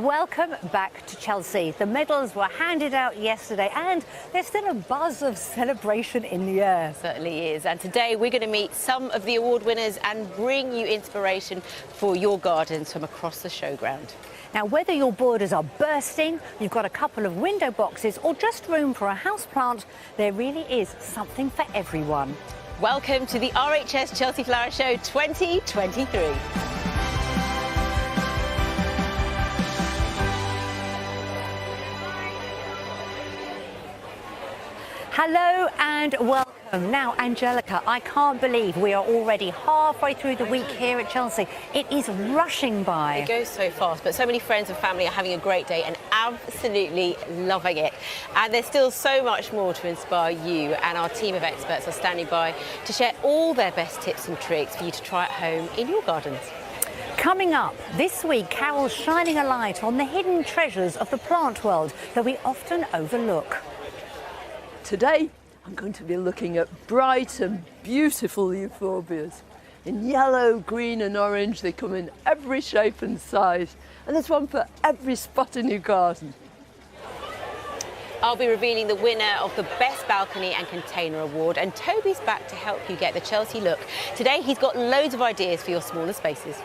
Welcome back to Chelsea. The medals were handed out yesterday and there's still a buzz of celebration in the air. Certainly is. And today we're going to meet some of the award winners and bring you inspiration for your gardens from across the showground. Now, whether your borders are bursting, you've got a couple of window boxes or just room for a houseplant, there really is something for everyone. Welcome to the RHS Chelsea Flower Show 2023. Hello and welcome. Now, Angelica, I can't believe we are already halfway through the week here at Chelsea. It is rushing by. It goes so fast, but so many friends and family are having a great day and absolutely loving it. And there's still so much more to inspire you, and our team of experts are standing by to share all their best tips and tricks for you to try at home in your gardens. Coming up this week, Carol's shining a light on the hidden treasures of the plant world that we often overlook. Today, I'm going to be looking at bright and beautiful euphorbias. In yellow, green and orange, they come in every shape and size. And there's one for every spot in your garden. I'll be revealing the winner of the Best Balcony and Container Award, and Toby's back to help you get the Chelsea look. Today, he's got loads of ideas for your smaller spaces.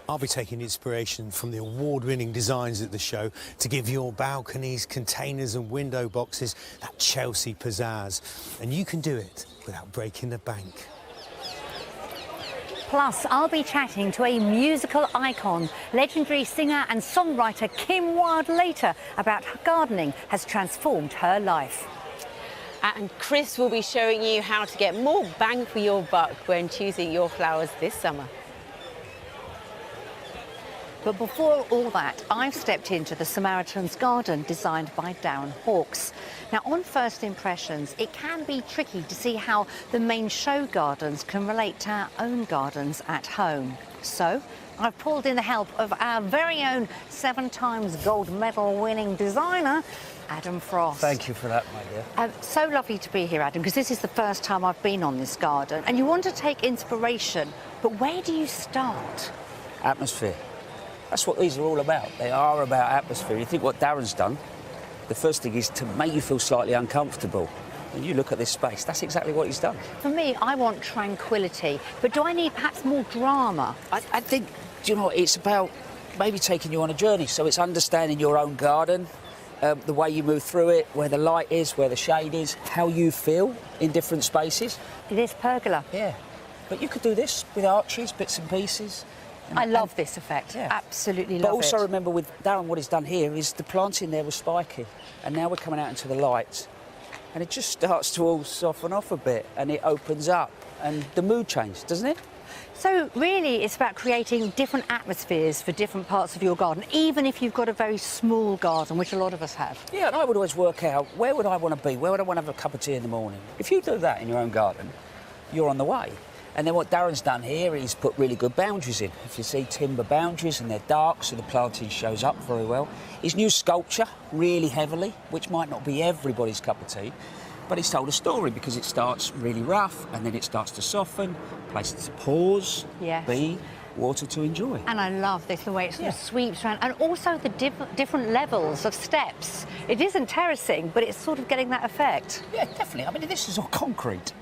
I'll be taking inspiration from the award-winning designs at the show to give your balconies, containers and window boxes that Chelsea pizzazz. And you can do it without breaking the bank. Plus, I'll be chatting to a musical icon, legendary singer and songwriter Kim Wilde later, about how gardening has transformed her life. And Chris will be showing you how to get more bang for your buck when choosing your flowers this summer. But before all that, I've stepped into the Samaritan's garden designed by Darren Hawkes. Now, on first impressions, it can be tricky to see how the main show gardens can relate to our own gardens at home. So I've pulled in the help of our very own 7-time gold medal winning designer, Adam Frost. Thank you for that, my dear. So lovely to be here, Adam, because this is the first time I've been on this garden. And you want to take inspiration, but where do you start? Atmosphere. That's what these are all about. They are about atmosphere. You think what Darren's done, the first thing is to make you feel slightly uncomfortable. And you look at this space, that's exactly what he's done. For me, I want tranquility, but do I need perhaps more drama? I think, do you know, it's about maybe taking you on a journey. So it's understanding your own garden, the way you move through it, where the light is, where the shade is, how you feel in different spaces. This pergola. Yeah. But you could do this with arches, bits and pieces. I love this effect. Yeah. Absolutely love it. But also remember with Darren, what he's done here is the planting there was spiky, and now we're coming out into the light, and it just starts to all soften off a bit, and it opens up, and the mood changes, doesn't it? So really, it's about creating different atmospheres for different parts of your garden, even if you've got a very small garden, which a lot of us have. Yeah, and I would always work out, where would I want to be? Where would I want to have a cup of tea in the morning? If you do that in your own garden, you're on the way. And then what Darren's done here is put really good boundaries in. If you see timber boundaries, and they're dark, so the planting shows up very well. His new sculpture, really heavily, which might not be everybody's cup of tea, but it's told a story because it starts really rough and then it starts to soften, places to pause, Yes. be, water to enjoy. And I love this, the way it sort of sweeps around, and also the different levels of steps. It isn't terracing, but it's sort of getting that effect. Yeah, definitely. I mean, this is all concrete.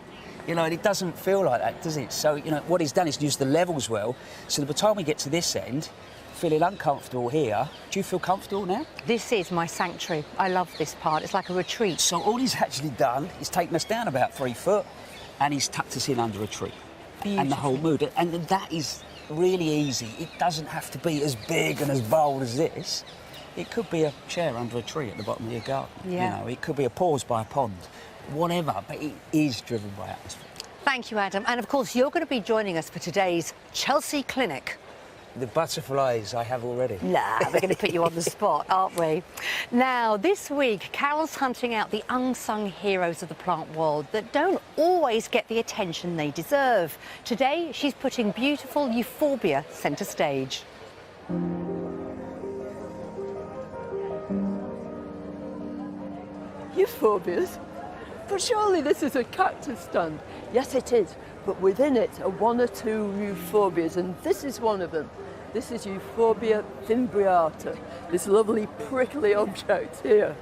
You know, and it doesn't feel like that, does it? So, you know, what he's done is used the levels well. So by the time we get to this end, feeling uncomfortable here, do you feel comfortable now? This is my sanctuary. I love this part. It's like a retreat. So all he's actually done is taken us down about 3 foot, and he's tucked us in under a tree. Beautiful. And the whole mood. And that is really easy. It doesn't have to be as big and as bold as this. It could be a chair under a tree at the bottom of your garden. Yeah. You know, it could be a pause by a pond. Whatever, but it is driven by atmosphere. Thank you, Adam. And of course, you're going to be joining us for today's Chelsea Clinic. The butterflies I have already. Nah, we're going to put you on the spot, aren't we? Now, this week, Carol's hunting out the unsung heroes of the plant world that don't always get the attention they deserve. Today, she's putting beautiful euphorbia centre stage. Euphorbias? But surely this is a cactus stand. Yes, it is, but within it are 1 or 2 euphorbias, and this is one of them. This is Euphorbia fimbriata, this lovely prickly object here.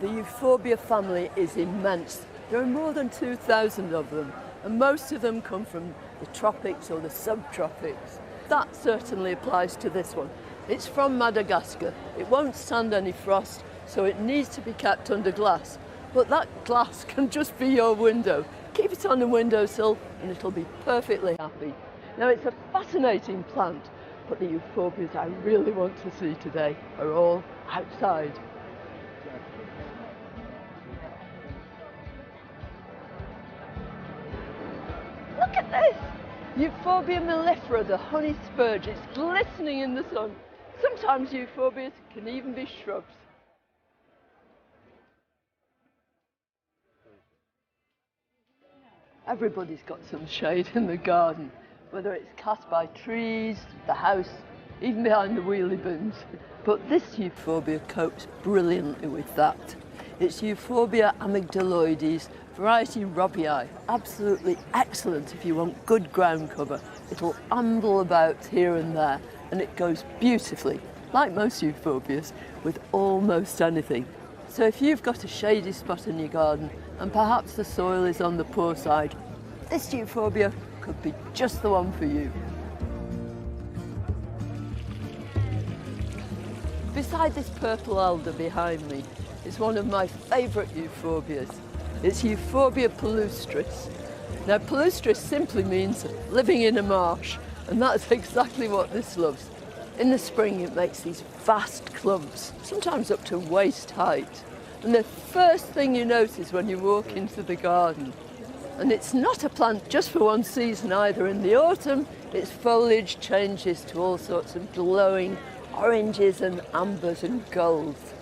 The Euphorbia family is immense. There are more than 2,000 of them, and most of them come from the tropics or the subtropics. That certainly applies to this one. It's from Madagascar. It won't stand any frost, so it needs to be kept under glass. But that glass can just be your window. Keep it on the windowsill and it'll be perfectly happy. Now, it's a fascinating plant, but the euphorbias I really want to see today are all outside. Look at this! Euphorbia mellifera, the honey spurge. It's glistening in the sun. Sometimes euphorbias can even be shrubs. Everybody's got some shade in the garden, whether it's cast by trees, the house, even behind the wheelie bins. But this euphorbia copes brilliantly with that. It's Euphorbia amygdaloides, variety Robii. Absolutely excellent if you want good ground cover. It'll amble about here and there, and it goes beautifully, like most euphorbias, with almost anything. So if you've got a shady spot in your garden, and perhaps the soil is on the poor side, this euphorbia could be just the one for you. Beside this purple alder behind me is one of my favourite euphorbias. It's Euphorbia palustris. Now, palustris simply means living in a marsh, and that's exactly what this loves. In the spring, it makes these vast clumps, sometimes up to waist height. And the first thing you notice when you walk into the garden, and it's not a plant just for one season either. In the autumn, its foliage changes to all sorts of glowing oranges and ambers and golds.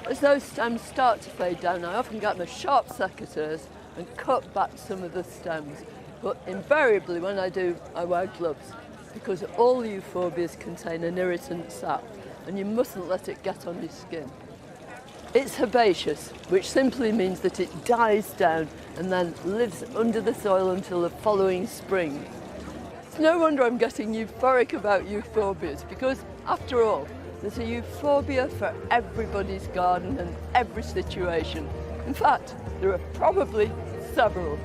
As those stems start to fade down, I often get my sharp secateurs and cut back some of the stems. But invariably when I do, I wear gloves, because all euphorbias contain an irritant sap, and you mustn't let it get on your skin. It's herbaceous, which simply means that it dies down and then lives under the soil until the following spring. It's no wonder I'm getting euphoric about euphorbias, because after all, there's a euphorbia for everybody's garden and every situation. In fact, there are probably several.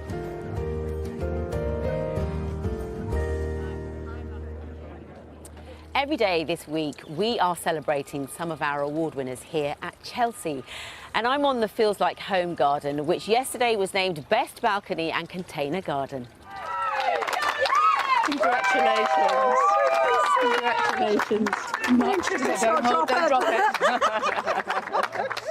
Every day this week, we are celebrating some of our award winners here at Chelsea. And I'm on the Feels Like Home garden, which yesterday was named Best Balcony and Container Garden. Congratulations. Congratulations. Don't drop it.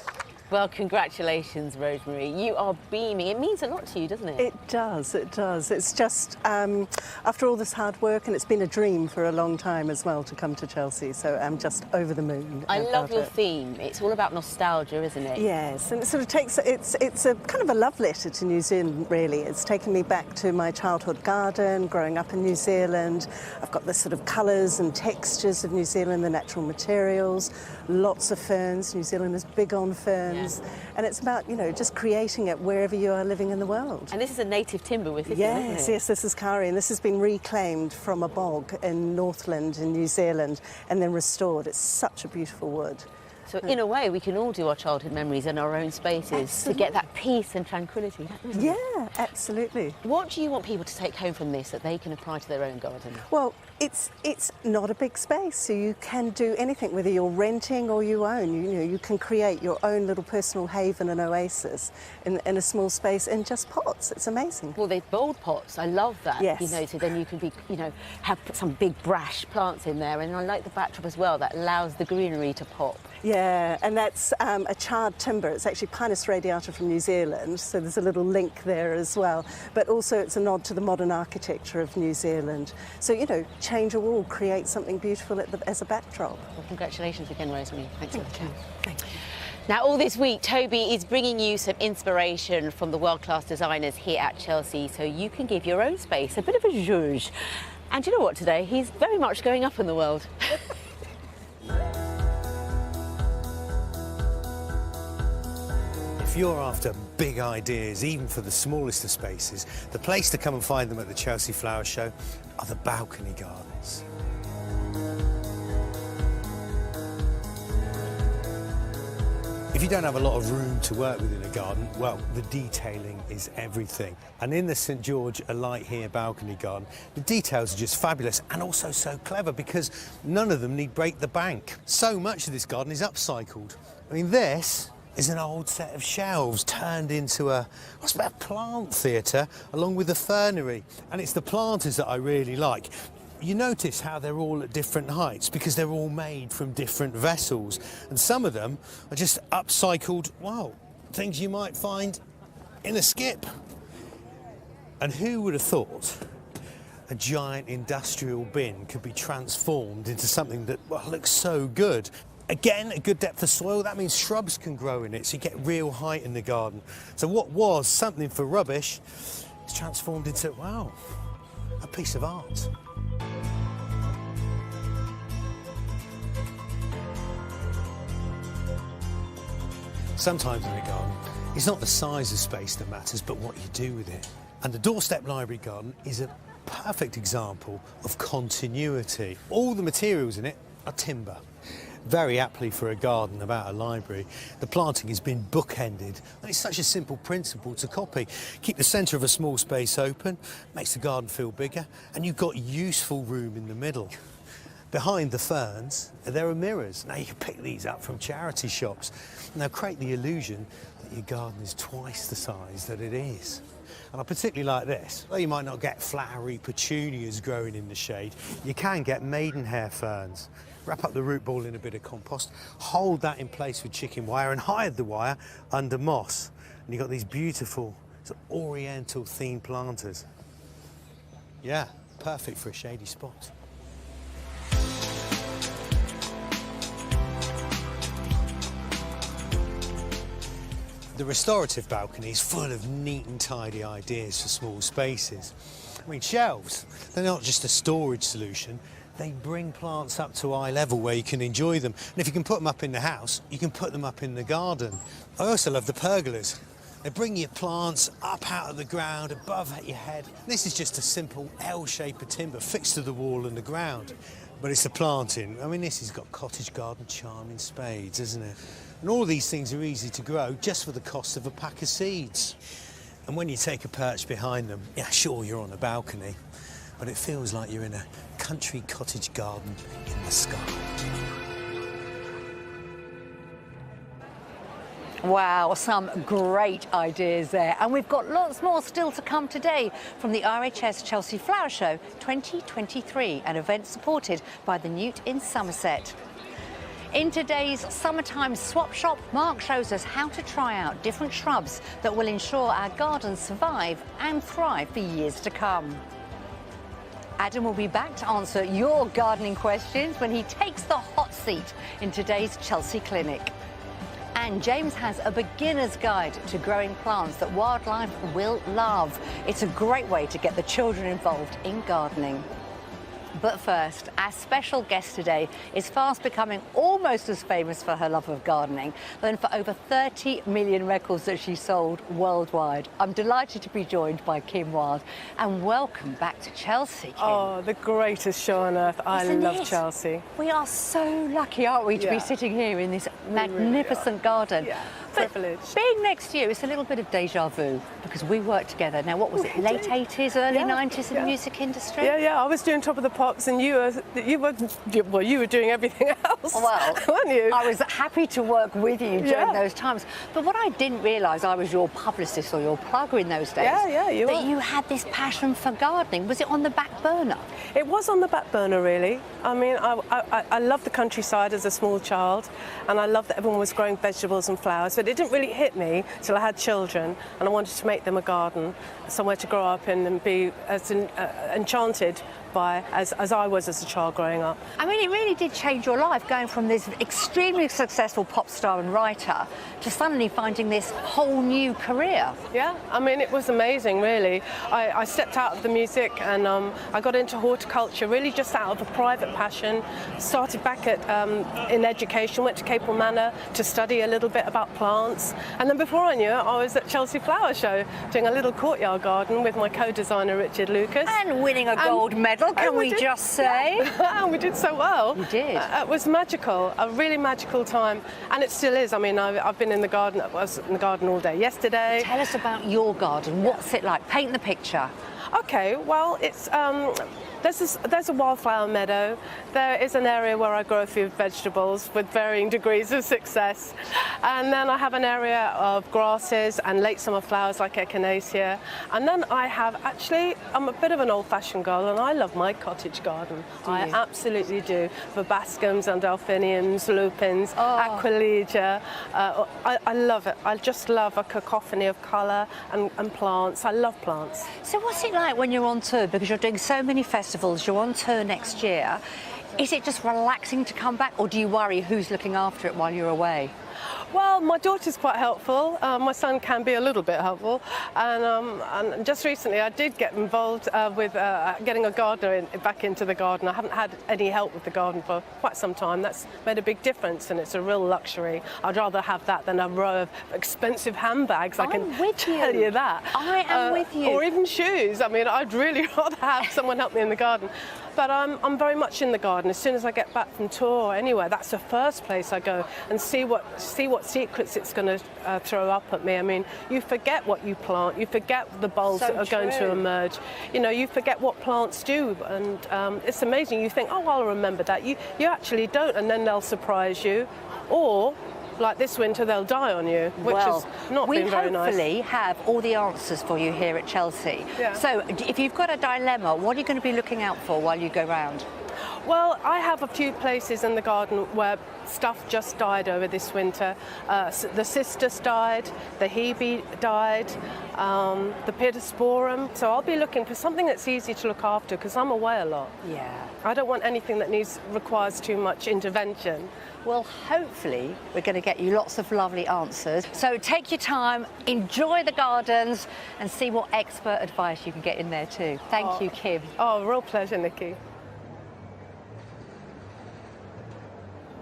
Well, congratulations, Rosemary. You are beaming. It means a lot to you, doesn't it? It does, it does. It's just, after all this hard work, and it's been a dream for a long time as well to come to Chelsea, so I'm just over the moon. I love your it. theme. It's all about nostalgia, isn't it? Yes, and it sort of takes, it's a kind of a love letter to New Zealand, really. It's taken me back to my childhood garden, growing up in New Zealand. I've got the sort of colours and textures of New Zealand, the natural materials, lots of ferns. New Zealand is big on ferns. Yeah. And it's about, you know, just creating it wherever you are living in the world. And this is a native timber with it, yes, isn't it? Yes, this is Kari, and this has been reclaimed from a bog in Northland in New Zealand and then restored. It's such a beautiful wood. So in a way, we can all do our childhood memories in our own spaces to get that peace and tranquility. Yeah, absolutely. What do you want people to take home from this that they can apply to their own garden? Well, it's not a big space, so you can do anything, whether you're renting or you own. You know, you can create your own little personal haven and oasis in a small space in just pots. It's amazing. Well, they're bold pots. I love that. Yes. You know, so then you can be, you know, have some big brash plants in there, and I like the backdrop as well. That allows the greenery to pop. Yeah, and that's a charred timber. It's actually Pinus radiata from New Zealand, so there's a little link there as well. But also it's a nod to the modern architecture of New Zealand. So, you know, change a wall, create something beautiful as a backdrop. Well, congratulations again, Rosemary. Thanks for the chat. Thank you. Now, all this week, Toby is bringing you some inspiration from the world-class designers here at Chelsea, so you can give your own space a bit of a zhuzh. And you know what, today? He's very much going up in the world. If you're after big ideas, even for the smallest of spaces, the place to come and find them at the Chelsea Flower Show are the balcony gardens. If you don't have a lot of room to work with in a garden, well, the detailing is everything. And in the St George Alight Here balcony garden, the details are just fabulous and also so clever because none of them need break the bank. So much of this garden is upcycled. I mean, this is an old set of shelves turned into a plant theatre along with the fernery. And it's the planters that I really like. You notice how they're all at different heights because they're all made from different vessels. And some of them are just upcycled, well, things you might find in a skip. And who would have thought a giant industrial bin could be transformed into something that, well, looks so good? Again, a good depth of soil, that means shrubs can grow in it, so you get real height in the garden. So what was something for rubbish is transformed into, wow, a piece of art. Sometimes in a garden, it's not the size of space that matters, but what you do with it. And the doorstep library garden is a perfect example of continuity. All the materials in it are timber. Very aptly for a garden about a library, the planting has been bookended, and it's such a simple principle to copy. Keep the centre of a small space open, makes the garden feel bigger, and you've got useful room in the middle. Behind the ferns, there are mirrors. Now you can pick these up from charity shops. Now create the illusion that your garden is twice the size that it is. And I particularly like this. Though you might not get flowery petunias growing in the shade, you can get maidenhair ferns. Wrap up the root ball in a bit of compost, hold that in place with chicken wire and hide the wire under moss. And you've got these beautiful sort of oriental themed planters. Yeah, perfect for a shady spot. The restorative balcony is full of neat and tidy ideas for small spaces. I mean, shelves, they're not just a storage solution, they bring plants up to eye level where you can enjoy them. And if you can put them up in the house, you can put them up in the garden. I also love the pergolas. They bring your plants up out of the ground, above your head. This is just a simple L shape of timber fixed to the wall and the ground. But it's the planting. I mean, this has got cottage garden charm in spades, isn't it? And all these things are easy to grow just for the cost of a pack of seeds. And when you take a perch behind them, yeah, sure, you're on a balcony, but it feels like you're in a country cottage garden in the sky. Wow, some great ideas there. And we've got lots more still to come today from the RHS Chelsea Flower Show 2023, an event supported by the Newt in Somerset. In today's Summertime Swap Shop, Mark shows us how to try out different shrubs that will ensure our gardens survive and thrive for years to come. Adam will be back to answer your gardening questions when he takes the hot seat in today's Chelsea Clinic. And James has a beginner's guide to growing plants that wildlife will love. It's a great way to get the children involved in gardening. But first, our special guest today is fast becoming almost as famous for her love of gardening than for over 30 million records that she sold worldwide. I'm delighted to be joined by Kim Wilde, and welcome back to Chelsea, Kim. Oh, the greatest show on earth. I love Chelsea. We are so lucky, aren't we, to be sitting here in this magnificent garden. Yeah, but privilege. being next to you, it's a little bit of deja vu because we worked together. Now, what was it, late 80s, early 90s in the music industry? Yeah, I was doing Top of the Pops and you were doing everything else, well, weren't you? I was happy to work with you during those times. But what I didn't realise, I was your publicist or your plugger in those days. Yeah, you that were. you had this passion for gardening. Was it on the back burner? It was on the back burner, really. I mean, I loved the countryside as a small child, and I loved that everyone was growing vegetables and flowers, but it didn't really hit me till I had children, and I wanted to make them a garden, somewhere to grow up in and be as enchanted by as I was as a child growing up. I mean, it really did change your life, going from this extremely successful pop star and writer to suddenly finding this whole new career. Yeah, I mean, it was amazing, really. I stepped out of the music and I got into horticulture, really just out of a private passion. Started back in education, went to Capel Manor to study a little bit about plants. And then before I knew it, I was at Chelsea Flower Show doing a little courtyard garden with my co-designer, Richard Lucas. And winning a gold medal medal, can we just say? We did so well. You did. It was magical, a really magical time, and it still is. I mean, I've been in the garden. I was in the garden all day yesterday. Tell us about your garden. What's it like? Paint the picture. Okay, well, it's there's a wildflower meadow. There is an area where I grow a few vegetables with varying degrees of success. And then I have an area of grasses and late summer flowers like echinacea. And then I have, actually, I'm a bit of an old-fashioned girl and I love my cottage garden. I absolutely do. Verbascums and delphiniums, lupins, aquilegia. I love it. I just love a cacophony of colour and plants. I love plants. So what's it like when you're on tour? Because you're doing so many festivals, you're on tour next year. Is it just relaxing to come back, or do you worry who's looking after it while you're away? Well, my daughter's quite helpful. My son can be a little bit helpful. And just recently I did get involved with getting a gardener back into the garden. I haven't had any help with the garden for quite some time. That's made a big difference and it's a real luxury. I'd rather have that than a row of expensive handbags. I can tell you that. I am with you. Or even shoes. I mean, I'd really rather have someone help me in the garden. But I'm very much in the garden. As soon as I get back from tour or anywhere, that's the first place I go and see what secrets it's going to throw up at me. I mean, you forget what you plant, you forget the bulbs that are going to emerge. You know, you forget what plants do, and it's amazing. You think, oh, I'll remember that. You actually don't, and then they'll surprise you, or like this winter, they'll die on you, which has not been very nice. We hopefully have all the answers for you here at Chelsea. Yeah. So if you've got a dilemma, what are you going to be looking out for while you go round? Well, I have a few places in the garden where stuff just died over this winter. The cistus died, the hebe died, the pittosporum. So I'll be looking for something that's easy to look after because I'm away a lot. Yeah. I don't want anything that requires too much intervention. Well, hopefully we're going to get you lots of lovely answers. So take your time, enjoy the gardens and see what expert advice you can get in there too. Thank you, Kim. Oh, real pleasure, Nikki.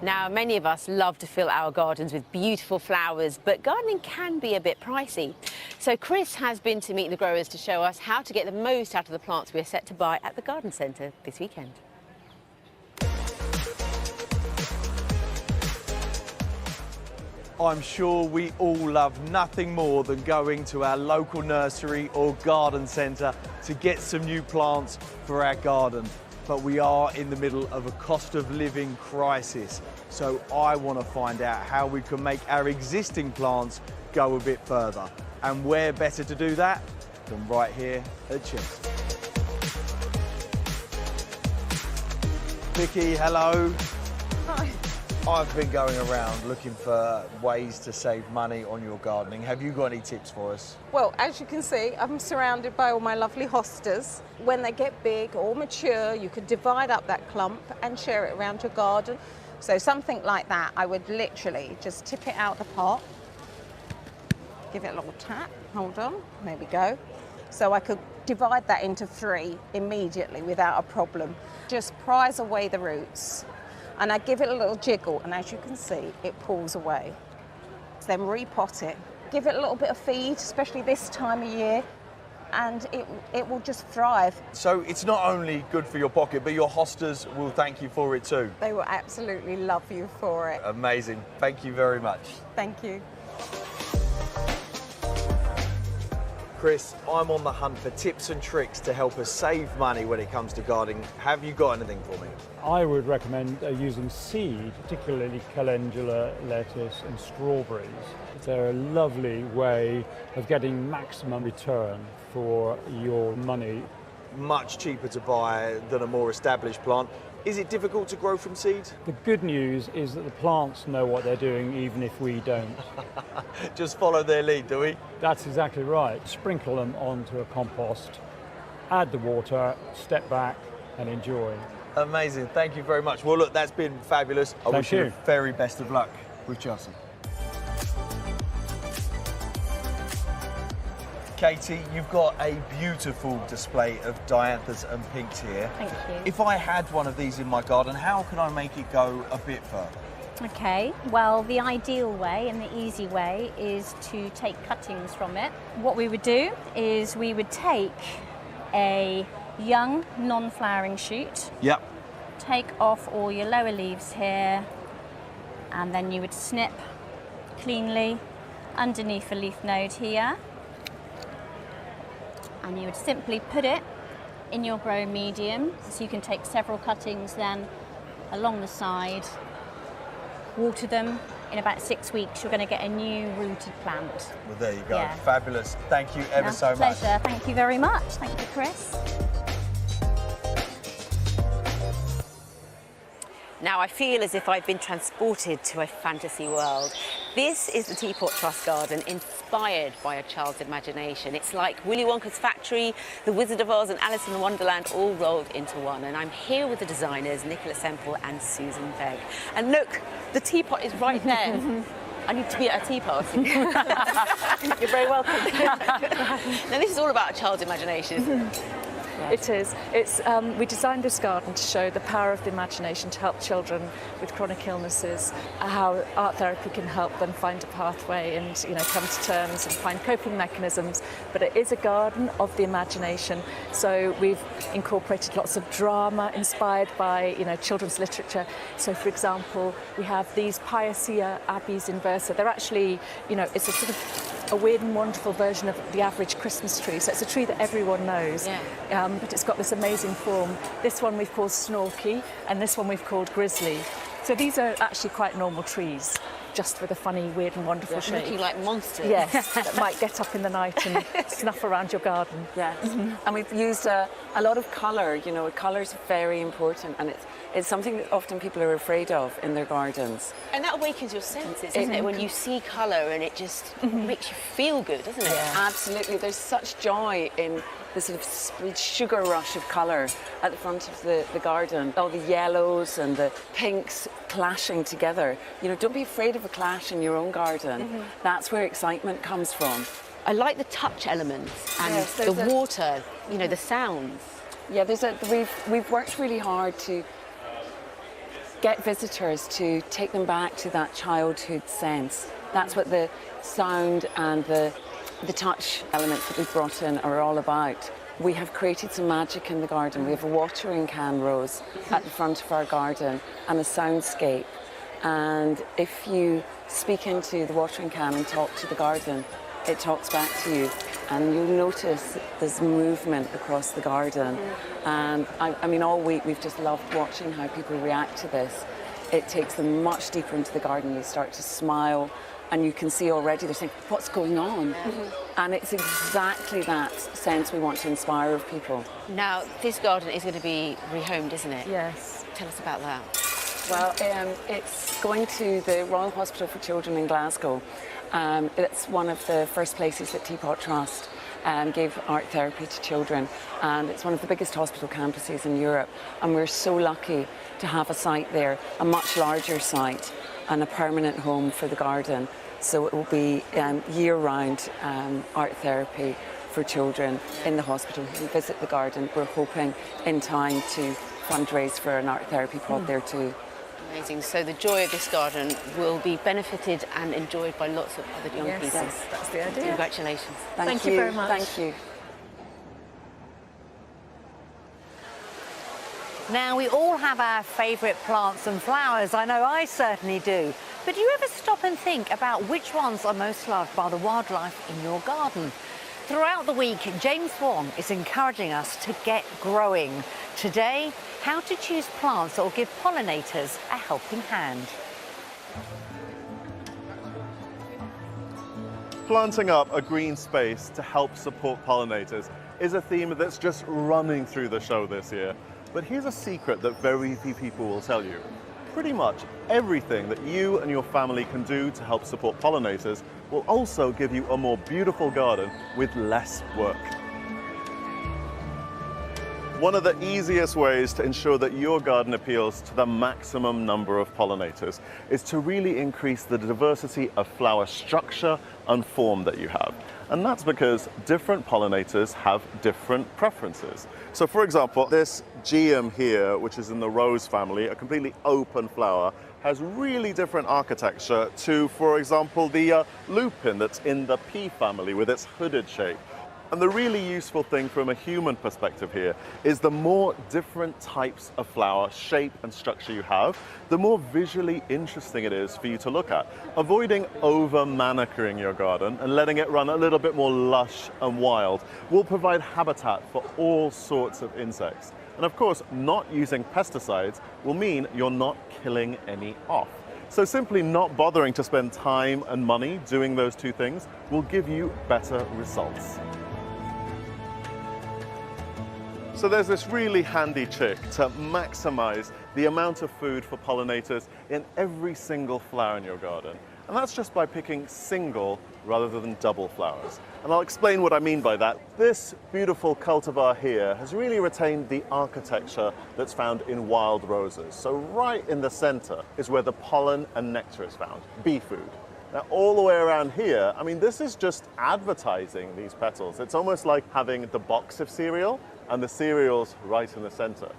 Now, many of us love to fill our gardens with beautiful flowers, but gardening can be a bit pricey. So Chris has been to meet the growers to show us how to get the most out of the plants we're set to buy at the garden centre this weekend. I'm sure we all love nothing more than going to our local nursery or garden centre to get some new plants for our garden. But we are in the middle of a cost of living crisis. So I want to find out how we can make our existing plants go a bit further. And where better to do that than right here at Chelsea. Vicky, hello. Hi. I've been going around looking for ways to save money on your gardening. Have you got any tips for us? Well, as you can see, I'm surrounded by all my lovely hostas. When they get big or mature, you could divide up that clump and share it around your garden. So something like that, I would literally just tip it out the pot, give it a little tap, hold on, there we go. So I could divide that into 3 immediately without a problem. Just prise away the roots. And I give it a little jiggle, and as you can see, it pulls away. Then repot it. Give it a little bit of feed, especially this time of year, and it will just thrive. So it's not only good for your pocket, but your hostas will thank you for it too. They will absolutely love you for it. Amazing. Thank you very much. Thank you. Chris, I'm on the hunt for tips and tricks to help us save money when it comes to gardening. Have you got anything for me? I would recommend using seed, particularly calendula, lettuce and strawberries. They're a lovely way of getting maximum return for your money. Much cheaper to buy than a more established plant. Is it difficult to grow from seed? The good news is that the plants know what they're doing even if we don't. Just follow their lead, do we? That's exactly right. Sprinkle them onto a compost, add the water, step back and enjoy. Amazing, thank you very much. Well look, that's been fabulous. I wish you the very best of luck with Chelsea. Katie, you've got a beautiful display of dianthus and pinks here. Thank you. If I had one of these in my garden, how can I make it go a bit further? Okay, well, the ideal way and the easy way is to take cuttings from it. What we would do is we would take a young, non-flowering shoot. Yep. Take off all your lower leaves here, and then you would snip cleanly underneath a leaf node here. And you would simply put it in your grow medium. So you can take several cuttings then along the side, water them. In about 6 weeks, you're going to get a new rooted plant. Well, there you go. Yeah. Fabulous. Thank you ever so much. Pleasure. Thank you very much. Thank you, Chris. Now I feel as if I've been transported to a fantasy world. This is the Teapot Trust Garden, inspired by a child's imagination. It's like Willy Wonka's factory, The Wizard of Oz and Alice in Wonderland all rolled into one. And I'm here with the designers, Nicola Semple and Susan Begg. And look, the teapot is right there. I need to be at a teapot. You're very welcome. Now this is all about a child's imagination, isn't it? It is. We designed this garden to show the power of the imagination to help children with chronic illnesses, how art therapy can help them find a pathway and come to terms and find coping mechanisms. But it is a garden of the imagination. So we've incorporated lots of drama inspired by children's literature. So for example, we have these Piocia Abbeys inversa. They're actually, it's a sort of a weird and wonderful version of the average Christmas tree. So it's a tree that everyone knows, but it's got this amazing form. This one we've called Snorky, and this one we've called Grizzly. So these are actually quite normal trees, just with a funny, weird and wonderful shape. Looking like monsters. Yes, that might get up in the night and snuff around your garden. Yes, and we've used a lot of colour. Colour is very important, and it's something that often people are afraid of in their gardens. And that awakens your senses, isn't it? When you see colour and it just makes you feel good, doesn't it? Yeah. Absolutely. There's such joy in the sort of sugar rush of colour at the front of the garden. All the yellows and the pinks clashing together. Don't be afraid of a clash in your own garden. That's where excitement comes from. I like the touch elements and the water, the sounds. Yeah, we've worked really hard to get visitors to take them back to that childhood sense. That's what the sound and the touch elements that we've brought in are all about. We have created some magic in the garden. We have a watering can rose at the front of our garden and a soundscape. And if you speak into the watering can and talk to the garden, it talks back to you. And you'll notice there's movement across the garden. And I mean, all week we've just loved watching how people react to this. It takes them much deeper into the garden. They start to smile, and you can see already they're saying, what's going on? And it's exactly that sense we want to inspire of people. Now, this garden is going to be rehomed, isn't it? Yes. Tell us about that. Well, it's going to the Royal Hospital for Children in Glasgow. It's one of the first places that Teapot Trust gave art therapy to children, and it's one of the biggest hospital campuses in Europe, and we're so lucky to have a site there, a much larger site and a permanent home for the garden. So it will be year-round art therapy for children in the hospital who visit the garden. We're hoping in time to fundraise for an art therapy pod there too. Amazing. So the joy of this garden will be benefited and enjoyed by lots of other young people. Yes, that's the idea. Congratulations. Thank you very much. Thank you. Now, we all have our favourite plants and flowers. I know I certainly do. But do you ever stop and think about which ones are most loved by the wildlife in your garden? Throughout the week, James Wong is encouraging us to get growing. Today, how to choose plants that will give pollinators a helping hand. Planting up a green space to help support pollinators is a theme that's just running through the show this year. But here's a secret that very few people will tell you. Pretty much everything that you and your family can do to help support pollinators will also give you a more beautiful garden with less work. One of the easiest ways to ensure that your garden appeals to the maximum number of pollinators is to really increase the diversity of flower structure and form that you have. And that's because different pollinators have different preferences. So for example, this geum here, which is in the rose family, a completely open flower, has really different architecture to, for example, the lupin that's in the pea family with its hooded shape. And the really useful thing from a human perspective here is the more different types of flower, shape and structure you have, the more visually interesting it is for you to look at. Avoiding over-manicuring your garden and letting it run a little bit more lush and wild will provide habitat for all sorts of insects. And of course, not using pesticides will mean you're not killing any off. So simply not bothering to spend time and money doing those two things will give you better results. So there's this really handy trick to maximize the amount of food for pollinators in every single flower in your garden. And that's just by picking single rather than double flowers. And I'll explain what I mean by that. This beautiful cultivar here has really retained the architecture that's found in wild roses. So right in the center is where the pollen and nectar is found, bee food. Now, all the way around here, I mean, this is just advertising these petals. It's almost like having the box of cereal and the cereal's right in the center.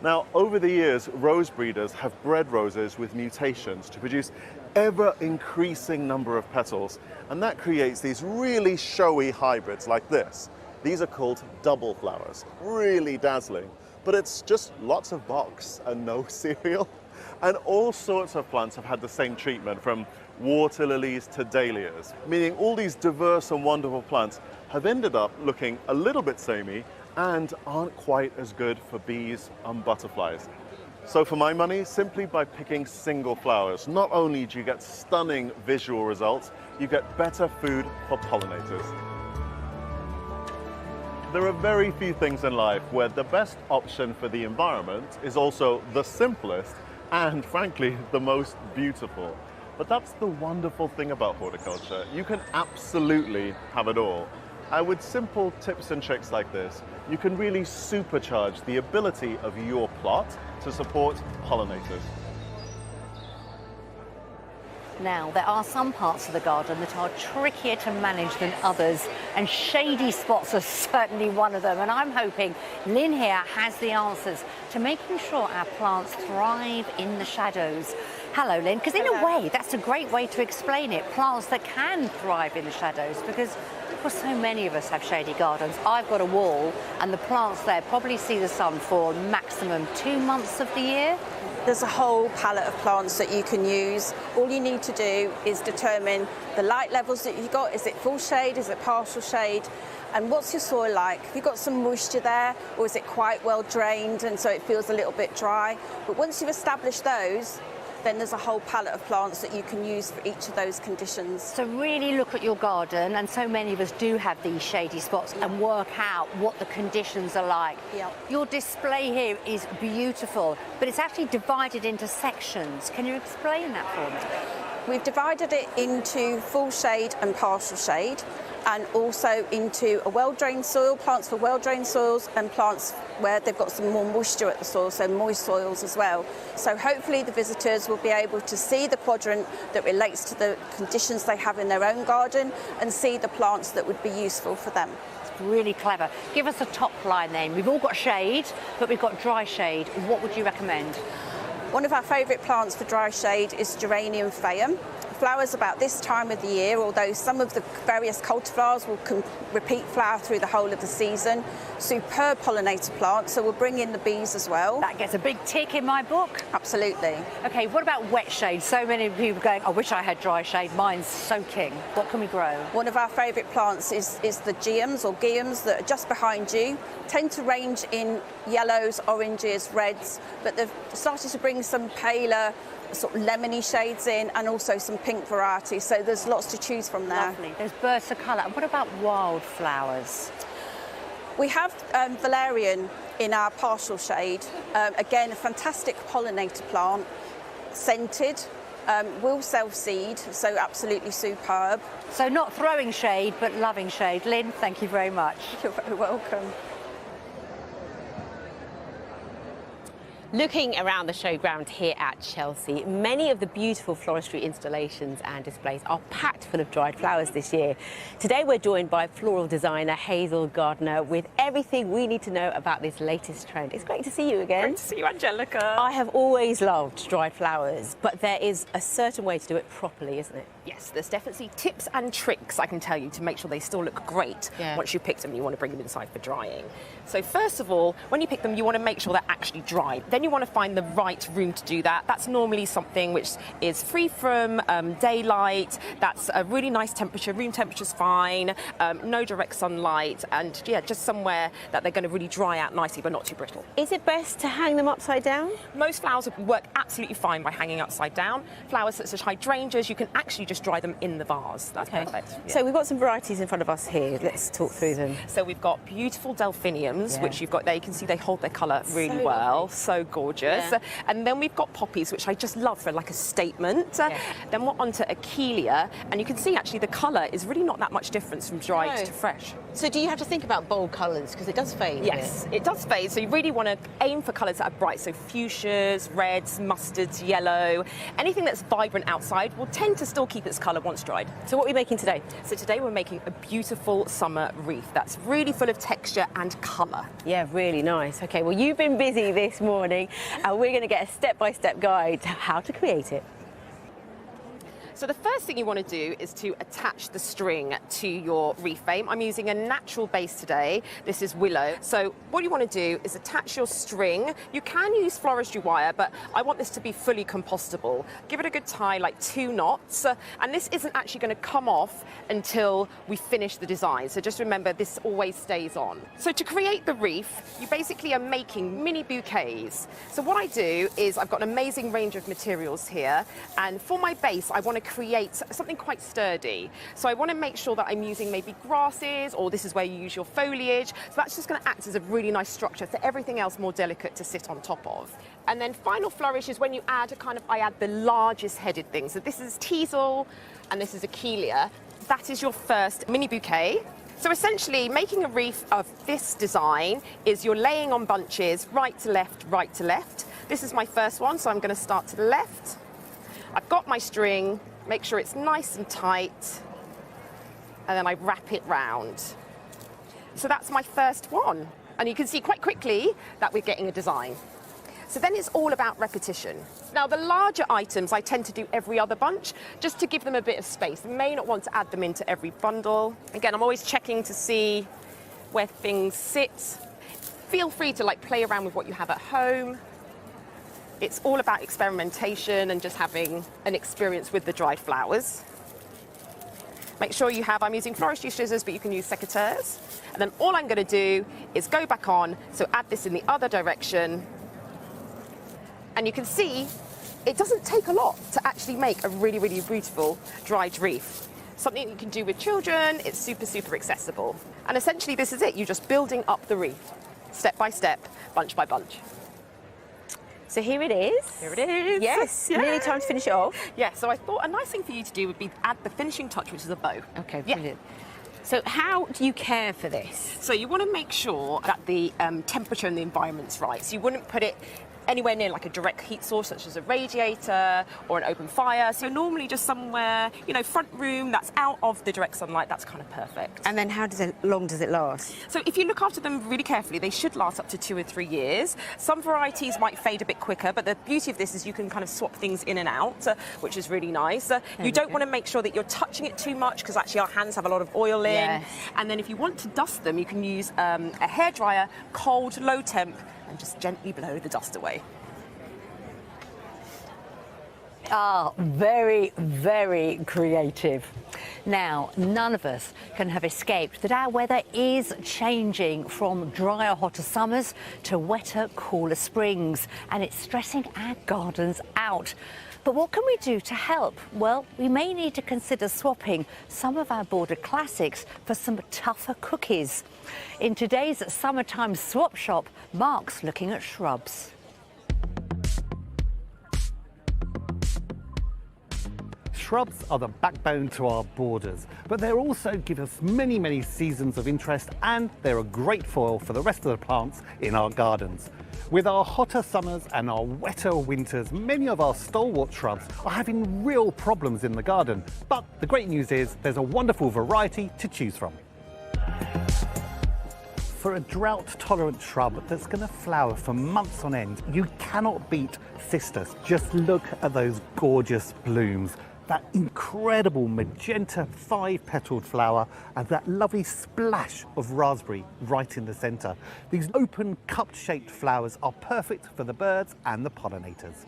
Now, over the years, rose breeders have bred roses with mutations to produce ever-increasing number of petals, and that creates these really showy hybrids like this. These are called double flowers, really dazzling, but it's just lots of box and no cereal. And all sorts of plants have had the same treatment, from water lilies to dahlias, meaning all these diverse and wonderful plants have ended up looking a little bit samey and aren't quite as good for bees and butterflies. So for my money, simply by picking single flowers, not only do you get stunning visual results, you get better food for pollinators. There are very few things in life where the best option for the environment is also the simplest and, frankly, the most beautiful. But that's the wonderful thing about horticulture. You can absolutely have it all. And with simple tips and tricks like this, you can really supercharge the ability of your plot to support pollinators. Now, there are some parts of the garden that are trickier to manage than others, and shady spots are certainly one of them. And I'm hoping Lynn here has the answers to making sure our plants thrive in the shadows. Hello, Lynn, because in a way, that's a great way to explain it. Plants that can thrive in the shadows, because so many of us have shady gardens. I've got a wall, and the plants there probably see the sun for maximum 2 months of the year. There's a whole palette of plants that you can use. All you need to do is determine the light levels that you've got. Is it full shade? Is it partial shade? And what's your soil like? Have you got some moisture there, or is it quite well drained and so it feels a little bit dry? But once you've established those, then there's a whole palette of plants that you can use for each of those conditions. So really look at your garden, and so many of us do have these shady spots, and work out what the conditions are like. Your display here is beautiful, but it's actually divided into sections. Can you explain that for me? We've divided it into full shade and partial shade, and also into a well-drained soil, plants for well-drained soils, and plants where they've got some more moisture at the soil, so moist soils as well. So hopefully the visitors will be able to see the quadrant that relates to the conditions they have in their own garden, and see the plants that would be useful for them. It's really clever. Give us a top line then. We've all got shade, but we've got dry shade. What would you recommend? One of our favourite plants for dry shade is Geranium phaeum. Flowers about this time of the year, although some of the various cultivars will repeat flower through the whole of the season. Superb pollinator plant, so we'll bring in the bees as well. That gets a big tick in my book. Absolutely. Okay, what about wet shade? So many people going, I wish I had dry shade, mine's soaking. What can we grow? One of our favourite plants is the geums or guiums that are just behind you. Tend to range in yellows, oranges, reds, but they've started to bring some paler, sort of lemony shades in, and also some pink varieties, so there's lots to choose from there. Lovely. There's bursts of colour. And what about wildflowers? We have valerian in our partial shade. Again, a fantastic pollinator plant, scented, will self-seed, so absolutely superb. So not throwing shade, but loving shade. Lynn, thank you very much. You're very welcome. Looking around the showground here at Chelsea, many of the beautiful floristry installations and displays are packed full of dried flowers this year. Today we're joined by floral designer Hazel Gardner with everything we need to know about this latest trend. It's great to see you again. Great to see you, Angelica. I have always loved dried flowers, but there is a certain way to do it properly, isn't it? Yes, there's definitely tips and tricks I can tell you to make sure they still look great once you pick them and you want to bring them inside for drying. So first of all, when you pick them, you want to make sure they're actually dry. Then you want to find the right room to do that. That's normally something which is free from daylight, that's a really nice temperature, room temperature's fine, no direct sunlight, and yeah, just somewhere that they're going to really dry out nicely but not too brittle. Is it best to hang them upside down? Most flowers work absolutely fine by hanging upside down. Flowers such as hydrangeas, you can actually just dry them in the vase. That's perfect. Yeah. So we've got some varieties in front of us here. Let's talk through them. So we've got beautiful delphiniums, which you've got there. You can see they hold their colour really well. So gorgeous. Yeah. And then we've got poppies, which I just love for like a statement. Then we're onto Achillea, and you can see actually the colour is really not that much difference from dried to fresh. So do you have to think about bold colours because it does fade? Yes, it does fade. So you really want to aim for colours that are bright. So fuchsias, reds, mustards, yellow, anything that's vibrant outside will tend to still keep its colour once dried. So what are we making today? So today we're making a beautiful summer wreath that's really full of texture and colour. Yeah, really nice. Okay, well you've been busy this morning and we're going to get a step-by-step guide to how to create it. So the first thing you want to do is to attach the string to your wreath frame. I'm using a natural base today. This is willow. So what you want to do is attach your string. You can use floristry wire, but I want this to be fully compostable. Give it a good tie, like 2 knots. And this isn't actually going to come off until we finish the design. So just remember, this always stays on. So to create the wreath, you basically are making mini bouquets. So what I do is I've got an amazing range of materials here. And for my base, I want to create something quite sturdy. So I want to make sure that I'm using maybe grasses, or this is where you use your foliage. So that's just going to act as a really nice structure for everything else more delicate to sit on top of. And then final flourish is when you add I add the largest headed thing. So this is teasel and this is Achillea. That is your first mini bouquet. So essentially making a wreath of this design is you're laying on bunches right to left, right to left. This is my first one, so I'm going to start to the left. I've got my string, make sure it's nice and tight, and then I wrap it round. So that's my first one. And you can see quite quickly that we're getting a design. So then it's all about repetition. Now the larger items I tend to do every other bunch, just to give them a bit of space. You may not want to add them into every bundle. Again, I'm always checking to see where things sit. Feel free to play around with what you have at home. It's all about experimentation and just having an experience with the dried flowers. Make sure you have, I'm using floristry scissors, but you can use secateurs. And then all I'm going to do is go back on, so add this in the other direction. And you can see it doesn't take a lot to actually make a really, really beautiful dried wreath. Something you can do with children, it's super, super accessible. And essentially this is it, you're just building up the wreath, step by step, bunch by bunch. So here it is. Here it is. Yes, nearly time to finish it off. Yeah, so I thought a nice thing for you to do would be add the finishing touch, which is a bow. Okay, brilliant. So how do you care for this? So you want to make sure that the temperature and the environment's right. So you wouldn't put it anywhere near like a direct heat source such as a radiator or an open fire. So normally just somewhere, front room that's out of the direct sunlight, that's kind of perfect. And then how long does it last? So if you look after them really carefully, they should last up to 2 or 3 years. Some varieties might fade a bit quicker, but the beauty of this is you can kind of swap things in and out, which is really nice. You don't want to make sure that you're touching it too much because actually our hands have a lot of oil in. Yes. And then if you want to dust them, you can use a hairdryer, cold, low temp, and just gently blow the dust away. Ah, very, very creative. Now, none of us can have escaped that our weather is changing from drier, hotter summers to wetter, cooler springs, and it's stressing our gardens out. But what can we do to help? Well, we may need to consider swapping some of our border classics for some tougher cookies. In today's summertime swap shop, Mark's looking at shrubs. Shrubs are the backbone to our borders, but they also give us many, many seasons of interest, and they're a great foil for the rest of the plants in our gardens. With our hotter summers and our wetter winters, many of our stalwart shrubs are having real problems in the garden. But the great news is there's a wonderful variety to choose from. For a drought-tolerant shrub that's going to flower for months on end, you cannot beat cistus. Just look at those gorgeous blooms. That incredible magenta 5-petaled flower and that lovely splash of raspberry right in the centre. These open cup-shaped flowers are perfect for the birds and the pollinators.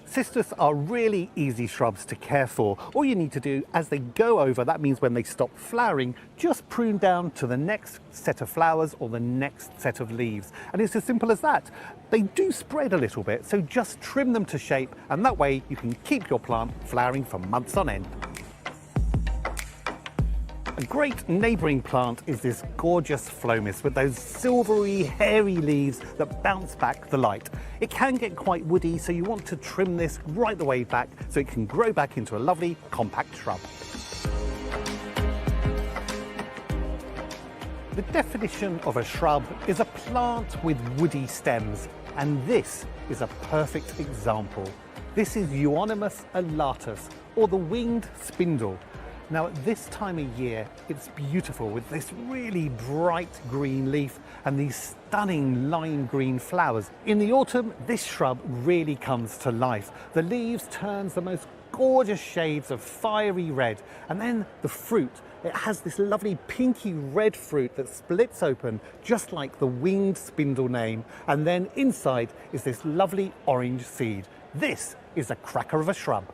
Cistus are really easy shrubs to care for. All you need to do as they go over, that means when they stop flowering, just prune down to the next set of flowers or the next set of leaves. And it's as simple as that. They do spread a little bit, so just trim them to shape, and that way you can keep your plant flowering for months on end. A great neighbouring plant is this gorgeous phlomis with those silvery, hairy leaves that bounce back the light. It can get quite woody, so you want to trim this right the way back so it can grow back into a lovely, compact shrub. The definition of a shrub is a plant with woody stems, and this is a perfect example. This is Euonymus alatus, or the winged spindle. Now at this time of year, it's beautiful with this really bright green leaf and these stunning lime green flowers. In the autumn, this shrub really comes to life. The leaves turn the most gorgeous shades of fiery red, and then the fruit, it has this lovely pinky red fruit that splits open just like the winged spindle name, and then inside is this lovely orange seed. This is a cracker of a shrub.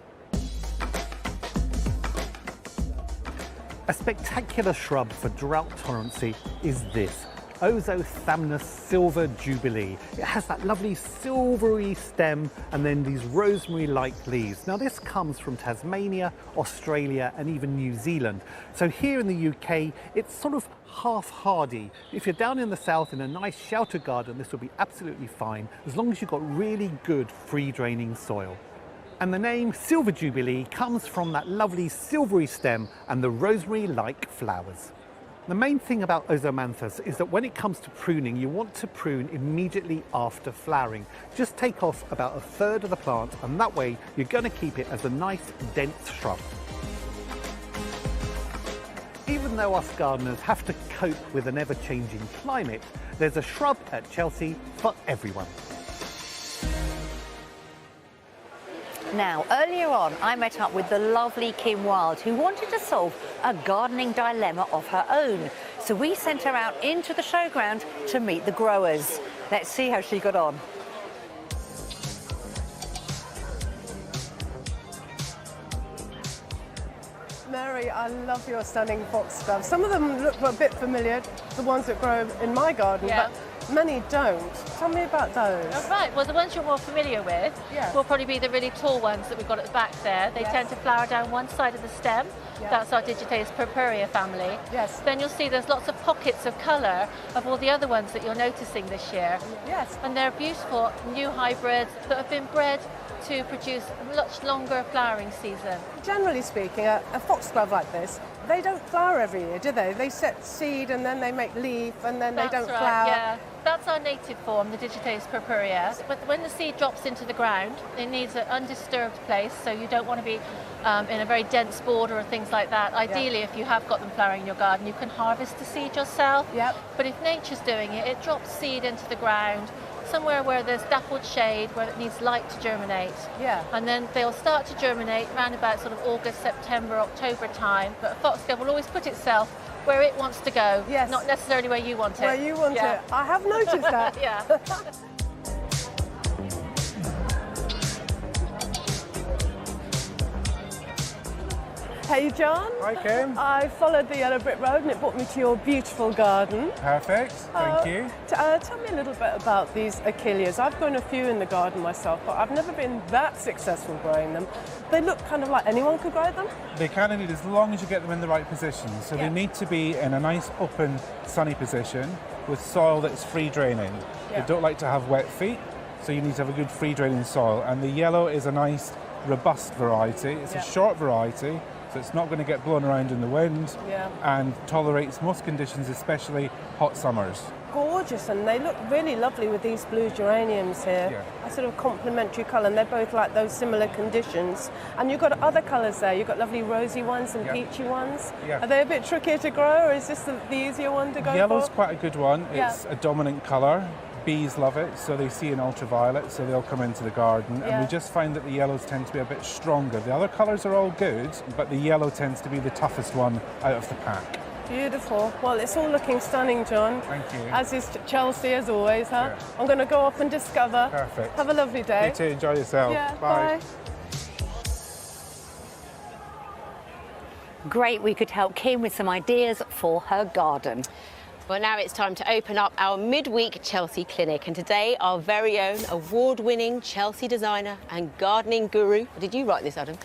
A spectacular shrub for drought tolerancy is this, Ozothamnus silver jubilee. It has that lovely silvery stem and then these rosemary-like leaves. Now this comes from Tasmania, Australia and even New Zealand. So here in the UK, it's sort of half hardy. If you're down in the south in a nice sheltered garden, this will be absolutely fine, as long as you've got really good free draining soil. And the name Silver Jubilee comes from that lovely silvery stem and the rosemary-like flowers. The main thing about Ozomanthus is that when it comes to pruning, you want to prune immediately after flowering. Just take off about 1/3 of the plant, and that way you're going to keep it as a nice, dense shrub. Even though us gardeners have to cope with an ever-changing climate, there's a shrub at Chelsea for everyone. Now, earlier on, I met up with the lovely Kim Wild, who wanted to solve a gardening dilemma of her own. So we sent her out into the showground to meet the growers. Let's see how she got on. Mary, I love your stunning foxglove. Some of them look a bit familiar, the ones that grow in my garden, but many don't. Tell me about those. Oh, right, well the ones you're more familiar with will probably be the really tall ones that we've got at the back there. They tend to flower down one side of the stem. That's our Digitalis purpurea family. Yes. Then you'll see there's lots of pockets of colour of all the other ones that you're noticing this year. Yes. And they're beautiful new hybrids that have been bred to produce a much longer flowering season. Generally speaking, a foxglove like this, they don't flower every year, do they? They set seed and then they make leaf and then they don't flower. Yeah. That's our native form, the Digitalis purpurea. But when the seed drops into the ground, it needs an undisturbed place, so you don't want to be in a very dense border or things like that. Ideally, if you have got them flowering in your garden, you can harvest the seed yourself. But if nature's doing it, it drops seed into the ground, somewhere where there's dappled shade, where it needs light to germinate. And then they'll start to germinate around about sort of August, September, October time. But a foxglove will always put itself where it wants to go, not necessarily where you want it. Where you want it. I have noticed that. Hey John. Hi Kim. I followed the yellow brick road and it brought me to your beautiful garden. Perfect, thank you. Tell me a little bit about these achilles. I've grown a few in the garden myself, but I've never been that successful growing them. They look kind of like anyone could grow them? They can indeed, as long as you get them in the right position. So they need to be in a nice open sunny position with soil that's free draining. They don't like to have wet feet, so you need to have a good free draining soil. And the yellow is a nice robust variety. It's a short variety, so it's not going to get blown around in the wind and tolerates most conditions, especially hot summers. Gorgeous, and they look really lovely with these blue geraniums here. A sort of complementary colour, and they're both like those similar conditions. And you've got other colours there. You've got lovely rosy ones and peachy ones. Are they a bit trickier to grow, or is this the easier one to go Yellow's for? quite a good one. It's a dominant colour. Bees love it, so they see an ultraviolet, so they'll come into the garden. And we just find that the yellows tend to be a bit stronger. The other colours are all good, but the yellow tends to be the toughest one out of the pack. Beautiful. Well, it's all looking stunning, John. Thank you. As is Chelsea, as always, huh? I'm going to go off and discover. Perfect. Have a lovely day. You too. Enjoy yourself. Yeah, Bye. Great, we could help Kim with some ideas for her garden. Well, now it's time to open up our midweek Chelsea clinic, and today our very own award-winning Chelsea designer and gardening guru, did you write this, Adam?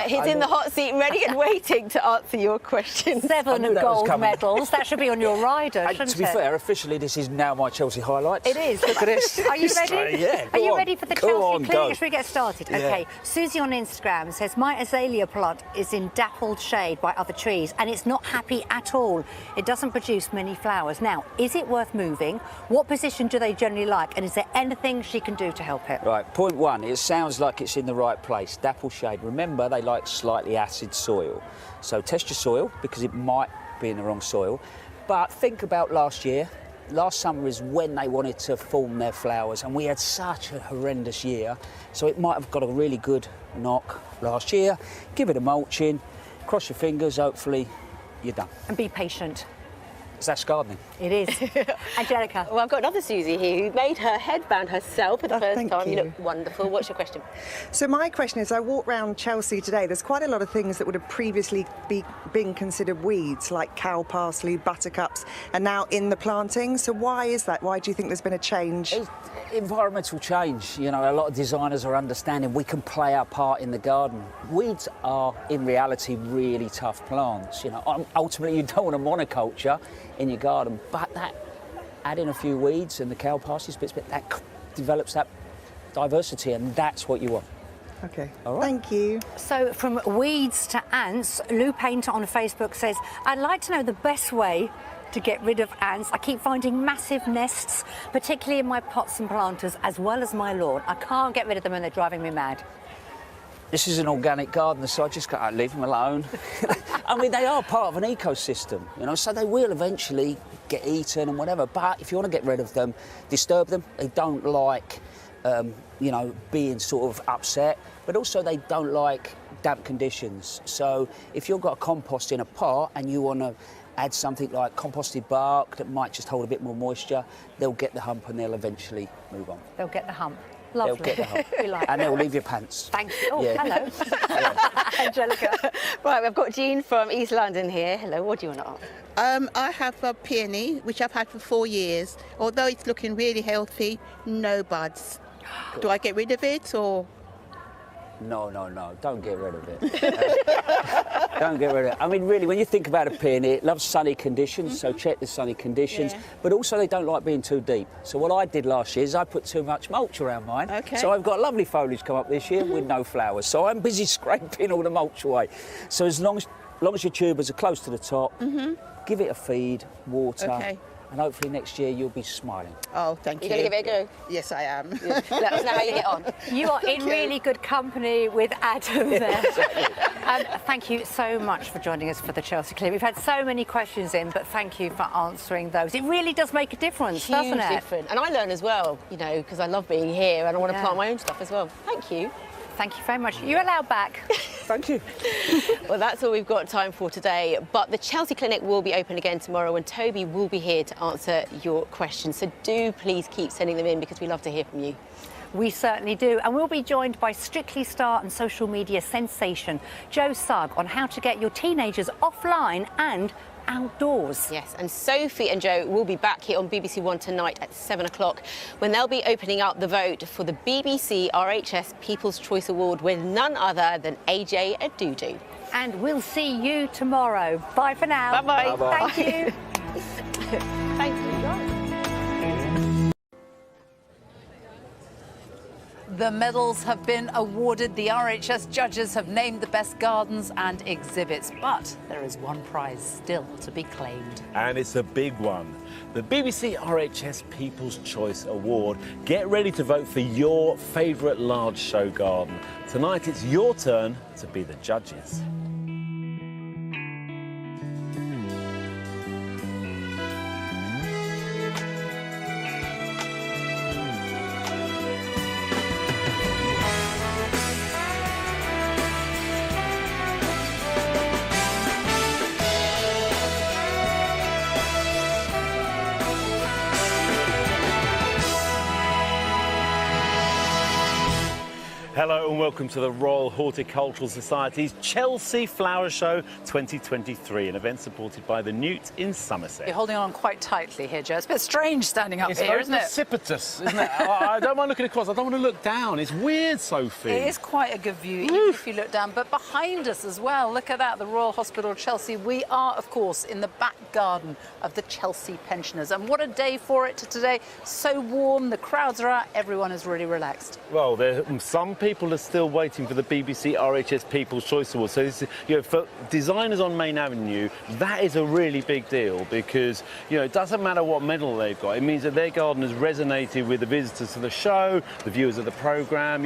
He's in the hot seat, ready and waiting to answer your questions. 7 gold medals, that should be on your rider, shouldn't it? To be fair, officially this is now my Chelsea highlights. It is. Look at this. Are you ready? Yeah, Are you on. ready for the Go Chelsea on, clinic? go. Should we get started? Yeah. Okay. Susie on Instagram says, my azalea plant is in dappled shade by other trees and it's not happy at all. It doesn't produce many flowers. Now, is it worth moving? What position do they generally like? And is there anything she can do to help it? Right, point one, it sounds like it's in the right place. Dapple shade. Remember, they like slightly acid soil. So test your soil, because it might be in the wrong soil. But think about last year. Last summer is when they wanted to form their flowers, and we had such a horrendous year. So it might have got a really good knock last year. Give it a mulching, cross your fingers, hopefully you're done. And be patient. That's gardening. It is. Angelica. Well, I've got another Susie here who made her headband herself for the first thank time. you. You look wonderful. What's your question? So my question is, I walked around Chelsea today. There's quite a lot of things that would have previously been considered weeds, like cow parsley, buttercups, and now in the planting. So why is that? Why do you think there's been a change? It's environmental change. You know, a lot of designers are understanding we can play our part in the garden. Weeds are, in reality, really tough plants. You know, ultimately, you don't want a monoculture in your garden, but that add in a few weeds and the cow parsley bits, that develops that diversity, and that's what you want. Okay, all right. Thank you. So from weeds to ants, Lou Painter on Facebook says, I'd like to know the best way to get rid of ants. I keep finding massive nests, particularly in my pots and planters, as well as my lawn. I can't get rid of them and they're driving me mad. This is an organic gardener, so I just got to leave them alone. I mean, they are part of an ecosystem, you know, so they will eventually get eaten and whatever. But if you want to get rid of them, disturb them. They don't like, you know, being sort of upset, but also they don't like damp conditions. So if you've got a compost in a pot and you want to add something like composted bark that might just hold a bit more moisture, they'll get the hump and they'll eventually move on. They'll get the hump. Lovely. They'll get the hump. We like And that. they'll leave your pants. Thank you. Oh, Yeah. hello. Angelica. Right, we've got Jean from East London here. Hello, what do you want to ask? I have a peony, which I've had for 4 years. Although it's looking really healthy, no buds. Do I get rid of it or? No, don't get rid of it. Don't get rid of it. I mean, really, when you think about a peony, it loves sunny conditions, so check the sunny conditions. Yeah. But also, they don't like being too deep. So what I did last year is I put too much mulch around mine. Okay. So I've got lovely foliage come up this year with no flowers. So I'm busy scraping all the mulch away. So as long as your tubers are close to the top, give it a feed, water, Okay. and hopefully next year you'll be smiling. Oh, thank you. You're going to give it a go? Yes, I am. Let us know how you get on. You are in really good company with Adam there. Thank you so much for joining us for the Chelsea Clinic. We've had so many questions in, but thank you for answering those. It really does make a difference, doesn't it? Different. And I learn as well, you know, because I love being here and I want to plant my own stuff as well. Thank you. Thank you very much. You're allowed back. Thank you. Well, that's all we've got time for today. But the Chelsea Clinic will be open again tomorrow and Toby will be here to answer your questions. So do please keep sending them in because we love to hear from you. We certainly do. And we'll be joined by Strictly Star and social media sensation Joe Sugg on how to get your teenagers offline and outdoors. Yes, and Sophie and Joe will be back here on BBC One tonight at 7 o'clock when they'll be opening up the vote for the BBC RHS People's Choice Award with none other than AJ Adudu. And we'll see you tomorrow. Bye for now. Bye-bye. Bye-bye. Thank you. Thank you, guys. The medals have been awarded. The RHS judges have named the best gardens and exhibits. But there is one prize still to be claimed. And it's a big one. The BBC RHS People's Choice Award. Get ready to vote for your favourite large show garden. Tonight it's your turn to be the judges. Hello and welcome to the Royal Horticultural Society's Chelsea Flower Show 2023, an event supported by the Newt in Somerset. You're holding on quite tightly here, Joe. It's a bit strange standing up It's here, very isn't it? precipitous, isn't it? I don't mind looking across. I don't want to look down. It's weird, Sophie. It is quite a good view, even if you look down. But behind us as well, look at that, the Royal Hospital Chelsea. We are, of course, in the back garden of the Chelsea pensioners. And what a day for it today. So warm, the crowds are out, everyone is really relaxed. Well, some people are still waiting for the BBC RHS People's Choice Award. So, this is, for designers on Main Avenue, that is a really big deal because, it doesn't matter what medal they've got. It means that their garden has resonated with the visitors to the show, the viewers of the programme,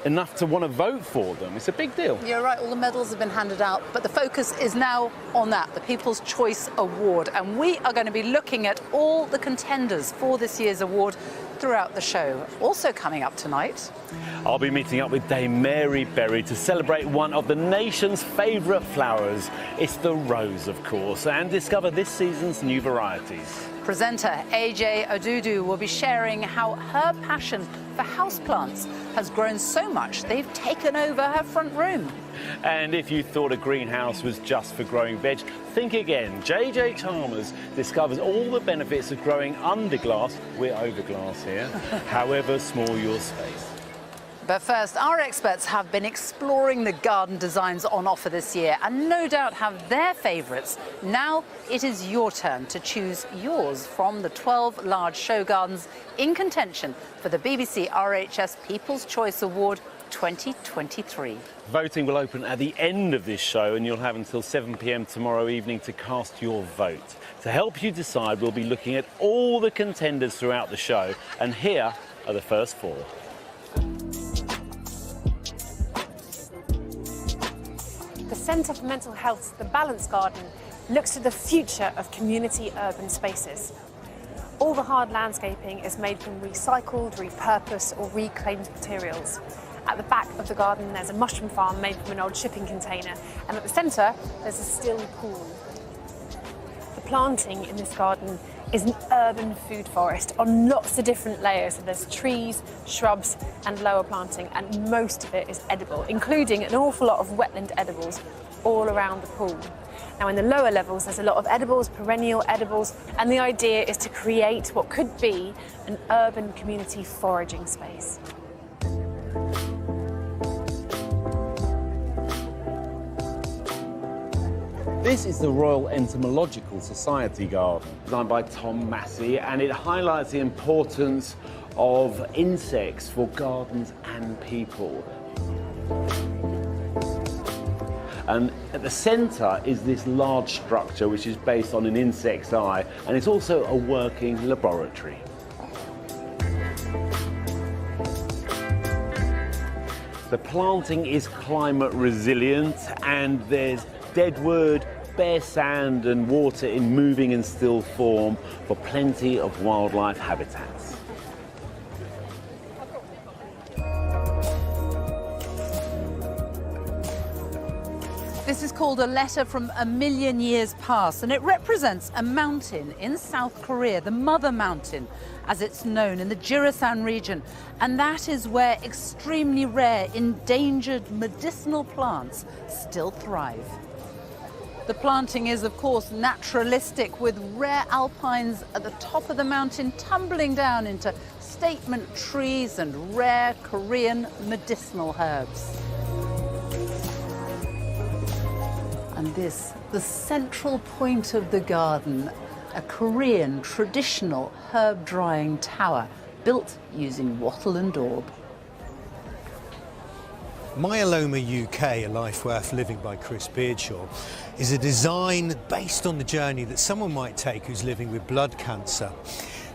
enough to want to vote for them. It's a big deal. You're right, all the medals have been handed out, but the focus is now on that, the People's Choice Award. And we are going to be looking at all the contenders for this year's award throughout the show. Also coming up tonight, I'll be meeting up with Dame Mary Berry to celebrate one of the nation's favourite flowers. It's the rose, of course, and discover this season's new varieties. presenter AJ Odudu will be sharing how her passion for houseplants has grown so much they've taken over her front room. And if you thought a greenhouse was just for growing veg, think again. JJ Chalmers discovers all the benefits of growing under glass, we're over glass here, however small your space. But first, our experts have been exploring the garden designs on offer this year and no doubt have their favourites. Now it is your turn to choose yours from the 12 large show gardens in contention for the BBC RHS People's Choice Award 2023. Voting will open at the end of this show and you'll have until 7 p.m. tomorrow evening to cast your vote. To help you decide, we'll be looking at all the contenders throughout the show, and here are the first four. The Centre for Mental Health's The Balance Garden looks to the future of community urban spaces. All the hard landscaping is made from recycled, repurposed or reclaimed materials. At the back of the garden there's a mushroom farm made from an old shipping container, and at the centre there's a still pool. The planting in this garden is an urban food forest on lots of different layers. So there's trees, shrubs and lower planting, and most of it is edible, including an awful lot of wetland edibles all around the pool. Now in the lower levels there's a lot of edibles, perennial edibles, and the idea is to create what could be an urban community foraging space. This is the Royal Entomological Society garden, designed by Tom Massey, and it highlights the importance of insects for gardens and people. And at the centre is this large structure which is based on an insect's eye, and it's also a working laboratory. The planting is climate resilient, and there's dead wood, bare sand and water in moving and still form for plenty of wildlife habitats. This is called A Letter from a Million Years Past, and it represents a mountain in South Korea, the Mother Mountain, as it's known, in the Jirisan region. And that is where extremely rare, endangered medicinal plants still thrive. The planting is, of course, naturalistic, with rare alpines at the top of the mountain tumbling down into statement trees and rare Korean medicinal herbs. And this, the central point of the garden, a Korean traditional herb drying tower built using wattle and daub. Myeloma UK, A Life Worth Living by Chris Beardshaw, is a design based on the journey that someone might take who's living with blood cancer.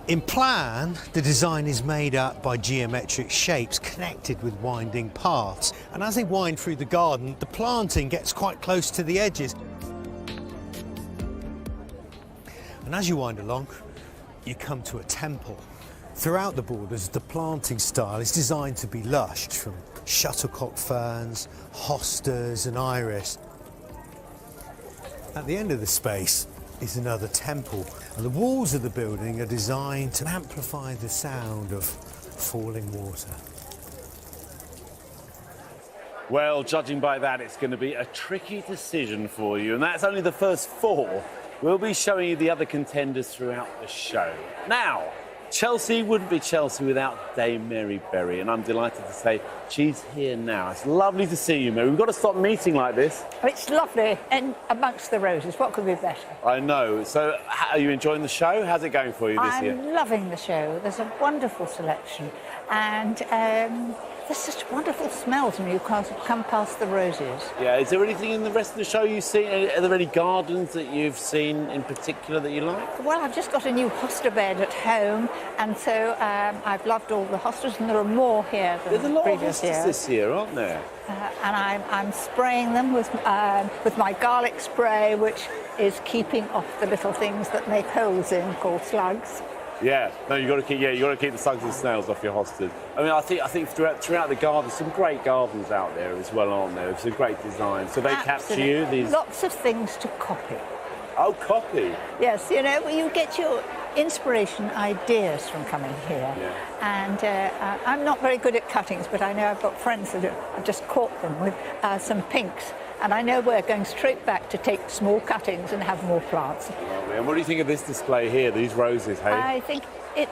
In plan, the design is made up by geometric shapes connected with winding paths. And as they wind through the garden, the planting gets quite close to the edges. And as you wind along, you come to a temple. Throughout the borders, the planting style is designed to be lush, from shuttlecock ferns, hostas and iris. At the end of the space is another temple, and the walls of the building are designed to amplify the sound of falling water. Well, judging by that, it's going to be a tricky decision for you, and that's only the first 4. We'll be showing you the other contenders throughout the show. Now, Chelsea wouldn't be Chelsea without Dame Mary Berry, and I'm delighted to say she's here now. It's lovely to see you, Mary. We've got to stop meeting like this. It's lovely, and amongst the roses, what could be better? I know. So, are you enjoying the show? How's it going for you this year? I'm loving the show. There's a wonderful selection, and there's such wonderful smells when you come past the roses. Yeah, is there anything in the rest of the show you've seen? Are there any gardens that you've seen in particular that you like? Well, I've just got a new hosta bed at home, and so I've loved all the hostas, and there are more here than There's a lot of previous hostas years. this year, aren't there? And I'm spraying them with my garlic spray, which is keeping off the little things that make holes in, called slugs. Yeah, no, you got to keep the slugs and snails off your hostas. I mean, I think throughout the garden, some great gardens out there as well, aren't there? It's a great design. So they capture you. These lots of things to copy. Oh, copy. Yes, you know, you get your inspiration ideas from coming here. Yeah. And I'm not very good at cuttings, but I know I've got friends that I've just caught them with some pinks. And I know we're going straight back to take small cuttings and have more plants. Lovely. And what do you think of this display here, these roses, hey? I think it,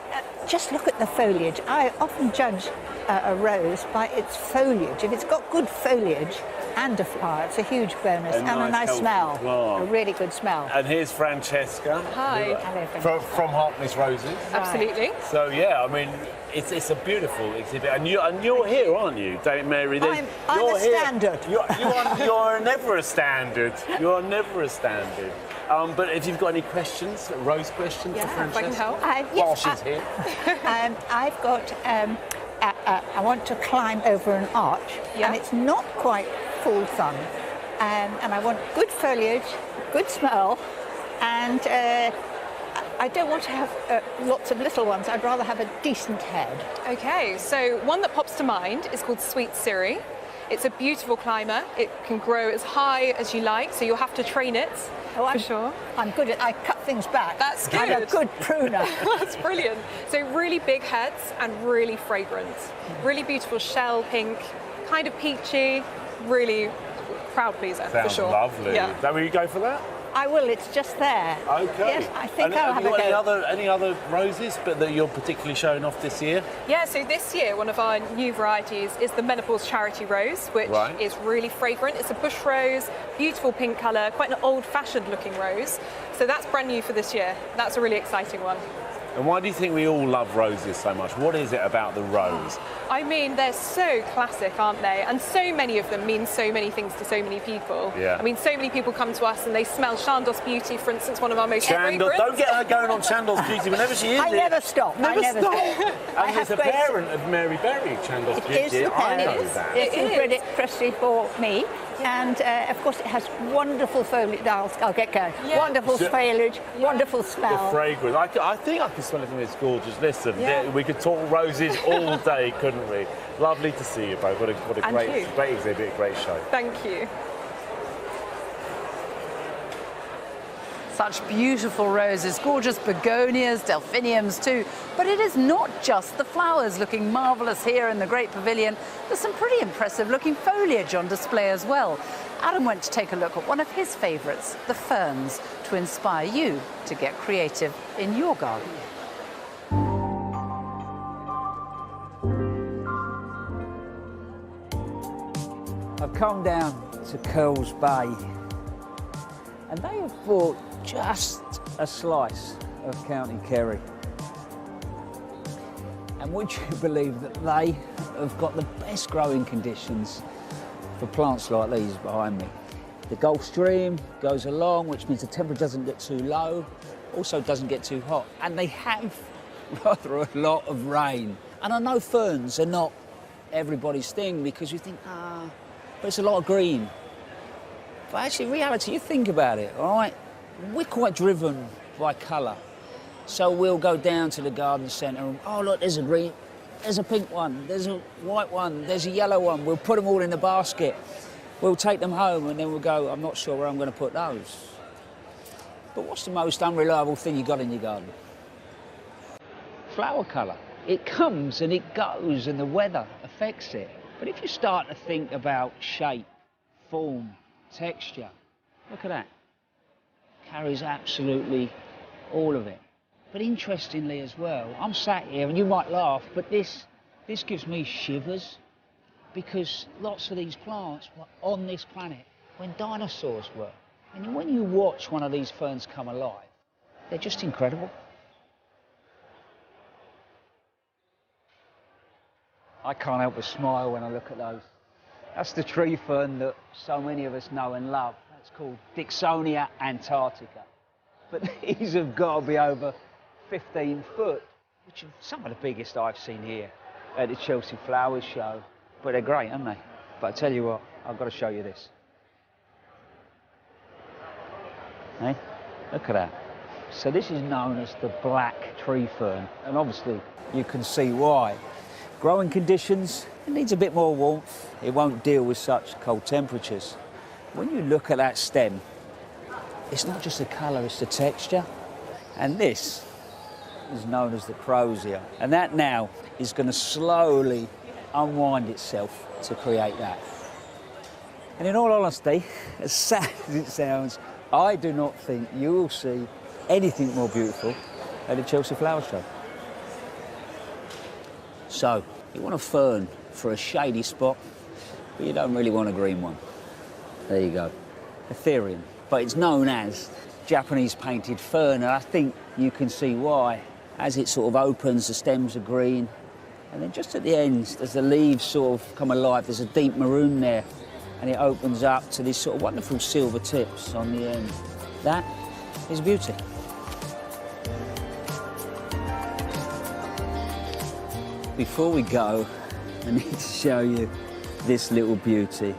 just look at the foliage. I often judge a rose by its foliage. If it's got good foliage and a flower, it's a huge bonus. And a nice smell, a really good smell. And here's Francesca. Hi. From Harkness Roses. Absolutely. So, yeah, I mean, it's a beautiful exhibit. And you're here, aren't you, Dame Mary? I'm you're a here. standard. You're never a standard. You're never a standard. But if you've got any questions, rose questions for Francesca? If I can help. While she's here. I've got, I want to climb over an arch, and it's not quite full sun. And I want good foliage, good smell, and I don't want to have lots of little ones. I'd rather have a decent head. Okay, so one that pops to mind is called Sweet Siri. It's a beautiful climber. It can grow as high as you like, so you'll have to train it. For sure. I'm good at, I cut things back. That's good. I'm a good pruner. That's brilliant. So really big heads and really fragrant. Really beautiful shell pink, kind of peachy, really crowd pleaser. Sounds for sure. lovely. Yeah. So will you go for that? I will, it's just there. Okay. Yes, I think And I'll have have you a got go. any other roses that you're particularly showing off this year? Yeah, so this year one of our new varieties is the Menopause Charity Rose, which is really fragrant. It's a bush rose, beautiful pink colour, quite an old-fashioned looking rose. So that's brand new for this year. That's a really exciting one. And why do you think we all love roses so much? What is it about the rose? I mean, they're so classic, aren't they? And so many of them mean so many things to so many people. Yeah. I mean, so many people come to us and they smell Chandos Beauty, for instance, one of our most Chandos, fragrant. don't get her going on Chandos Beauty whenever she is. I never stop. Never I never stop. stop. And it's a parent of Mary Berry, Chandos Beauty. It is the I know parent. that. It's incredibly precious for me. And of course it has wonderful foliage. I'll get going. Yeah. Wonderful foliage, wonderful smell. The fragrance. I think I can smell it from this gorgeous. Listen, Yeah. we could talk roses all day, couldn't we? Lovely to see you both. What a And you. great exhibit, great show. Thank you. Such beautiful roses, gorgeous begonias, delphiniums too. But it is not just the flowers looking marvellous here in the Great Pavilion. There's some pretty impressive looking foliage on display as well. Adam went to take a look at one of his favourites, the ferns, to inspire you to get creative in your garden. I've come down to Curls Bay and they have bought just a slice of County Kerry. And would you believe that they have got the best growing conditions for plants like these behind me. The Gulf Stream goes along, which means the temperature doesn't get too low, also doesn't get too hot. And they have rather a lot of rain. And I know ferns are not everybody's thing because you think, but it's a lot of green. But actually, in reality, you think about it, all right? We're quite driven by colour. So we'll go down to the garden centre and, oh, look, there's a green, there's a pink one, there's a white one, there's a yellow one. We'll put them all in the basket. We'll take them home and then we'll go, I'm not sure where I'm going to put those. But what's the most unreliable thing you got in your garden? Flower colour. It comes and it goes and the weather affects it. But if you start to think about shape, form, texture, look at that. Carries absolutely all of it. But interestingly as well, I'm sat here and you might laugh, but this gives me shivers because lots of these plants were on this planet when dinosaurs were. And when you watch one of these ferns come alive, they're just incredible. I can't help but smile when I look at those. That's the tree fern that so many of us know and love. That's called Dicksonia antarctica. But these have got to be over 15 foot, which are some of the biggest I've seen here at the Chelsea Flowers Show. But they're great, aren't they? But I tell you what, I've got to show you this. Hey, look at that. So this is known as the black tree fern, and obviously you can see why. Growing conditions, it needs a bit more warmth. It won't deal with such cold temperatures. When you look at that stem, it's not just the colour, it's the texture. And this is known as the crosier. And that now is going to slowly unwind itself to create that. And in all honesty, as sad as it sounds, I do not think you will see anything more beautiful at the Chelsea Flower Show. So, you want a fern for a shady spot, but you don't really want a green one. There you go. Ethereum. But it's known as Japanese painted fern, and I think you can see why. As it sort of opens, the stems are green, and then just at the ends, as the leaves sort of come alive, there's a deep maroon there, and it opens up to these sort of wonderful silver tips on the end. That is beauty. Before we go, I need to show you this little beauty.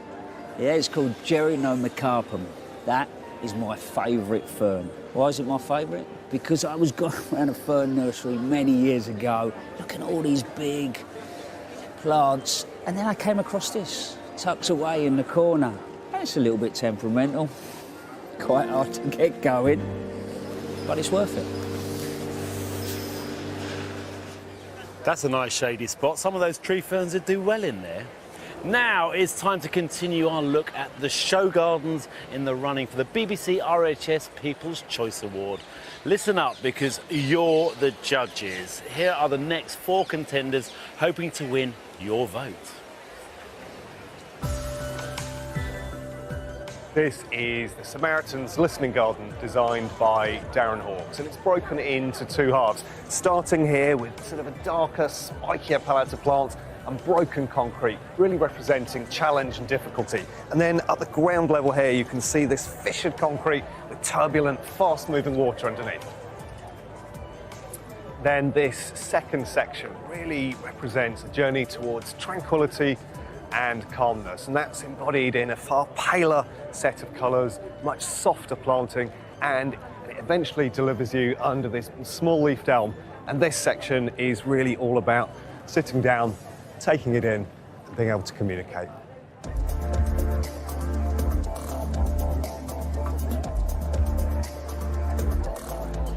Yeah, it's called Gerinomecarpum. That is my favourite fern. Why is it my favourite? Because I was going around a fern nursery many years ago, looking at all these big plants, and then I came across this, tucked away in the corner. And it's a little bit temperamental, quite hard to get going, but it's worth it. That's a nice shady spot. Some of those tree ferns would do well in there. Now it's time to continue our look at the show gardens in the running for the BBC RHS People's Choice Award. Listen up, because you're the judges. Here are the next 4 contenders hoping to win your vote. This is the Samaritan's Listening Garden, designed by Darren Hawkes, and it's broken into 2 halves, starting here with sort of a darker, spikier palette of plants and broken concrete, really representing challenge and difficulty. And then at the ground level here, you can see this fissured concrete with turbulent, fast-moving water underneath. Then this second section really represents a journey towards tranquility and calmness, and that's embodied in a far paler set of colours, much softer planting, and it eventually delivers you under this small-leafed elm. And this section is really all about sitting down, taking it in, and being able to communicate.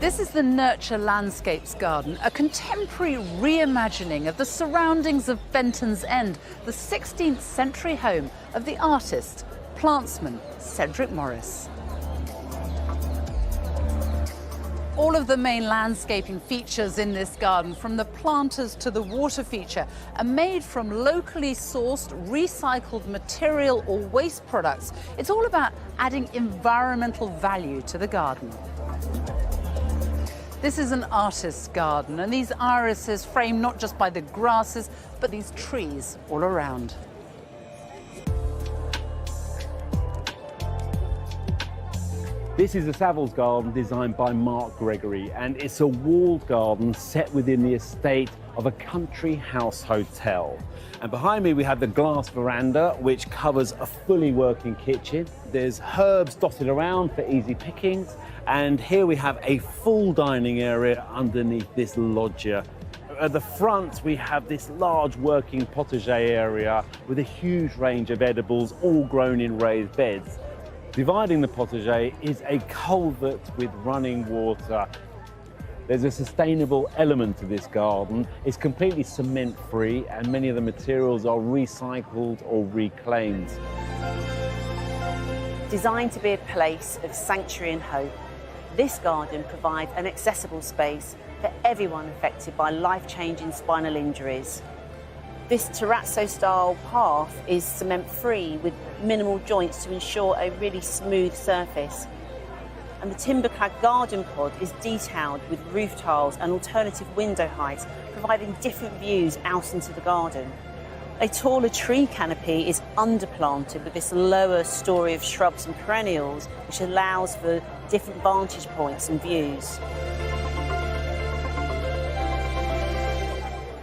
This is the Nurture Landscapes Garden, a contemporary reimagining of the surroundings of Benton's End, the 16th century home of the artist, plantsman Cedric Morris. All of the main landscaping features in this garden, from the planters to the water feature, are made from locally sourced, recycled material or waste products. It's all about adding environmental value to the garden. This is an artist's garden, and these irises framed not just by the grasses, but these trees all around. This is the Savills Garden designed by Mark Gregory, and it's a walled garden set within the estate of a country house hotel. And behind me we have the glass veranda, which covers a fully working kitchen. There's herbs dotted around for easy pickings, and here we have a full dining area underneath this loggia. At the front we have this large working potager area with a huge range of edibles, all grown in raised beds. Dividing the potager is a culvert with running water. There's a sustainable element to this garden. It's completely cement-free, and many of the materials are recycled or reclaimed. Designed to be a place of sanctuary and hope, this garden provides an accessible space for everyone affected by life-changing spinal injuries. This terrazzo-style path is cement-free with minimal joints to ensure a really smooth surface. And the timber-clad garden pod is detailed with roof tiles and alternative window heights, providing different views out into the garden. A taller tree canopy is underplanted with this lower story of shrubs and perennials, which allows for different vantage points and views.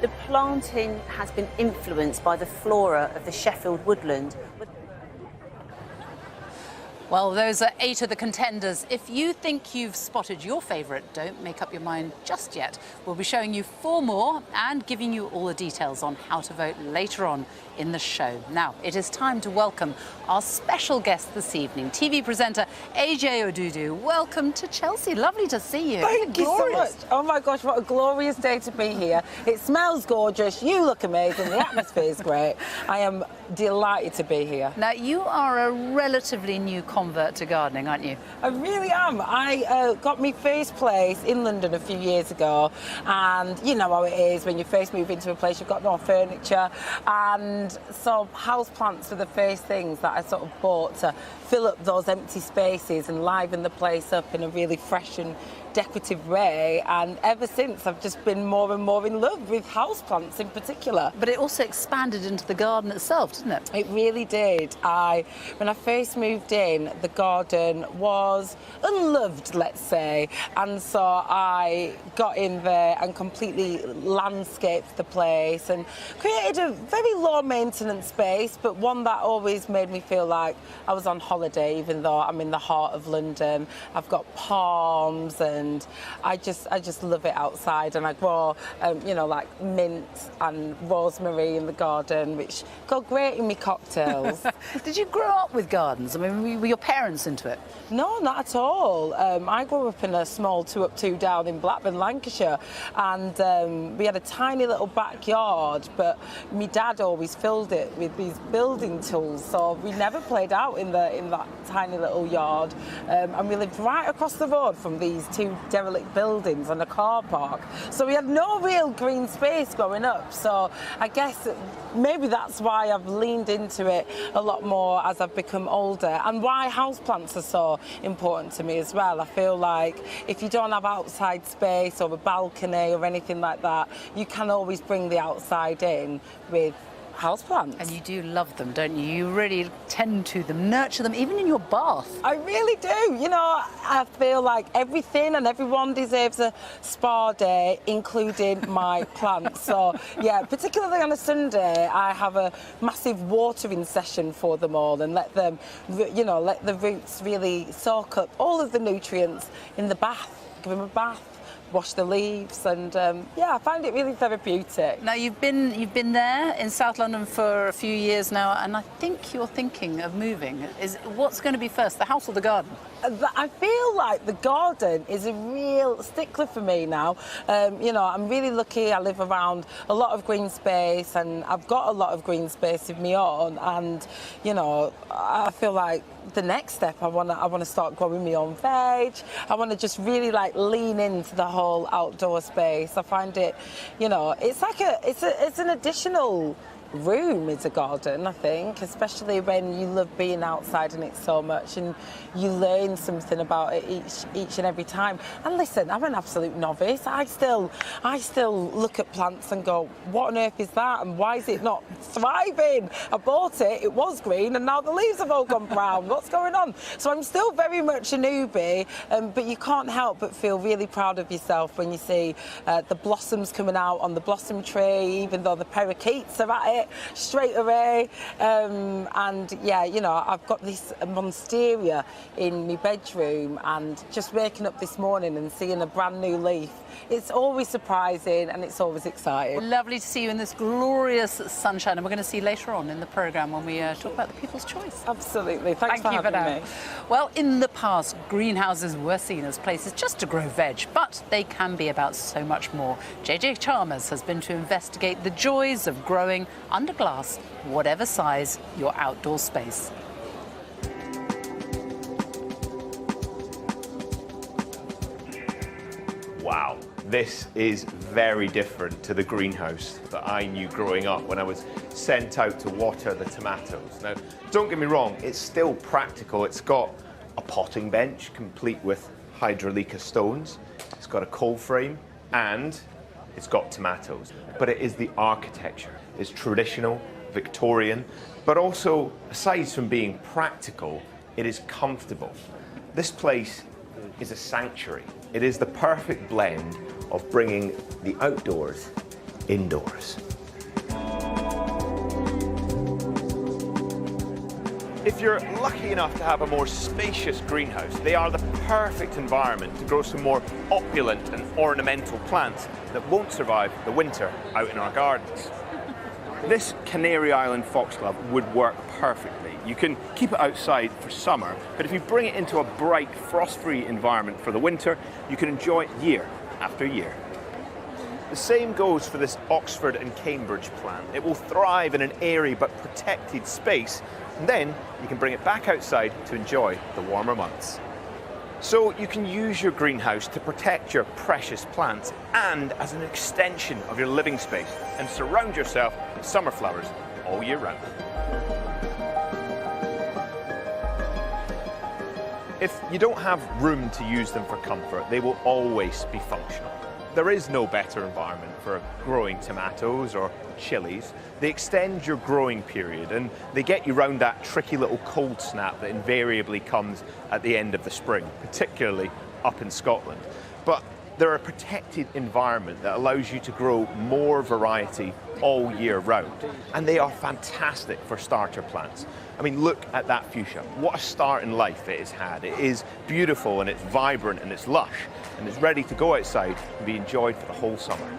The planting has been influenced by the flora of the Sheffield woodland. Well, those are 8 of the contenders. If you think you've spotted your favourite, don't make up your mind just yet. We'll be showing you 4 more and giving you all the details on how to vote later on in the show. Now, it is time to welcome our special guest this evening, TV presenter AJ Odudu. Welcome to Chelsea. Lovely to see you. Thank you so much. Oh my gosh, what a glorious day to be here. It smells gorgeous, you look amazing, the atmosphere is great. I am delighted to be here. Now, you are a relatively new convert to gardening, aren't you? I really am. I got my first place in London a few years ago, and you know how it is when you first move into a place, you've got no furniture, and so houseplants were the first things that I sort of bought to fill up those empty spaces and liven the place up in a really fresh and decorative way, and ever since I've just been more and more in love with houseplants in particular. But it also expanded into the garden itself, didn't it? It really did. When I first moved in, the garden was unloved, let's say, and so I got in there and completely landscaped the place and created a very low maintenance space, but one that always made me feel like I was on holiday, even though I'm in the heart of London. I've got palms and I just love it outside, and I grow you know, like mint and rosemary in the garden, which go great in my cocktails. Did you grow up with gardens? I mean, were your parents into it? No, not at all. I grew up in a small 2-up 2-down in Blackburn, Lancashire, and we had a tiny little backyard, but my dad always filled it with these building tools, so we never played out in that tiny little yard, and we lived right across the road from these 2 derelict buildings and a car park, so we had no real green space growing up. So I guess maybe that's why I've leaned into it a lot more as I've become older, and why houseplants are so important to me as well. I feel like if you don't have outside space or a balcony or anything like that, you can always bring the outside in with houseplants. And you do love them, don't you? You really tend to them, nurture them, even in your bath. I really do. You know, I feel like everything and everyone deserves a spa day, including my plants. So, yeah, particularly on a Sunday, I have a massive watering session for them all and let them, you know, let the roots really soak up all of the nutrients in the bath. Give them a bath, wash the leaves, and yeah, I find it really therapeutic. Now, you've been there in South London for a few years now, and I think you're thinking of moving. What's going to be first, the house or the garden? I feel like the garden is a real stickler for me now. You know, I'm really lucky. I live around a lot of green space, and I've got a lot of green space of my own. And you know, I feel like the next step, I want to start growing my own veg. I want to just really like lean into the whole outdoor space. I find it, you know, it's like it's an additional room is a garden, I think, especially when you love being outside in it so much and you learn something about it each and every time. And listen, I'm an absolute novice. I still look at plants and go, what on earth is that and why is it not thriving? I bought it, it was green and now the leaves have all gone brown. What's going on? So I'm still very much a newbie, but you can't help but feel really proud of yourself when you see the blossoms coming out on the blossom tree, even though the parakeets are at it straight away. And yeah, you know, I've got this monstera in my bedroom, and just waking up this morning and seeing a brand new leaf, it's always surprising and it's always exciting. Lovely to see you in this glorious sunshine, and we're going to see you later on in the programme when we talk about the People's Choice. Absolutely. Thanks for Thank you having for that. me. Well, in the past, greenhouses were seen as places just to grow veg, but they can be about so much more. JJ Chalmers has been to investigate the joys of growing under glass, whatever size your outdoor space. Wow, this is very different to the greenhouse that I knew growing up when I was sent out to water the tomatoes. Now, don't get me wrong, it's still practical. It's got a potting bench complete with hydrolica stones. It's got a cold frame and it's got tomatoes. But it is the architecture. It's traditional, Victorian, but also, aside from being practical, it is comfortable. This place is a sanctuary. It is the perfect blend of bringing the outdoors indoors. If you're lucky enough to have a more spacious greenhouse, they are the perfect environment to grow some more opulent and ornamental plants that won't survive the winter out in our gardens. This Canary Island foxglove would work perfectly. You can keep it outside for summer, but if you bring it into a bright, frost-free environment for the winter, you can enjoy it year after year. The same goes for this Oxford and Cambridge plant. It will thrive in an airy but protected space, and then you can bring it back outside to enjoy the warmer months. So you can use your greenhouse to protect your precious plants and as an extension of your living space, and surround yourself with summer flowers all year round. If you don't have room to use them for comfort, they will always be functional. There is no better environment for growing tomatoes or chilies. They extend your growing period and they get you round that tricky little cold snap that invariably comes at the end of the spring, particularly up in Scotland. But they're a protected environment that allows you to grow more variety all year round. And they are fantastic for starter plants. I mean, look at that fuchsia. What a start in life it has had. It is beautiful and it's vibrant and it's lush and it's ready to go outside and be enjoyed for the whole summer.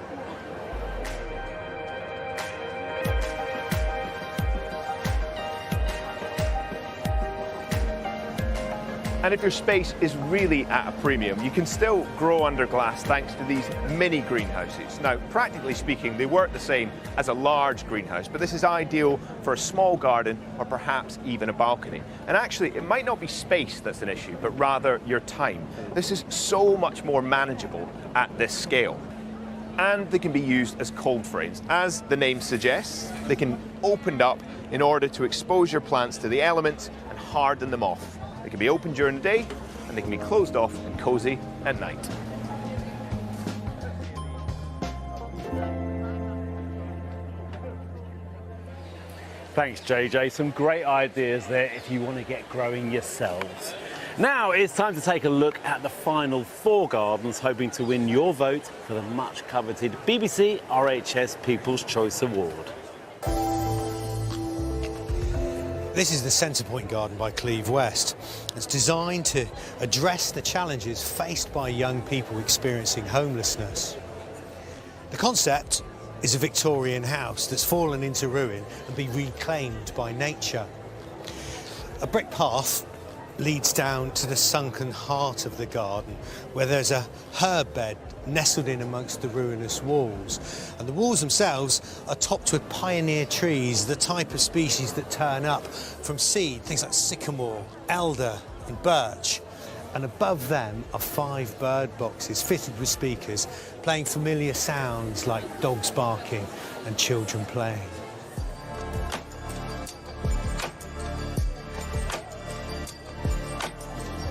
And if your space is really at a premium, you can still grow under glass thanks to these mini greenhouses. Now, practically speaking, they work the same as a large greenhouse, but this is ideal for a small garden or perhaps even a balcony. And actually, it might not be space that's an issue, but rather your time. This is so much more manageable at this scale. And they can be used as cold frames. As the name suggests, they can open up in order to expose your plants to the elements and harden them off. They can be open during the day, and they can be closed off and cozy at night. Thanks, JJ. Some great ideas there if you want to get growing yourselves. Now it's time to take a look at the final 4 gardens, hoping to win your vote for the much coveted BBC RHS People's Choice Award. This is the Centrepoint Garden by Cleve West. It's designed to address the challenges faced by young people experiencing homelessness. The concept is a Victorian house that's fallen into ruin and be reclaimed by nature. A brick path leads down to the sunken heart of the garden, where there's a herb bed nestled in amongst the ruinous walls. And the walls themselves are topped with pioneer trees, the type of species that turn up from seed, things like sycamore, elder and birch. And above them are 5 bird boxes fitted with speakers, playing familiar sounds like dogs barking and children playing.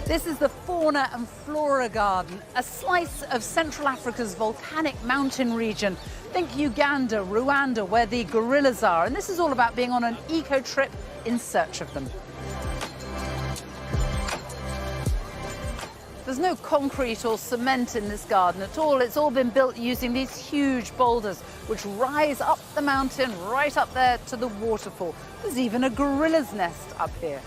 This is the Fauna and Flora Garden, a slice of Central Africa's volcanic mountain region. Think Uganda, Rwanda, where the gorillas are. And this is all about being on an eco trip in search of them. There's no concrete or cement in this garden at all. It's all been built using these huge boulders which rise up the mountain right up there to the waterfall. There's even a gorilla's nest up here.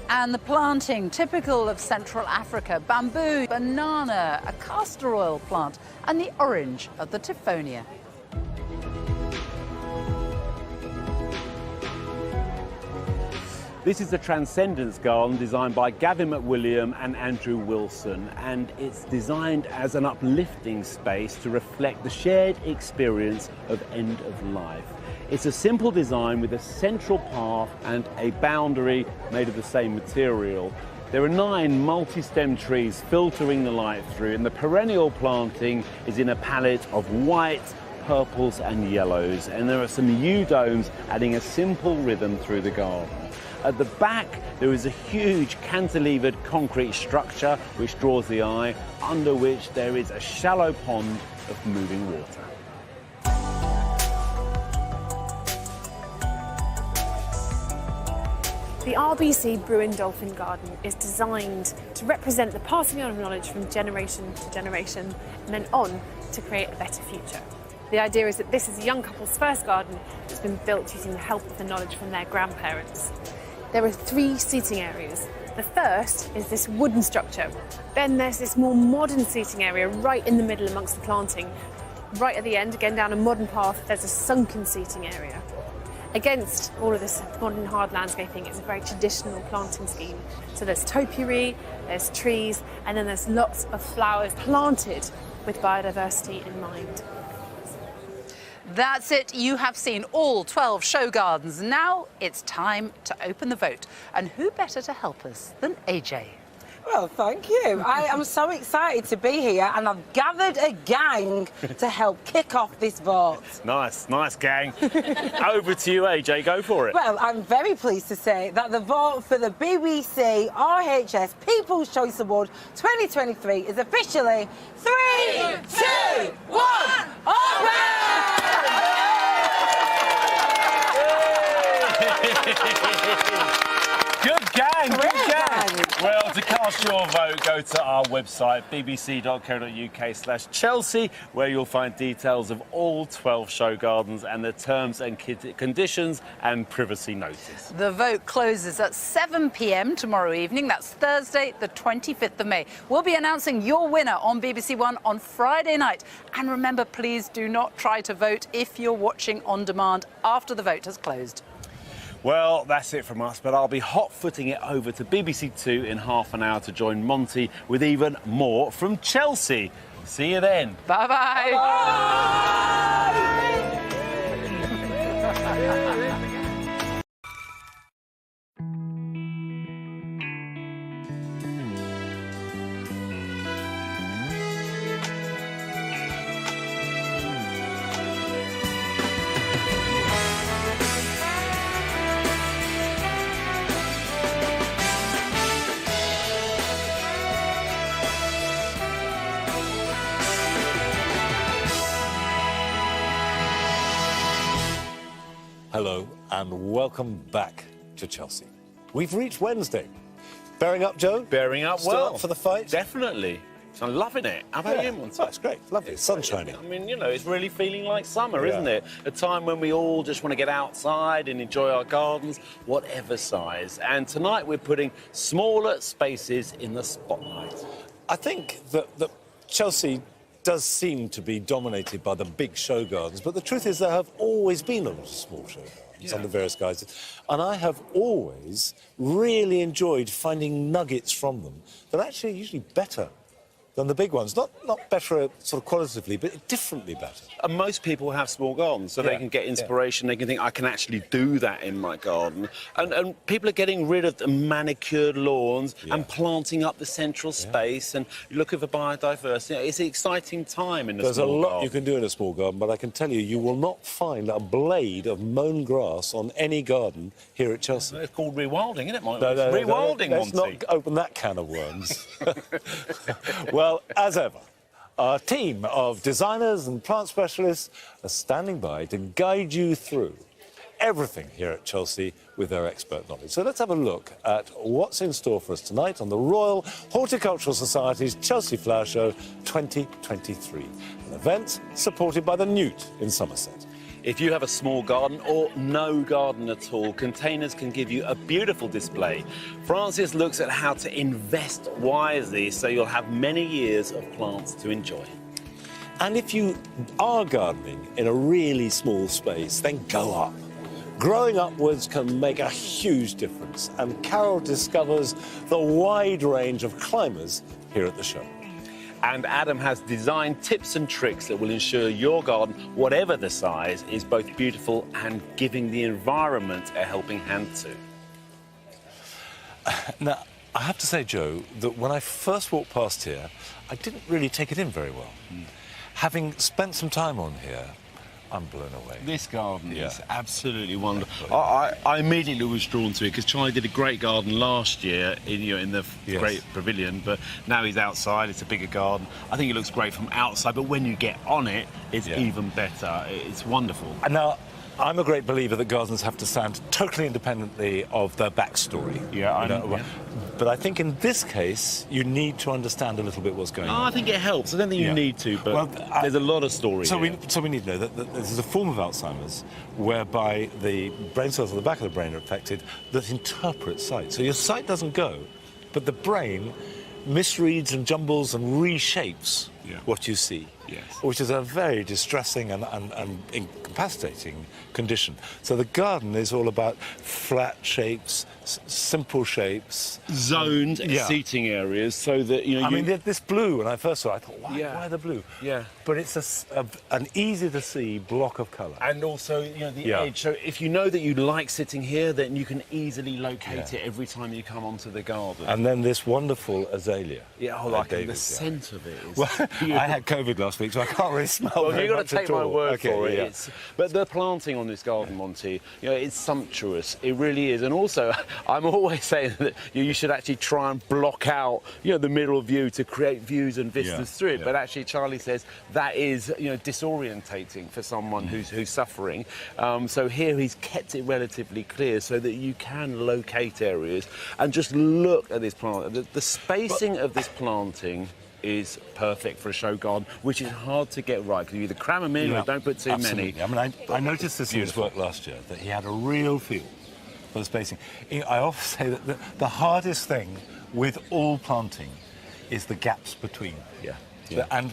And the planting, typical of Central Africa: bamboo, banana, a castor oil plant, and the orange of the Tifonia. This is the Transcendence Garden designed by Gavin McWilliam and Andrew Wilson, and it's designed as an uplifting space to reflect the shared experience of end of life. It's a simple design with a central path and a boundary made of the same material. There are 9 multi-stem trees filtering the light through, and the perennial planting is in a palette of white, purples and yellows, and there are some U-domes adding a simple rhythm through the garden. At the back, there is a huge cantilevered concrete structure which draws the eye, under which there is a shallow pond of moving water. The RBC Bruin Dolphin Garden is designed to represent the passing on of knowledge from generation to generation and then on to create a better future. The idea is that this is a young couple's first garden that's been built using the help of the knowledge from their grandparents. There are 3 seating areas. The first is this wooden structure. Then there's this more modern seating area right in the middle amongst the planting. Right at the end, again down a modern path, there's a sunken seating area. Against all of this modern hard landscaping, it's a very traditional planting scheme. So there's topiary, there's trees, and then there's lots of flowers planted with biodiversity in mind. That's it. You have seen all 12 show gardens. Now it's time to open the vote. And who better to help us than AJ? Well, thank you. I am so excited to be here, and I've gathered a gang to help kick off this vote. Nice gang. Over to you, AJ, go for it. Well, I'm very pleased to say that the vote for the BBC RHS People's Choice Award 2023 is officially 3, 2, 1, Good gang. Well, to cast your vote, go to our website, bbc.co.uk/Chelsea, where you'll find details of all 12 show gardens and the terms and conditions and privacy notice. The vote closes at 7 p.m. tomorrow evening. That's Thursday, the 25th of May. We'll be announcing your winner on BBC One on Friday night. And remember, please do not try to vote if you're watching on demand after the vote has closed. Well, that's it from us, but I'll be hot-footing it over to BBC Two in half an hour to join Monty with even more from Chelsea. See you then. Bye-bye. Hello and welcome back to Chelsea. We've reached Wednesday. Bearing up, Joe? Bearing up Still well. up for the fight? Definitely. I'm loving it. How about you, Monty? That's great. Lovely. It's sun shining. I mean, you know, it's really feeling like summer, isn't it? A time when we all just want to get outside and enjoy our gardens, whatever size. And tonight we're putting smaller spaces in the spotlight. I think that Chelsea does seem to be dominated by the big show gardens, but the truth is there have always been a lot of small show gardens under various guises. And I have always really enjoyed finding nuggets from them that actually are usually better than the big ones. Not better sort of qualitatively, but differently better. And most people have small gardens, so they can get inspiration. They can think, I can actually do that in my garden. And people are getting rid of the manicured lawns and planting up the central space and looking for biodiversity. It's an exciting time in a There's a small lot garden. you can do in a small garden, but I can tell you, you will not find a blade of mown grass on any garden here at Chelsea. It's called rewilding, isn't it, Mike? No, Rewilding, let's Monty. not open that can of worms. Well, as ever, our team of designers and plant specialists are standing by to guide you through everything here at Chelsea with their expert knowledge. So let's have a look at what's in store for us tonight on the Royal Horticultural Society's Chelsea Flower Show 2023, an event supported by the Newt in Somerset. If you have a small garden or no garden at all, Containers can give you a beautiful display. Francis looks at how to invest wisely so you'll have many years of plants to enjoy. And if you are gardening in a really small space, then go up. Growing upwards can make a huge difference, and Carol discovers the wide range of climbers here at the show. And Adam has design tips and tricks that will ensure your garden, whatever the size, is both beautiful and giving the environment a helping hand too. Now, I have to say, Joe, that when I first walked past here, I didn't really take it in very well. Having spent some time on here, I'm blown away. This garden is absolutely wonderful. I immediately was drawn to it because Charlie did a great garden last year in the great pavilion, but now he's outside. It's a bigger garden. I think it looks great from outside, but when you get on it, it's even better. It's wonderful. And now, I'm a great believer that gardens have to stand totally independently of their backstory. But I think in this case, you need to understand a little bit what's going on. I think it helps. I don't think you need to, but there's a lot of story so here. we need to know that there's a form of Alzheimer's whereby the brain cells at the back of the brain are affected that interpret sight. So your sight doesn't go, but the brain misreads and jumbles and reshapes what you see, which is a very distressing and incapacitating condition. So the garden is all about flat shapes, simple shapes, zoned seating areas, so that I mean, this blue. When I first saw it, I thought, why the blue? Yeah, but it's an easy to see block of colour, and also the edge. So if you know that you like sitting here, then you can easily locate it every time you come onto the garden. And then this wonderful azalea. The scent of it is. Well, I had COVID last week, so I can't really smell. Well, you've got much to take at my all. word for it. But the planting on this garden, Monty, it's sumptuous. It really is. And also, I'm always saying that you should actually try and block out, the middle view to create views and vistas through it. But actually, Charlie says that is, disorientating for someone who's suffering. So here he's kept it relatively clear so that you can locate areas and just look at this plant. The spacing of this planting is perfect for a show garden, which is hard to get right, because you either cram them in or don't put too many. I mean, I noticed this in his work last year, that he had a real feel for the spacing. I often say that the hardest thing with all planting is the gaps between. And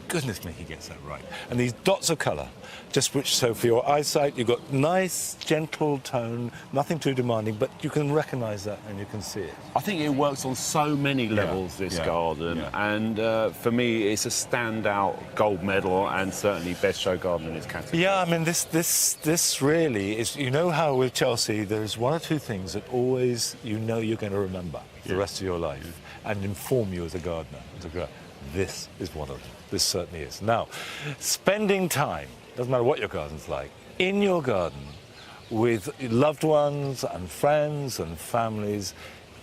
goodness me, he gets that right. And these dots of colour, so for your eyesight, you've got nice, gentle tone, nothing too demanding, but you can recognise that and you can see it. I think it works on so many levels, this garden, and for me, it's a standout gold medal and certainly best show garden in its category. Yeah, I mean, this really is, how with Chelsea, there's one or two things that always, you're going to remember for the rest of your life and inform you as a gardener. This is one of them. This certainly is. Now, spending time, doesn't matter what your garden's like, in your garden with loved ones and friends and families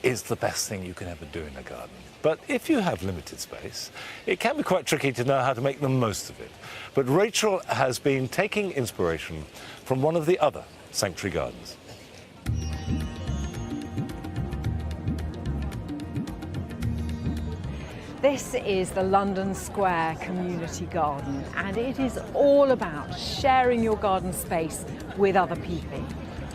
is the best thing you can ever do in a garden. But if you have limited space, it can be quite tricky to know how to make the most of it. But Rachel has been taking inspiration from one of the other sanctuary gardens. This is the London Square Community Garden, and it is all about sharing your garden space with other people.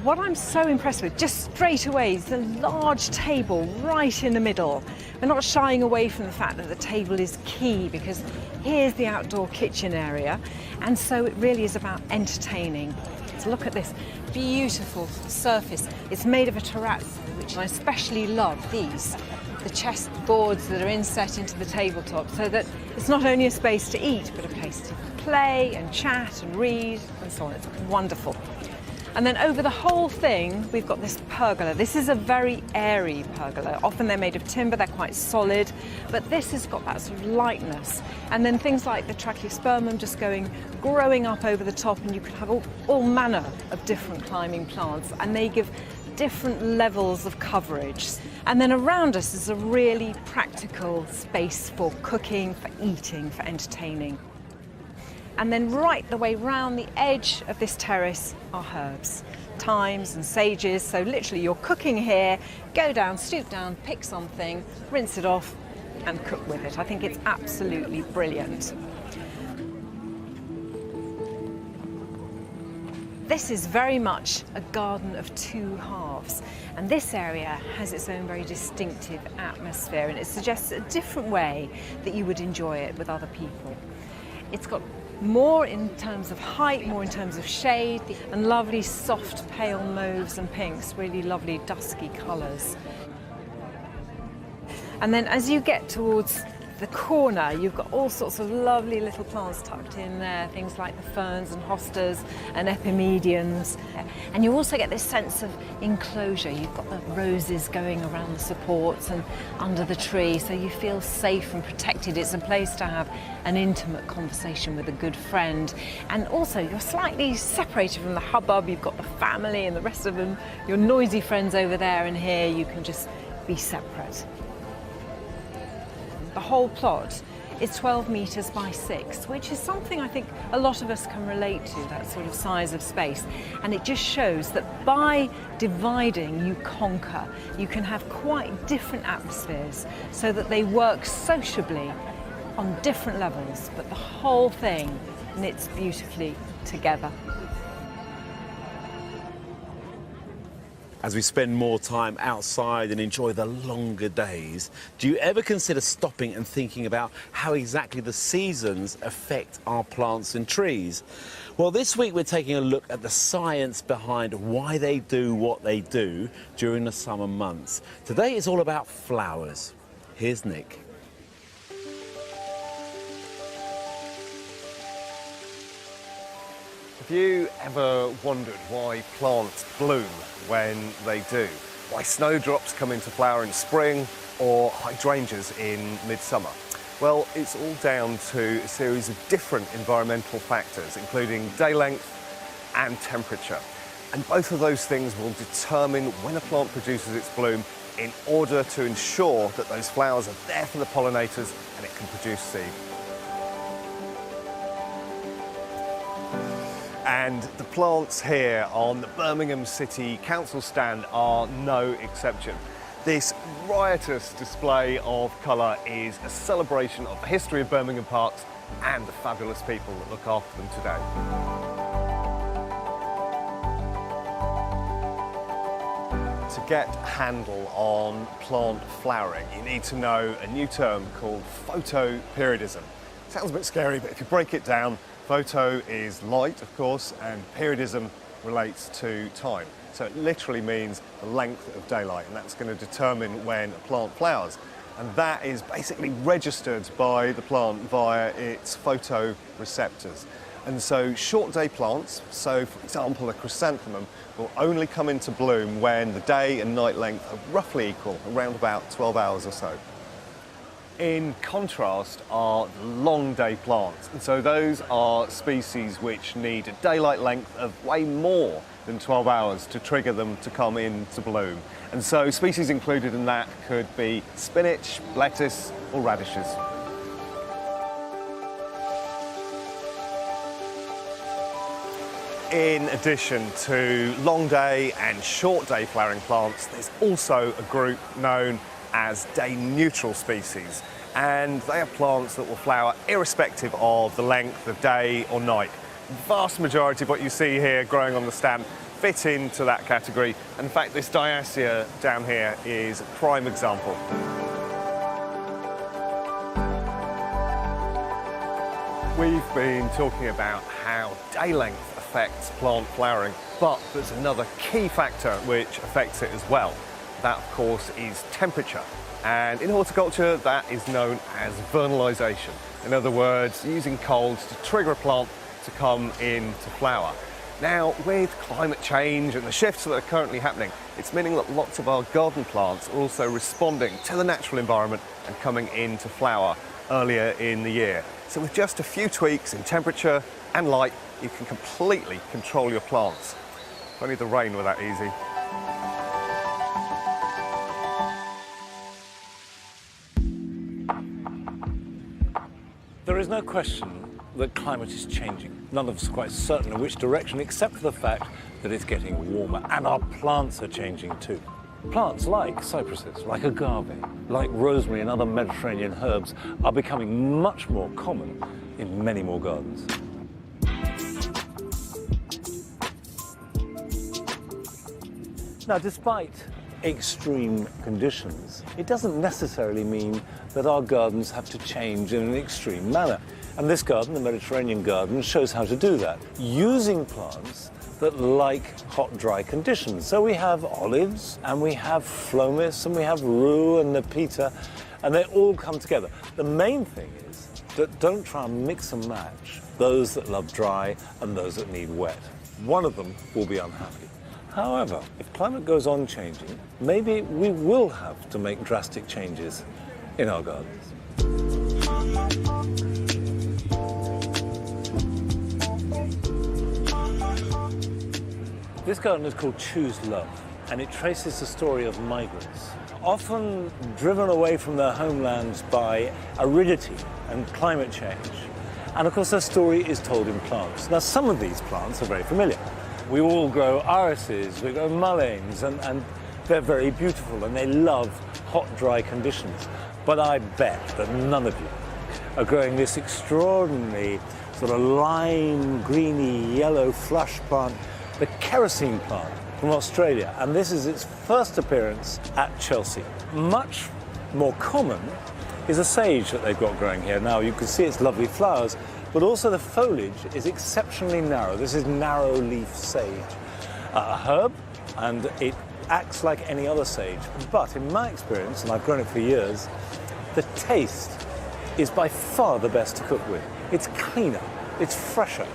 What I'm so impressed with, just straight away, is the large table right in the middle. We're not shying away from the fact that the table is key, because here's the outdoor kitchen area, and so it really is about entertaining. So look at this beautiful surface. It's made of a terrazzo, which I especially love these. the chest boards that are inset into the tabletop, so that it's not only a space to eat, but a place to play and chat and read and so on. It's wonderful. And then over the whole thing, we've got this pergola. This is a very airy pergola. Often they're made of timber, they're quite solid, but this has got that sort of lightness. And then things like the Tracheospermum just growing up over the top, and you can have all manner of different climbing plants, and they give different levels of coverage. And then around us is a really practical space for cooking, for eating, for entertaining. And then right the way round the edge of this terrace are herbs, thymes and sages. So literally you're cooking here, go down, stoop down, pick something, rinse it off and cook with it. I think it's absolutely brilliant. This is very much a garden of two halves, and this area has its own very distinctive atmosphere, and it suggests a different way that you would enjoy it with other people. It's got more in terms of height, more in terms of shade, and lovely soft pale mauves and pinks, really lovely dusky colours. And then as you get towards the corner, you've got all sorts of lovely little plants tucked in there, things like the ferns and hostas and epimediums. And you also get this sense of enclosure. You've got the roses going around the supports and under the tree, so you feel safe and protected. It's a place to have an intimate conversation with a good friend. And also you're slightly separated from the hubbub. You've got the family and the rest of them, your noisy friends over there, and here you can just be separate. The whole plot is 12 metres by 6, which is something I think a lot of us can relate to, that sort of size of space. And it just shows that by dividing, you conquer. You can have quite different atmospheres so that they work sociably on different levels, but the whole thing knits beautifully together. As we spend more time outside and enjoy the longer days, do you ever consider stopping and thinking about how exactly the seasons affect our plants and trees? Well, this week we're taking a look at the science behind why they do what they do during the summer months. Today it's all about flowers. Here's Nick. Have you ever wondered why plants bloom when they do? Why snowdrops come into flower in spring or hydrangeas in midsummer? Well, it's all down to a series of different environmental factors, including day length and temperature. And both of those things will determine when a plant produces its bloom in order to ensure that those flowers are there for the pollinators and it can produce seed. And the plants here on the Birmingham City Council stand are no exception. This riotous display of colour is a celebration of the history of Birmingham parks and the fabulous people that look after them today. To get a handle on plant flowering, you need to know a new term called photoperiodism. Sounds a bit scary, but if you break it down, photo is light, of course, and periodism relates to time. So it literally means the length of daylight, and that's going to determine when a plant flowers. And that is basically registered by the plant via its photoreceptors. And so short day plants, so for example a chrysanthemum, will only come into bloom when the day and night length are roughly equal, around about 12 hours or so. In contrast are the long day plants, and so those are species which need a daylight length of way more than 12 hours to trigger them to come into bloom. And so species included in that could be spinach, lettuce or radishes. In addition to long day and short day flowering plants, there's also a group known as day neutral species, and they are plants that will flower irrespective of the length of day or night. The vast majority of what you see here growing on the stand fit into that category. In fact, this diacia down here is a prime example. We've been talking about how day length affects plant flowering, but there's another key factor which affects it as well. that of course is temperature. And in horticulture, that is known as vernalisation. In other words, using colds to trigger a plant to come into flower. Now, with climate change and the shifts that are currently happening, it's meaning that lots of our garden plants are also responding to the natural environment and coming into flower earlier in the year. So with just a few tweaks in temperature and light, you can completely control your plants. If only the rain were that easy. There is no question that climate is changing. None of us are quite certain in which direction, except for the fact that it's getting warmer, and our plants are changing too. Plants like cypresses, like agave, like rosemary and other Mediterranean herbs are becoming much more common in many more gardens. Now, despite extreme conditions, it doesn't necessarily mean that our gardens have to change in an extreme manner. And this garden, the Mediterranean garden, shows how to do that, using plants that like hot, dry conditions. So we have olives, and we have phlomis, and we have rue and nepeta, and they all come together. The main thing is that don't try and mix and match those that love dry and those that need wet. One of them will be unhappy. However, if climate goes on changing, maybe we will have to make drastic changes in our gardens. This garden is called Choose Love, and it traces the story of migrants, often driven away from their homelands by aridity and climate change. And of course, their story is told in plants. Now, some of these plants are very familiar. We all grow irises, we grow mulleins, and they're very beautiful, and they love hot, dry conditions. But I bet that none of you are growing this extraordinary sort of lime, greeny, yellow flush plant, the kerosene plant from Australia. And this is its first appearance at Chelsea. Much more common is a sage that they've got growing here. Now, you can see its lovely flowers, but also the foliage is exceptionally narrow. This is narrow leaf sage, a herb, and it acts like any other sage. But in my experience, and I've grown it for years, the taste is by far the best to cook with. It's cleaner, it's fresher,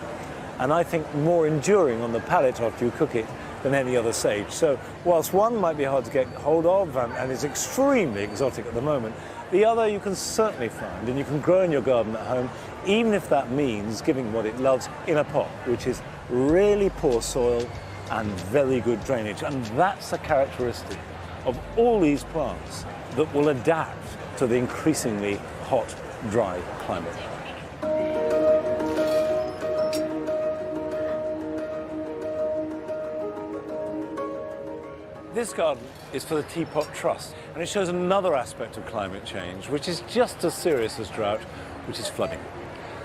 and I think more enduring on the palate after you cook it than any other sage. So whilst one might be hard to get hold of and is extremely exotic at the moment, the other you can certainly find, and you can grow in your garden at home, even if that means giving what it loves in a pot, which is really poor soil and very good drainage. And that's a characteristic of all these plants that will adapt to the increasingly hot, dry climate. This garden is for the Teapot Trust, and it shows another aspect of climate change, which is just as serious as drought, which is flooding.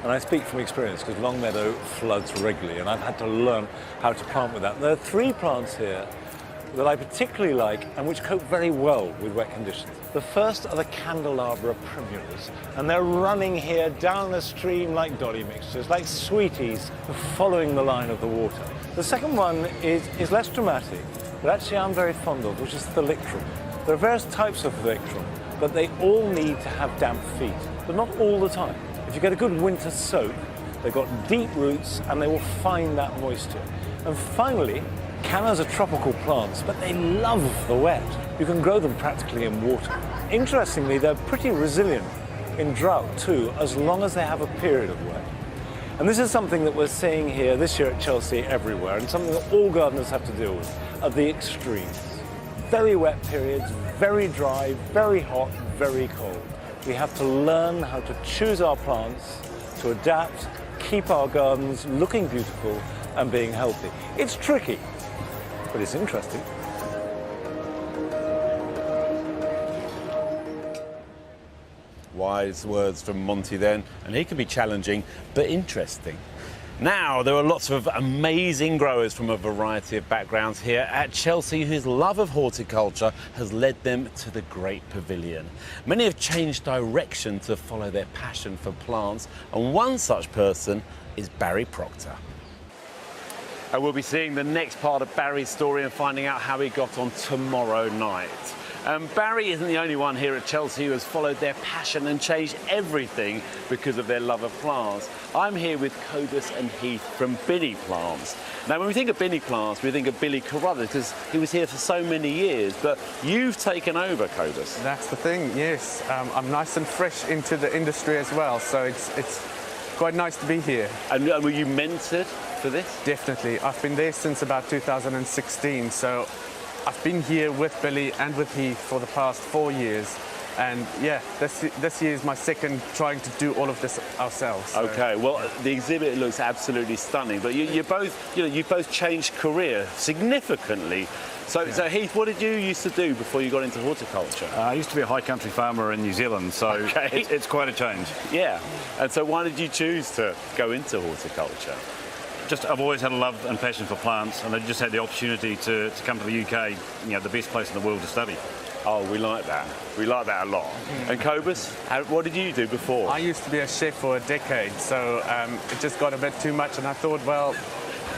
And I speak from experience because Longmeadow floods regularly, and I've had to learn how to plant with that. There are 3 plants here that I particularly like and which cope very well with wet conditions. The first are the candelabra primulas, and they're running here down the stream like dolly mixtures, like sweeties, following the line of the water. The second one is less dramatic, but actually I'm very fond of, which is Thalictrum. There are various types of Thalictrum, but they all need to have damp feet, but not all the time. If you get a good winter soak, they've got deep roots and they will find that moisture. And finally, cannas are tropical plants, but they love the wet. You can grow them practically in water. Interestingly, they're pretty resilient in drought too, as long as they have a period of wet. And this is something that we're seeing here this year at Chelsea everywhere, and something that all gardeners have to deal with, are the extremes. Very wet periods, very dry, very hot, very cold. We have to learn how to choose our plants, to adapt, keep our gardens looking beautiful and being healthy. It's tricky, but it's interesting. Wise words from Monty then, and he can be challenging but interesting. Now, there are lots of amazing growers from a variety of backgrounds here at Chelsea whose love of horticulture has led them to the Great Pavilion. Many have changed direction to follow their passion for plants, and one such person is Barry Proctor. And we'll be seeing the next part of Barry's story and finding out how he got on tomorrow night. Barry isn't the only one here at Chelsea who has followed their passion and changed everything because of their love of plants. I'm here with Cobus and Heath from Billy Plants. Now, when we think of Billy Plants, we think of Billy Carruthers because he was here for so many years, but you've taken over, Cobus. That's the thing, yes. I'm nice and fresh into the industry as well, so it's quite nice to be here. And were you mentored for this? Definitely. I've been there since about 2016, so I've been here with Billy and with Heath for the past 4 years. And yeah, this year is my second trying to do all of this ourselves. So. Okay, well, the exhibit looks absolutely stunning, but you both changed career significantly. So Heath, what did you used to do before you got into horticulture? I used to be a high country farmer in New Zealand, so it's quite a change. Yeah, and so why did you choose to go into horticulture? I've always had a love and passion for plants, and I just had the opportunity to come to the UK, the best place in the world to study. Oh, we like that. We like that a lot. And Cobus, what did you do before? I used to be a chef for a decade, so it just got a bit too much, and I thought, well,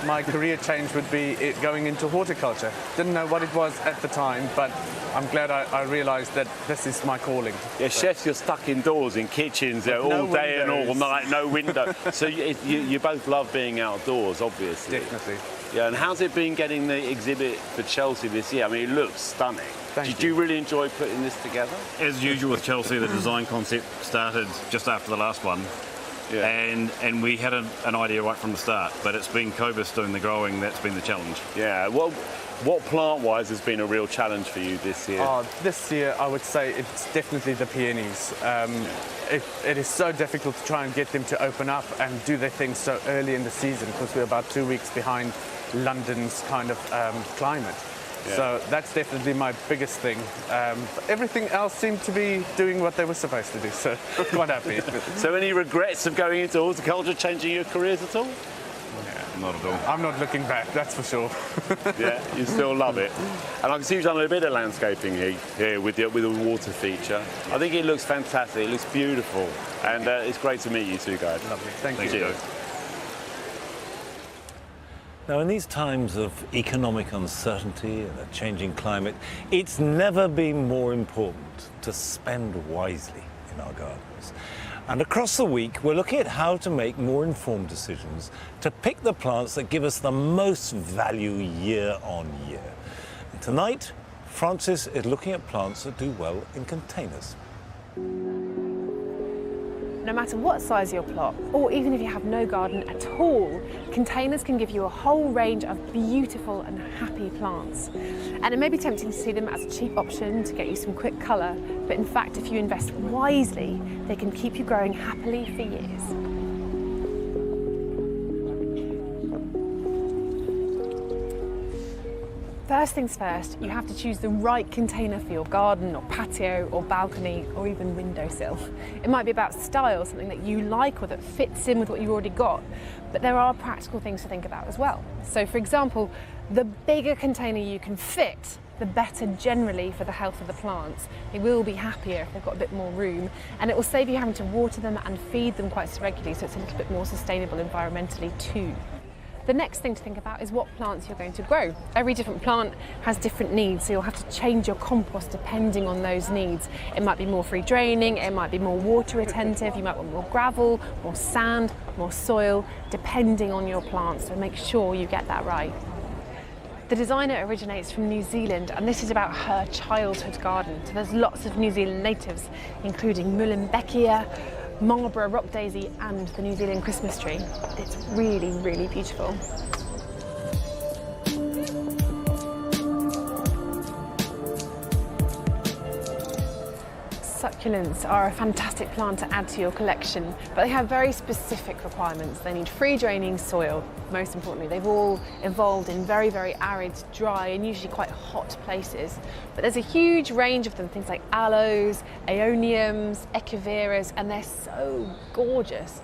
my career change would be going into horticulture. Didn't know what it was at the time, but I'm glad I realised that this is my calling. Yeah, chefs, you're stuck indoors in kitchens all day and all night, no window. So you both love being outdoors, obviously. Definitely. Yeah, and how's it been getting the exhibit for Chelsea this year? I mean, it looks stunning. Did you really enjoy putting this together? As usual with Chelsea, the design concept started just after the last one. Yeah. And we had an idea right from the start, but it's been Cobus doing the growing that's been the challenge. Yeah, well, what plant-wise has been a real challenge for you this year? This year, I would say it's definitely the peonies. It is so difficult to try and get them to open up and do their thing so early in the season because we're about 2 weeks behind London's kind of climate. Yeah. So that's definitely my biggest thing. Everything else seemed to be doing what they were supposed to do, so I'm quite happy. So any regrets of going into horticulture, changing your careers at all? Yeah, not at all. I'm not looking back, that's for sure. Yeah, you still love it. And I can see you've done a bit of landscaping here with the water feature. I think it looks fantastic, it looks beautiful. And it's great to meet you two guys. Lovely, thank you. Now, in these times of economic uncertainty and a changing climate, it's never been more important to spend wisely in our gardens. And across the week, we're looking at how to make more informed decisions to pick the plants that give us the most value year on year. And tonight, Francis is looking at plants that do well in containers. No matter what size your plot, or even if you have no garden at all, containers can give you a whole range of beautiful and happy plants. And it may be tempting to see them as a cheap option to get you some quick colour, but in fact, if you invest wisely, they can keep you growing happily for years. First things first, you have to choose the right container for your garden or patio or balcony or even windowsill. It might be about style, something that you like or that fits in with what you've already got, but there are practical things to think about as well. So for example, the bigger container you can fit, the better generally for the health of the plants. They will be happier if they've got a bit more room, and it will save you having to water them and feed them quite so regularly, so it's a little bit more sustainable environmentally too. The next thing to think about is what plants you're going to grow. Every different plant has different needs, so you'll have to change your compost depending on those needs. It might be more free draining, it might be more water retentive, you might want more gravel, more sand, more soil, depending on your plants, so make sure you get that right. The designer originates from New Zealand, and this is about her childhood garden. So there's lots of New Zealand natives, including Muehlenbeckia, Marlborough rock daisy and the New Zealand Christmas tree. It's really, really beautiful. Succulents are a fantastic plant to add to your collection, but they have very specific requirements. They need free draining soil. Most importantly, they've all evolved in very, very arid, dry and usually quite hot places. But there's a huge range of them, things like aloes, aeoniums, echeveras, and they're so gorgeous.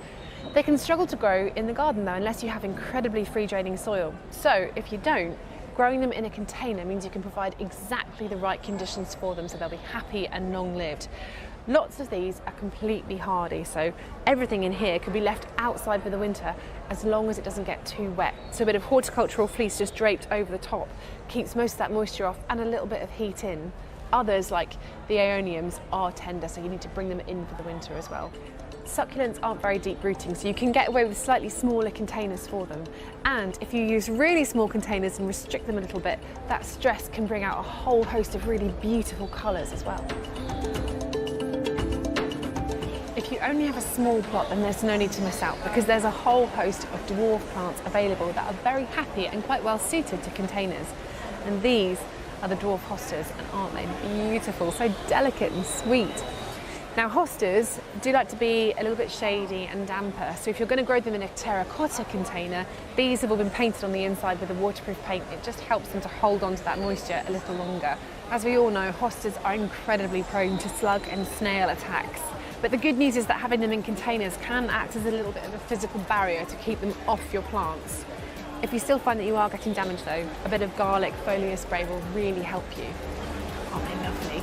They can struggle to grow in the garden though, unless you have incredibly free draining soil. So if you don't, growing them in a container means you can provide exactly the right conditions for them so they'll be happy and long-lived. Lots of these are completely hardy, so everything in here could be left outside for the winter as long as it doesn't get too wet. So a bit of horticultural fleece just draped over the top keeps most of that moisture off and a little bit of heat in. Others, like the aeoniums, are tender, so you need to bring them in for the winter as well. Succulents aren't very deep rooting, so you can get away with slightly smaller containers for them. And if you use really small containers and restrict them a little bit, that stress can bring out a whole host of really beautiful colours as well. If you only have a small plot, then there's no need to miss out, because there's a whole host of dwarf plants available that are very happy and quite well suited to containers. And these are the dwarf hostas, and aren't they beautiful? So delicate and sweet. Now, hostas do like to be a little bit shady and damper, so if you're going to grow them in a terracotta container, these have all been painted on the inside with a waterproof paint. It just helps them to hold on to that moisture a little longer. As we all know, hostas are incredibly prone to slug and snail attacks. But the good news is that having them in containers can act as a little bit of a physical barrier to keep them off your plants. If you still find that you are getting damage though, a bit of garlic foliar spray will really help you. Aren't they lovely?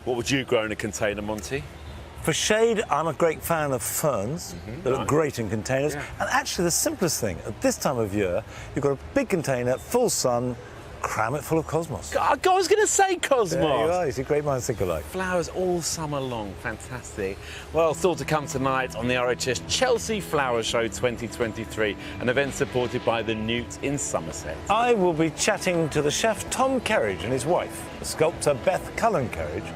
What would you grow in a container, Monty? For shade, I'm a great fan of ferns. They look great in containers. Yeah. And actually, the simplest thing, at this time of year, you've got a big container, full sun, cram it full of cosmos. I was going to say cosmos. There you are. You see, great minds think alike. Flowers all summer long. Fantastic. Well, still to come tonight on the RHS Chelsea Flower Show 2023, an event supported by the Newt in Somerset. I will be chatting to the chef Tom Kerridge and his wife, the sculptor Beth Cullen Kerridge,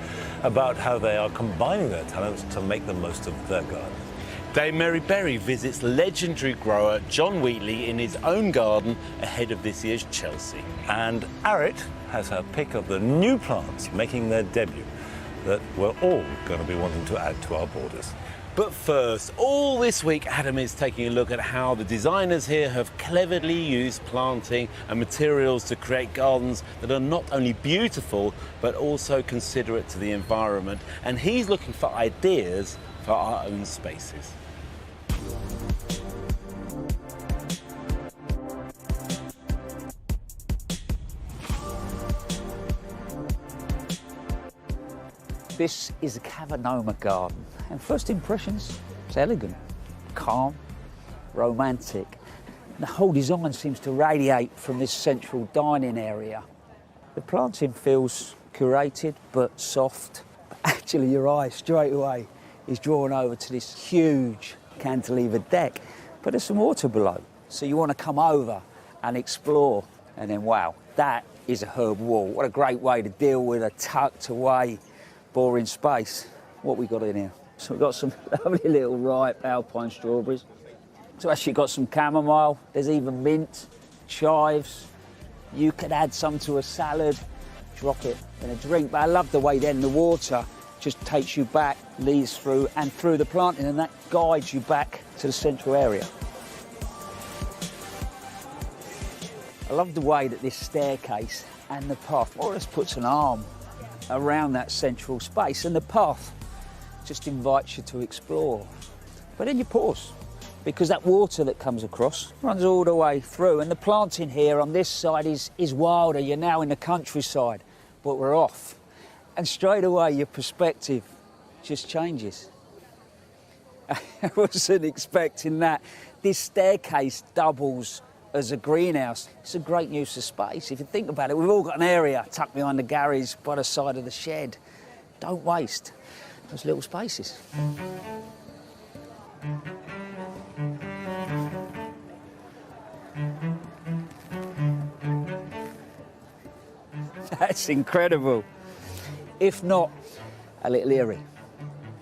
about how they are combining their talents to make the most of their garden. Dame Mary Berry visits legendary grower John Wheatley in his own garden ahead of this year's Chelsea. And Arit has her pick of the new plants making their debut that we're all going to be wanting to add to our borders. But first, all this week, Adam is taking a look at how the designers here have cleverly used planting and materials to create gardens that are not only beautiful, but also considerate to the environment. And he's looking for ideas for our own spaces. This is a Cavernoma garden, and first impressions, it's elegant, calm, romantic. The whole design seems to radiate from this central dining area. The planting feels curated but soft. Actually, your eye straight away is drawn over to this huge cantilever deck, but there's some water below. So you want to come over and explore, and then wow, that is a herb wall. What a great way to deal with a tucked away boring space. What we got in here? So we've got some lovely little ripe alpine strawberries. So actually got some chamomile, there's even mint, chives. You could add some to a salad, drop it in a drink. But I love the way then the water just takes you back, leads through and through the planting, and that guides you back to the central area. I love the way that this staircase and the path more or less puts an arm around that central space, and the path just invites you to explore. But then you pause, because that water that comes across runs all the way through, and the planting here on this side is wilder. You're now in the countryside, but we're off. And straight away your perspective just changes. I wasn't expecting that. This staircase doubles as a greenhouse. It's a great use of space. If you think about it, we've all got an area tucked behind the garage by the side of the shed. Don't waste those little spaces. That's incredible. If not, a little eerie.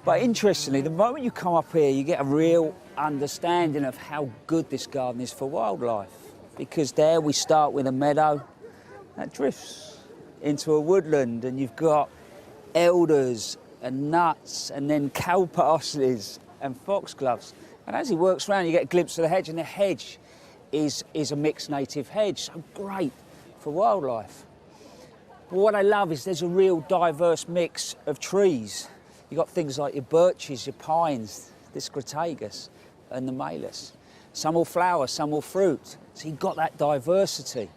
But interestingly, the moment you come up here, you get a real understanding of how good this garden is for wildlife. Because there we start with a meadow that drifts into a woodland, and you've got elders and nuts, and then cow parsleys and foxgloves. And as he works around, you get a glimpse of the hedge, and the hedge is a mixed native hedge, so great for wildlife. But what I love is there's a real diverse mix of trees. You've got things like your birches, your pines, this crataegus, and the malus. Some will flower, some will fruit. So you've got that diversity.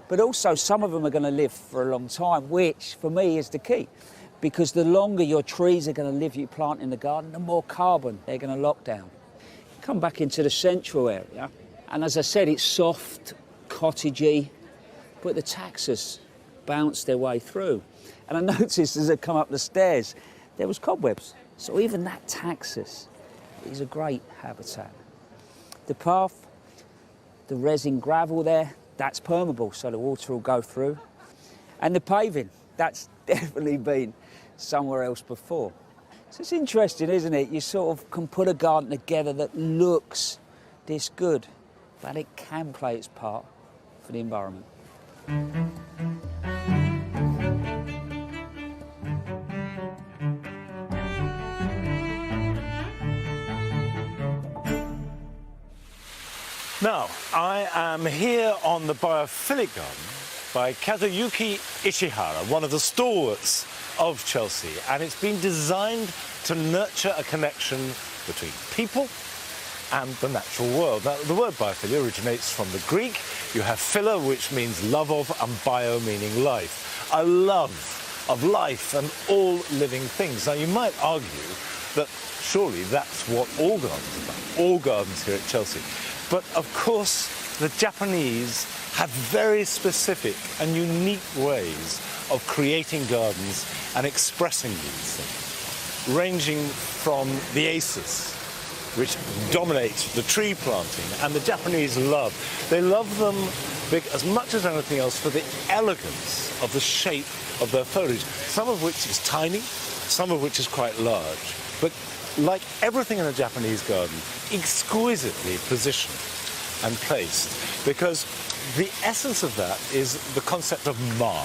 But also some of them are going to live for a long time, which for me is the key. Because the longer your trees are going to live, you plant in the garden, the more carbon they're going to lock down. Come back into the central area, and as I said, it's soft, cottagey, but the taxus bounce their way through. And I noticed as I come up the stairs, there was cobwebs. So even that taxus is a great habitat. The path, the resin gravel there, that's permeable, so the water will go through. And the paving, that's definitely been somewhere else before. So it's interesting, isn't it? You sort of can put a garden together that looks this good, but it can play its part for the environment. Now, I am here on the biophilic garden by Kazuyuki Ishihara, one of the stalwarts of Chelsea, and it's been designed to nurture a connection between people and the natural world. Now, the word biophilia originates from the Greek. You have philia, which means love of, and bio meaning life. A love of life and all living things. Now, you might argue that surely that's what all gardens are about, all gardens here at Chelsea. But of course, the Japanese have very specific and unique ways of creating gardens and expressing these things, ranging from the aces, which dominate the tree planting, and the Japanese love. They love them as much as anything else for the elegance of the shape of their foliage, some of which is tiny, some of which is quite large. But like everything in a Japanese garden, exquisitely positioned and placed, because the essence of that is the concept of ma.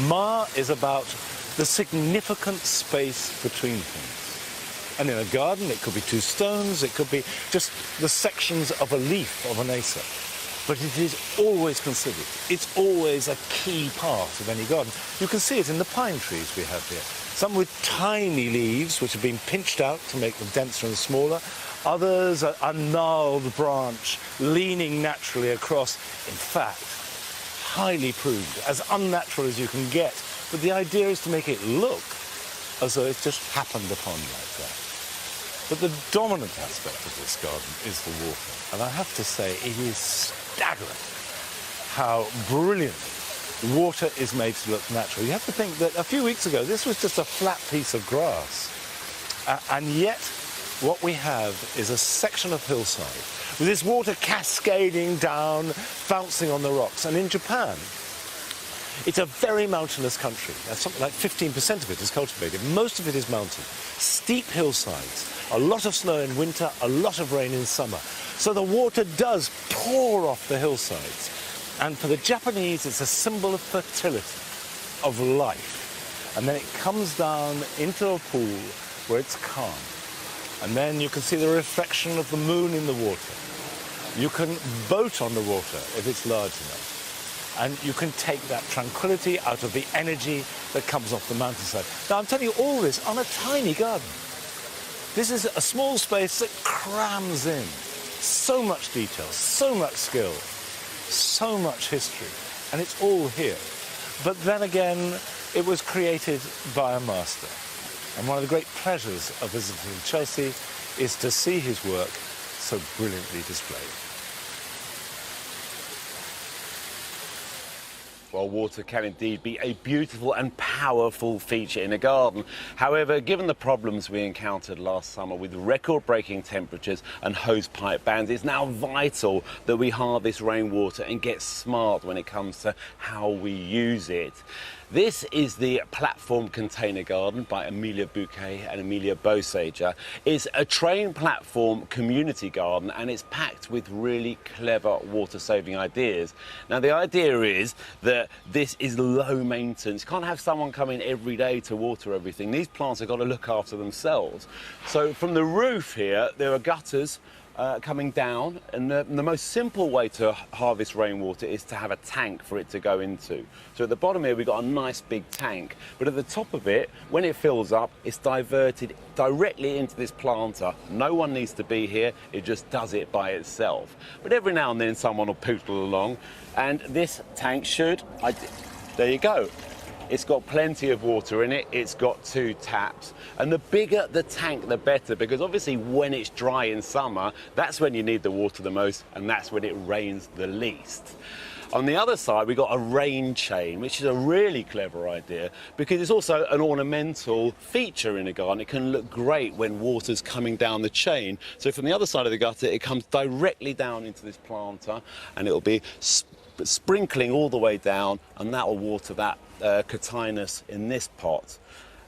Ma is about the significant space between things. And in a garden, it could be two stones, it could be just the sections of a leaf of an acer. But it is always considered. It's always a key part of any garden. You can see it in the pine trees we have here. Some with tiny leaves, which have been pinched out to make them denser and smaller. Others, a gnarled branch leaning naturally across. In fact, highly pruned, as unnatural as you can get. But the idea is to make it look as though it just happened upon like that. But the dominant aspect of this garden is the water. And I have to say, it is staggering how brilliant water is made to look natural. You have to think that a few weeks ago, this was just a flat piece of grass. And yet, what we have is a section of hillside with this water cascading down, bouncing on the rocks. And in Japan, it's a very mountainous country. Something like 15% of it is cultivated. Most of it is mountain. Steep hillsides, a lot of snow in winter, a lot of rain in summer. So the water does pour off the hillsides. And for the Japanese, it's a symbol of fertility, of life. And then it comes down into a pool where it's calm. And then you can see the reflection of the moon in the water. You can boat on the water if it's large enough. And you can take that tranquility out of the energy that comes off the mountainside. Now, I'm telling you all this on a tiny garden. This is a small space that crams in so much detail, so much skill, so much history, and it's all here. But then again, it was created by a master. And one of the great pleasures of visiting Chelsea is to see his work so brilliantly displayed. Well, water can indeed be a beautiful and powerful feature in a garden. However, given the problems we encountered last summer with record-breaking temperatures and hose pipe bans, it's now vital that we harvest rainwater and get smart when it comes to how we use it. This is the Platform Container Garden by Amelia Bouquet and Amelia Beausager. It's a train platform community garden, and it's packed with really clever water-saving ideas. Now, the idea is that this is low maintenance. You can't have someone come in every day to water everything. These plants have got to look after themselves. So from the roof here, there are gutters coming down, and the most simple way to harvest rainwater is to have a tank for it to go into. So at the bottom here we've got a nice big tank, but at the top of it, when it fills up, it's diverted directly into this planter. No one needs to be here, it just does it by itself. But every now and then someone will poodle along, and this tank should, there you go. It's got plenty of water in it, it's got 2 taps. And the bigger the tank, the better, because obviously when it's dry in summer, that's when you need the water the most, and that's when it rains the least. On the other side, we've got a rain chain, which is a really clever idea, because it's also an ornamental feature in a garden. It can look great when water's coming down the chain. So from the other side of the gutter, it comes directly down into this planter, and it'll be sprinkling all the way down, and that will water that cotinus in this pot.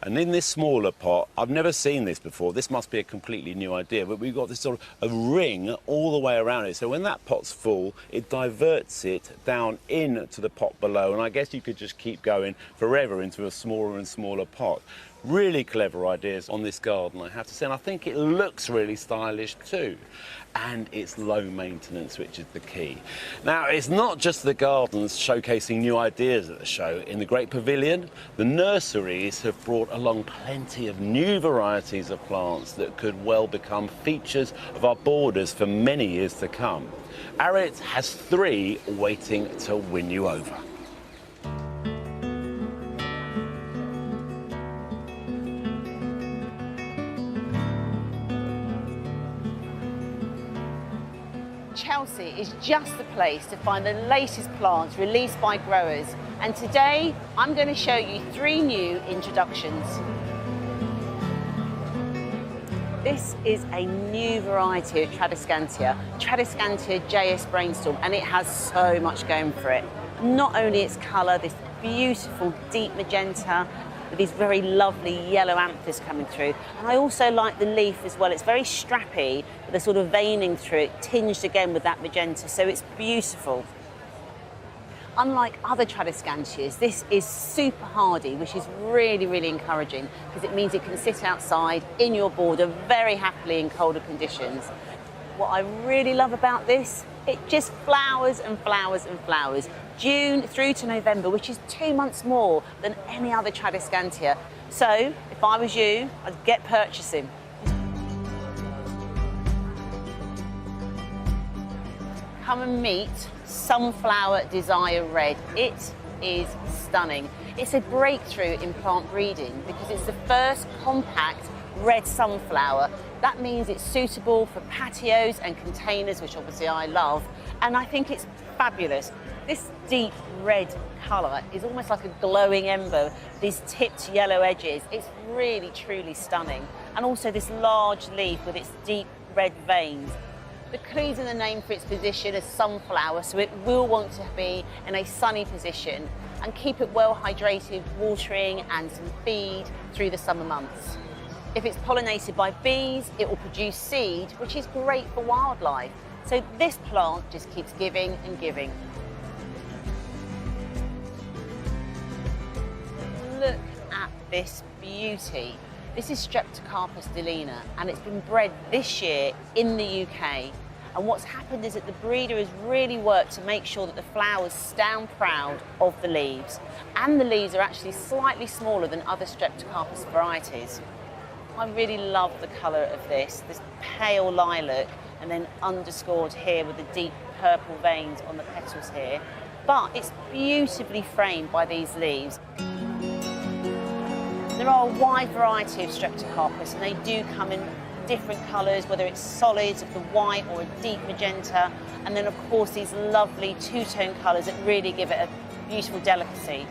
And in this smaller pot, I've never seen this before, this must be a completely new idea, but we've got this sort of a ring all the way around it. So when that pot's full, it diverts it down into the pot below, and I guess you could just keep going forever into a smaller and smaller pot. Really clever ideas on this garden, I have to say, and I think it looks really stylish too. And it's low maintenance, which is the key. Now, it's not just the gardens showcasing new ideas at the show. In the Great Pavilion, the nurseries have brought along plenty of new varieties of plants that could well become features of our borders for many years to come. Arit has 3 waiting to win you over. Chelsea is just the place to find the latest plants released by growers, and today I'm going to show you 3 new introductions. This is a new variety of Tradescantia JS Brainstorm, and it has so much going for it. Not only its colour, this beautiful deep magenta with these very lovely yellow anthers coming through. And I also like the leaf as well. It's very strappy, with a sort of veining through it, tinged again with that magenta, so it's beautiful. Unlike other Tradescantias, this is super hardy, which is really, really encouraging, because it means it can sit outside in your border very happily in colder conditions. What I really love about this, it just flowers and flowers and flowers. June through to November, which is 2 months more than any other Tradescantia. So, if I was you, I'd get purchasing. Come and meet Sunflower Desire Red. It is stunning. It's a breakthrough in plant breeding because it's the first compact red sunflower. That means it's suitable for patios and containers, which obviously I love, and I think it's fabulous. This deep red colour is almost like a glowing ember, these tipped yellow edges. It's really, truly stunning. And also this large leaf with its deep red veins. The clue's in the name for its position as sunflower, so it will want to be in a sunny position and keep it well hydrated, watering and some feed through the summer months. If it's pollinated by bees, it will produce seed, which is great for wildlife. So this plant just keeps giving and giving. Look at this beauty. This is Streptocarpus delina, and it's been bred this year in the UK. And what's happened is that the breeder has really worked to make sure that the flowers stand proud of the leaves. And the leaves are actually slightly smaller than other Streptocarpus varieties. I really love the colour of this pale lilac, and then underscored here with the deep purple veins on the petals here. But it's beautifully framed by these leaves. There are a wide variety of Streptocarpus, and they do come in different colours, whether it's solids of the white or a deep magenta, and then of course these lovely two-tone colours that really give it a beautiful delicacy.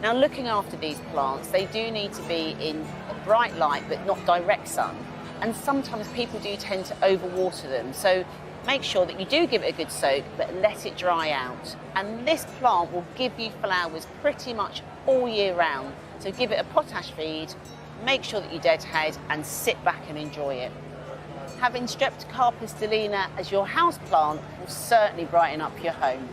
Now, looking after these plants, they do need to be in a bright light but not direct sun, and sometimes people do tend to overwater them, so make sure that you do give it a good soak but let it dry out. And this plant will give you flowers pretty much all year round. So give it a potash feed, make sure that you deadhead and sit back and enjoy it. Having Streptocarpus delina as your house plant will certainly brighten up your home.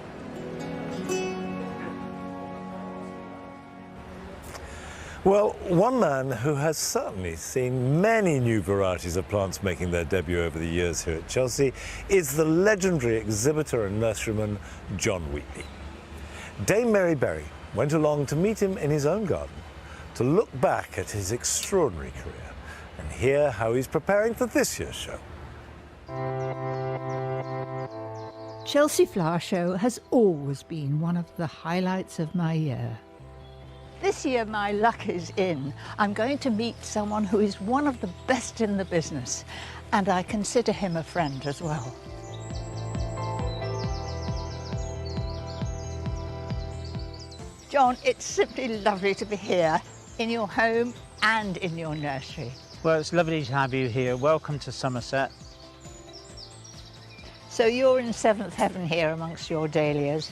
Well, one man who has certainly seen many new varieties of plants making their debut over the years here at Chelsea is the legendary exhibitor and nurseryman John Wheatley. Dame Mary Berry went along to meet him in his own garden to look back at his extraordinary career and hear how he's preparing for this year's show. Chelsea Flower Show has always been one of the highlights of my year. This year my luck is in. I'm going to meet someone who is one of the best in the business, and I consider him a friend as well. John, it's simply lovely to be here in your home and in your nursery. Well, it's lovely to have you here. Welcome to Somerset. So you're in seventh heaven here amongst your dahlias.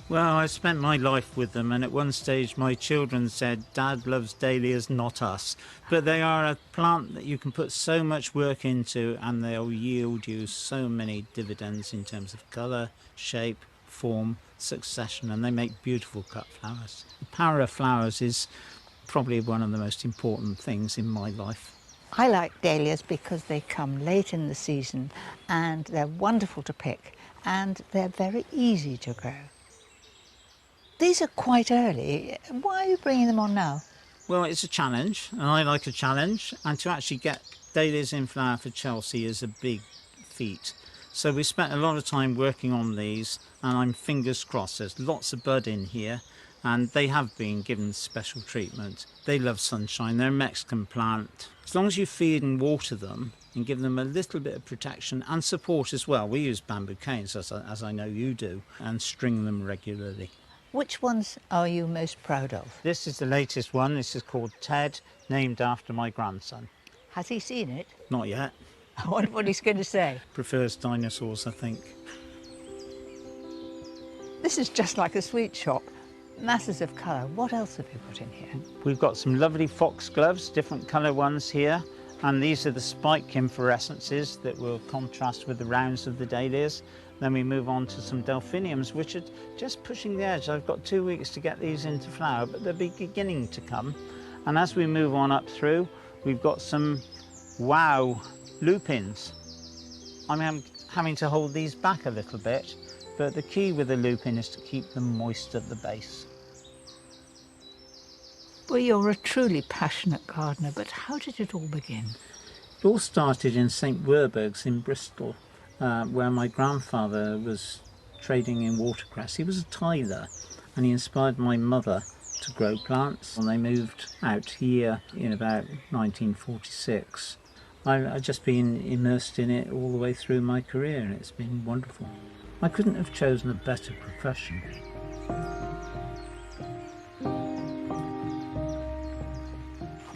Well, I spent my life with them, and at one stage my children said, Dad loves dahlias, not us. But they are a plant that you can put so much work into, and they'll yield you so many dividends in terms of colour, shape, form, succession, and they make beautiful cut flowers. The power of flowers is probably one of the most important things in my life. I like dahlias because they come late in the season and they're wonderful to pick and they're very easy to grow. These are quite early. Why are you bringing them on now? Well, it's a challenge, and I like a challenge, and to actually get dahlias in flower for Chelsea is a big feat. So we spent a lot of time working on these, and I'm fingers crossed. There's lots of bud in here, and they have been given special treatment. They love sunshine. They're a Mexican plant. As long as you feed and water them and give them a little bit of protection and support as well. We use bamboo canes, as I know you do, and string them regularly. Which ones are you most proud of? This is the latest one. This is called Ted, named after my grandson. Has he seen it? Not yet. I wonder what he's going to say. Prefers dinosaurs, I think. This is just like a sweet shop. Masses of colour. What else have you put in here? We've got some lovely foxgloves, different colour ones here. And these are the spike inflorescences that will contrast with the rounds of the dahlias. Then we move on to some delphiniums, which are just pushing the edge. I've got 2 weeks to get these into flower, but they're beginning to come. And as we move on up through, we've got some wow lupins. I'm having to hold these back a little bit, but the key with the lupin is to keep them moist at the base. Well, you're a truly passionate gardener, but how did it all begin? It all started in St Werburgh's in Bristol, where my grandfather was trading in watercress. He was a tiler, and he inspired my mother to grow plants. When they moved out here in about 1946, I've just been immersed in it all the way through my career, and it's been wonderful. I couldn't have chosen a better profession.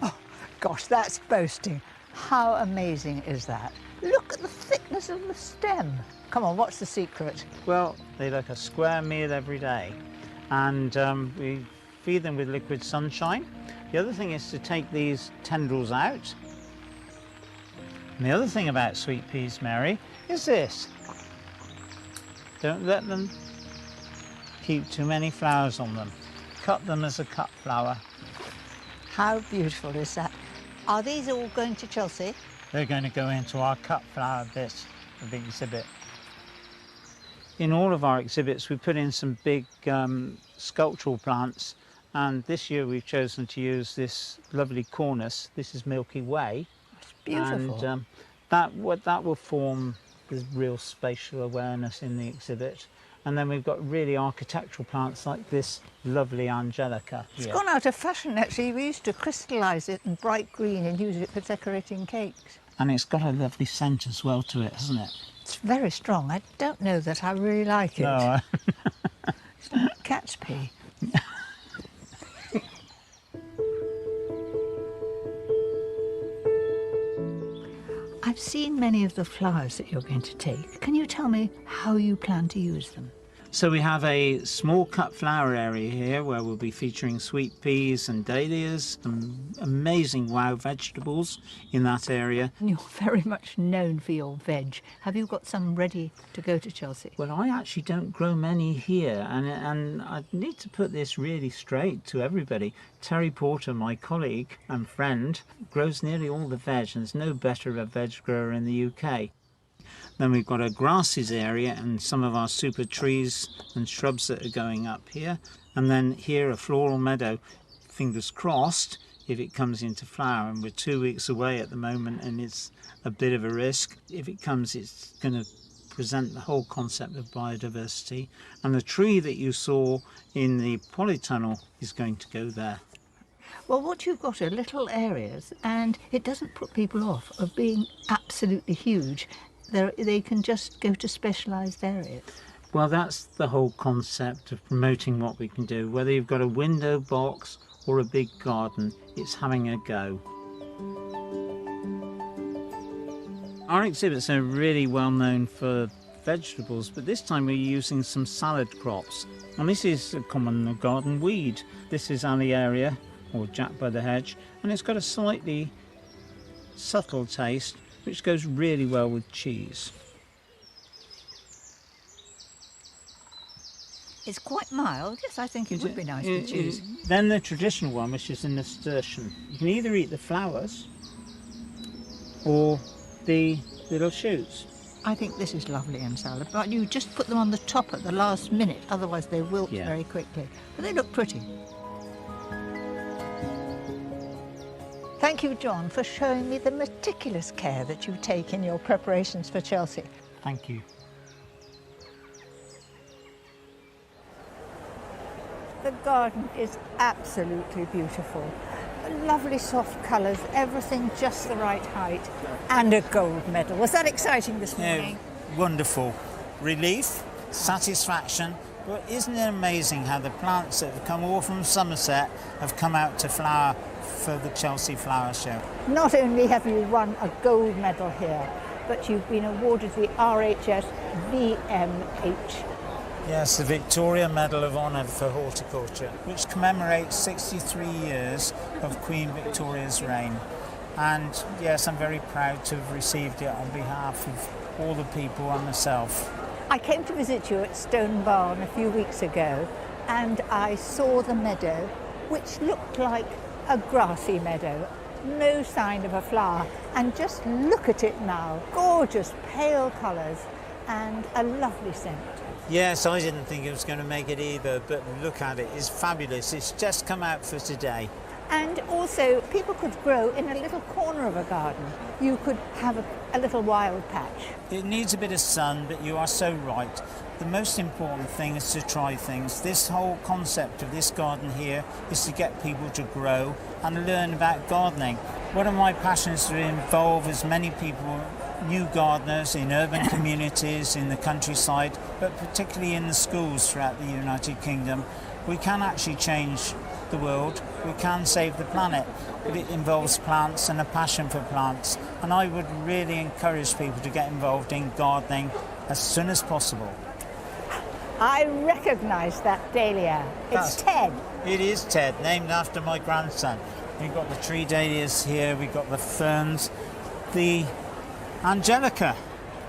Oh, gosh, that's boasting. How amazing is that? Look at the thickness of the stem. Come on, what's the secret? Well, they like a square meal every day, and we feed them with liquid sunshine. The other thing is to take these tendrils out. And the other thing about sweet peas, Mary, is this. Don't let them keep too many flowers on them. Cut them as a cut flower. How beautiful is that? Are these all going to Chelsea? They're going to go into our cut flower bit of the exhibit. In all of our exhibits, we put in some big sculptural plants, and this year we've chosen to use this lovely cornice. This is Milky Way. It's beautiful. And that will form this real spatial awareness in the exhibit. And then we've got really architectural plants like this lovely Angelica. It's gone out of fashion, actually. We used to crystallise it in bright green and use it for decorating cakes. And it's got a lovely scent as well to it, hasn't it? It's very strong. I don't know that I really like it. No, It's like cat's pee. I've seen many of the flowers that you're going to take. Can you tell me how you plan to use them? So we have a small cut flower area here where we'll be featuring sweet peas and dahlias, some amazing wow vegetables in that area. You're very much known for your veg. Have you got some ready to go to Chelsea? Well, I actually don't grow many here, and I need to put this really straight to everybody. Terry Porter, my colleague and friend, grows nearly all the veg, and there's no better a veg grower in the UK. Then we've got a grasses area and some of our super trees and shrubs that are going up here. And then here a floral meadow, fingers crossed, if it comes into flower. And we're 2 weeks away at the moment, and it's a bit of a risk. If it comes, it's going to present the whole concept of biodiversity. And the tree that you saw in the polytunnel is going to go there. Well, what you've got are little areas, and it doesn't put people off of being absolutely huge. They can just go to specialised areas. Well, that's the whole concept of promoting what we can do. Whether you've got a window box or a big garden, it's having a go. Our exhibits are really well known for vegetables, but this time we're using some salad crops. And this is a common garden weed. This is Aliaria, or Jack by the hedge, and it's got a slightly subtle taste, which goes really well with cheese. It's quite mild. Yes, I think it would be nice to choose. Then the traditional one, which is a nasturtium. You can either eat the flowers or the little shoots. I think this is lovely in salad, but you just put them on the top at the last minute, otherwise they wilt very quickly. But they look pretty. Thank you, John, for showing me the meticulous care that you take in your preparations for Chelsea. Thank you. The garden is absolutely beautiful. Lovely soft colours, everything just the right height, and a gold medal. Was that exciting this morning? Yeah, wonderful. Relief, satisfaction. But isn't it amazing how the plants that have come all from Somerset have come out to flower for the Chelsea Flower Show? Not only have you won a gold medal here, but you've been awarded the RHS VMH. Yes, the Victoria Medal of Honour for Horticulture, which commemorates 63 years of Queen Victoria's reign. And yes, I'm very proud to have received it on behalf of all the people and myself. I came to visit you at Stone Barn a few weeks ago, and I saw the meadow, which looked like a grassy meadow, no sign of a flower. And just look at it now, gorgeous pale colours and a lovely scent. Yes, I didn't think it was going to make it either, but look at it, it's fabulous. It's just come out for today. And also, people could grow in a little corner of a garden. You could have a little wild patch. It needs a bit of sun, but you are so right. The most important thing is to try things. This whole concept of this garden here is to get people to grow and learn about gardening. One of my passions is to involve as many people, new gardeners in urban communities, in the countryside, but particularly in the schools throughout the United Kingdom. We can actually change the world, we can save the planet, but it involves plants and a passion for plants. And I would really encourage people to get involved in gardening as soon as possible. I recognise that dahlia. It's Ted. It is Ted, named after my grandson. We've got the tree dahlias here, we've got the ferns, the Angelica.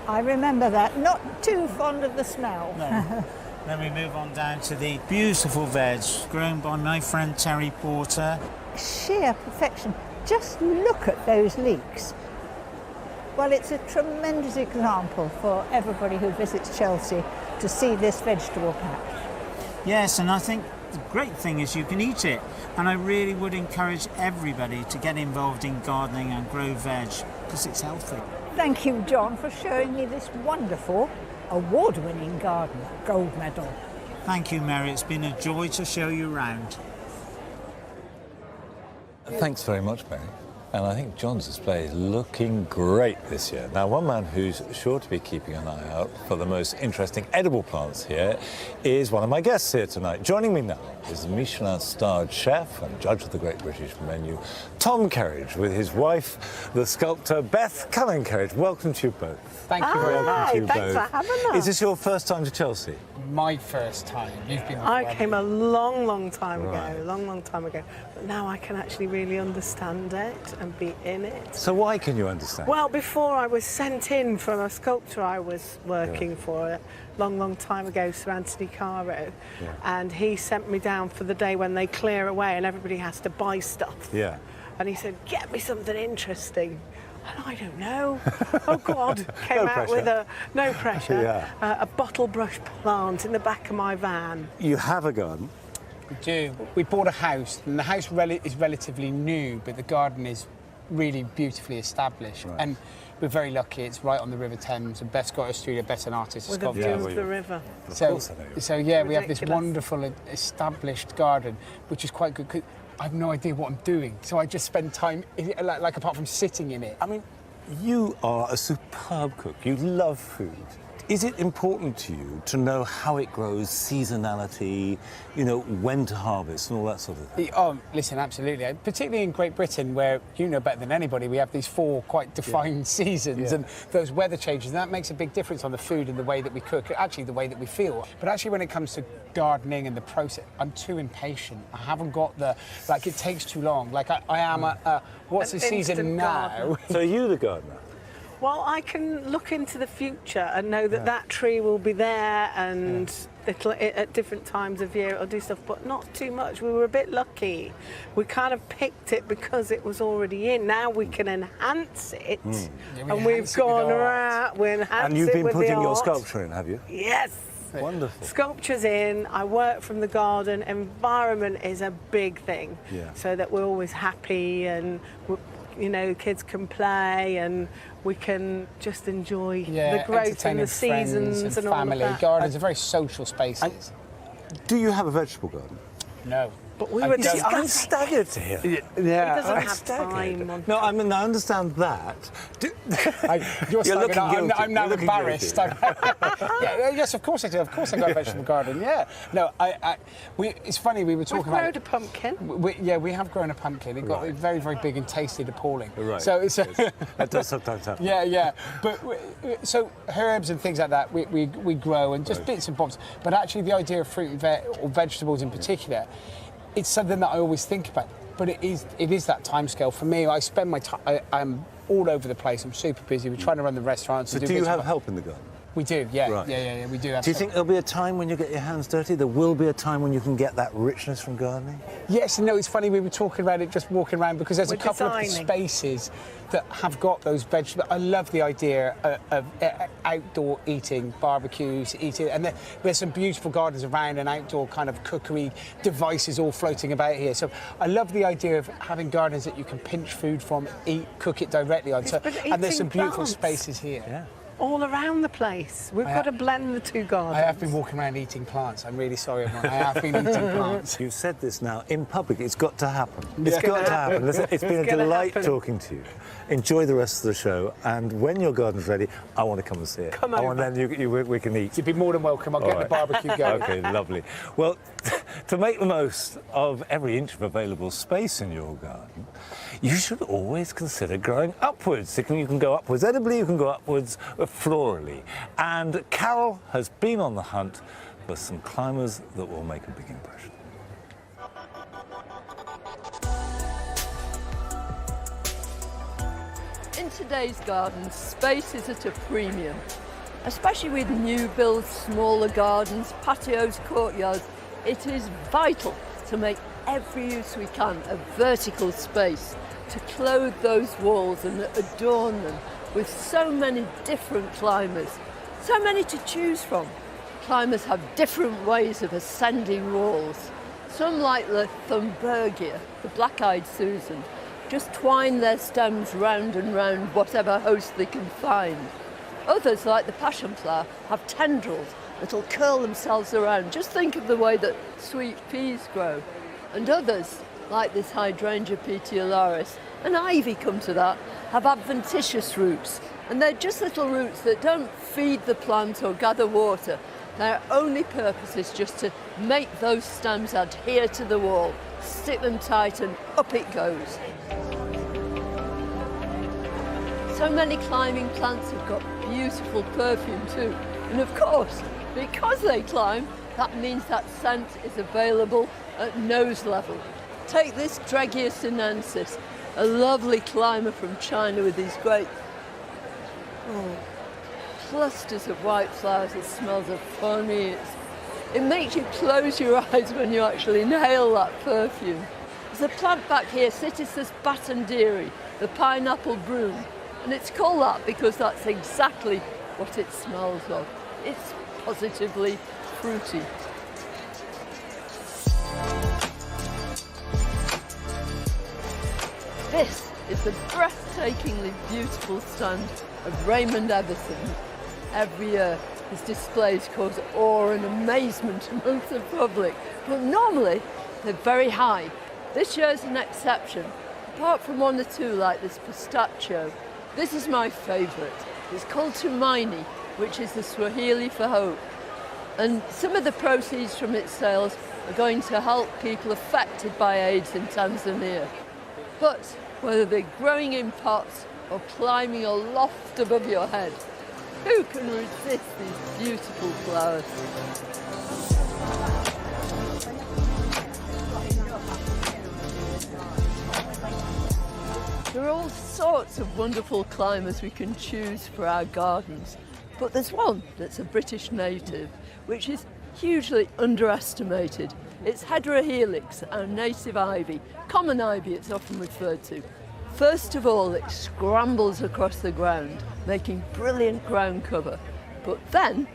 I remember that. Not too fond of the smell. No. Then we move on down to the beautiful veg grown by my friend Terry Porter. Sheer perfection. Just look at those leeks. Well, it's a tremendous example for everybody who visits Chelsea to see this vegetable patch. Yes, and I think the great thing is you can eat it. And I really would encourage everybody to get involved in gardening and grow veg because it's healthy. Thank you, John, for showing me this wonderful award-winning garden, gold medal. Thank you, Mary. It's been a joy to show you around. Thanks very much, Mary. And I think John's display is looking great this year. Now, one man who's sure to be keeping an eye out for the most interesting edible plants here is one of my guests here tonight. Joining me now is the Michelin-starred chef and judge of the Great British Menu, Tom Kerridge, with his wife, the sculptor Beth Cullen-Kerridge. Welcome to you both. Thank you very much. Thanks for having us. Is this your first time to Chelsea? My first time. You've been. I came a long time Right. ago, long time ago. But now I can actually really understand it and be in it. So why can you understand? Well, before I was sent in from a sculptor I was working for a long time ago, Sir Anthony Caro, and he sent me down for the day when they clear away and everybody has to buy stuff. Yeah. And he said, get me something interesting. And I don't know. Oh God! Came No out pressure. with no pressure. Yeah. A bottle brush plant in the back of my van. You have a garden. We do. We bought a house, and the house is relatively new, but the garden is really beautifully established. Right. And we're very lucky. It's right on the River Thames, and Beth's got a studio, Beth's an artist, a With a sculptor. view of the river. Of So, course I know. so yeah, we have this Ridiculous. wonderful established garden, which is quite good. 'Cause I have no idea what I'm doing, so I just spend time, like apart from sitting in it. I mean, you are a superb cook. You love food. Is it important to you to know how it grows, seasonality, you know, when to harvest and all that sort of thing? Oh, listen, absolutely. Particularly in Great Britain, where you know better than anybody, we have these 4 quite defined seasons and those weather changes, and that makes a big difference on the food and the way that we cook, actually the way that we feel. But actually when it comes to gardening and the process, I'm too impatient. I haven't got it takes too long. Like I am what's An the season instant now? gardener. So are you the gardener? Well, I can look into the future and know that that tree will be there and at different times of year it'll do stuff, but not too much. We were a bit lucky. We kind of picked it because it was already in. Now we can enhance it, and we've gone around. We enhance And you've it been with putting the your art. sculpture in, have you? Yes. Wonderful. Sculptures in. I work from the garden. Environment is a big thing, so that we're always happy and you know, kids can play and we can just enjoy the growth and the seasons and all of family. that. Gardens are very social spaces. Do you have a vegetable garden? No. But we were discussing. I'm staggered to hear. He doesn't have time. No, I mean, I understand that. You're looking guilty. I'm now You're looking embarrassed. Yes, of course I do. Of course I got a vegetable garden. Yeah. No, it's funny, we were talking about... We've grown a pumpkin. We have grown a pumpkin. It got very, very big and tasted appalling. Right. So it's... That does sometimes happen. Yeah. But so herbs and things like that, we grow and just bits and bobs. But actually the idea of fruit and or vegetables in particular, it's something that I always think about. But it is that time scale. For me, I spend my time... I'm all over the place. I'm super busy. We're trying to run the restaurants. So and do you bits have and help in the garden? We do, yeah. Right. Yeah, we do have Do you think there'll be a time when you get your hands dirty? There will be a time when you can get that richness from gardening? Yes and no, it's funny, we were talking about it just walking around because there's We're a couple of designing. spaces that have got those vegetables. I love the idea of outdoor eating, barbecues, and there's some beautiful gardens around and outdoor kind of cookery devices all floating about here. So I love the idea of having gardens that you can pinch food from, cook it directly on. And there's some beautiful spaces here. Yeah. All around the place. We've got to blend the two gardens. I have been walking around eating plants. I'm really sorry, everyone. I have been eating plants. You've said this now in public. It's got to happen. It's It's got to happen. Listen, it's been a gonna delight happen. talking to you. Enjoy the rest of the show. And when your garden's ready, I want to come and see it. Come I want over. then we can eat. You'd be more than welcome. I'll get the barbecue going. Okay, lovely. Well, to make the most of every inch of available space in your garden, you should always consider growing upwards. You can go upwards edibly, you can go upwards florally. And Carol has been on the hunt for some climbers that will make a big impression. In today's garden, space is at a premium, especially with new builds, smaller gardens, patios, courtyards. It is vital to make every use we can of vertical space, to clothe those walls and adorn them with so many different climbers, so many to choose from. Climbers have different ways of ascending walls. Some, like the Thunbergia, the black-eyed Susan, just twine their stems round and round whatever host they can find. Others, like the passion flower, have tendrils that'll curl themselves around. Just think of the way that sweet peas grow. And others, like this hydrangea petiolaris, and ivy come to that, have adventitious roots. And they're just little roots that don't feed the plant or gather water. Their only purpose is just to make those stems adhere to the wall, stick them tight, and up it goes. So many climbing plants have got beautiful perfume too. And of course, because they climb, that means that scent is available at nose level. Take this Dregia sinensis, a lovely climber from China with these great clusters of white flowers. It smells of funny. It makes you close your eyes when you actually inhale that perfume. There's a plant back here, Cytisus batandiri, the pineapple broom. And it's called that because that's exactly what it smells of. It's positively fruity. This is the breathtakingly beautiful stand of Raymond Everson. Every year, his displays cause awe and amazement amongst the public, but normally they're very high. This year's an exception, apart from one or two like this pistachio. This is my favourite. It's called Tumaini, which is the Swahili for hope. And some of the proceeds from its sales are going to help people affected by AIDS in Tanzania. But whether they're growing in pots or climbing aloft above your head, who can resist these beautiful flowers? There are all sorts of wonderful climbers we can choose for our gardens, but there's one that's a British native, which is hugely underestimated. It's Heterohelix, our native ivy, common ivy it's often referred to. First of all, it scrambles across the ground, making brilliant ground cover. But then,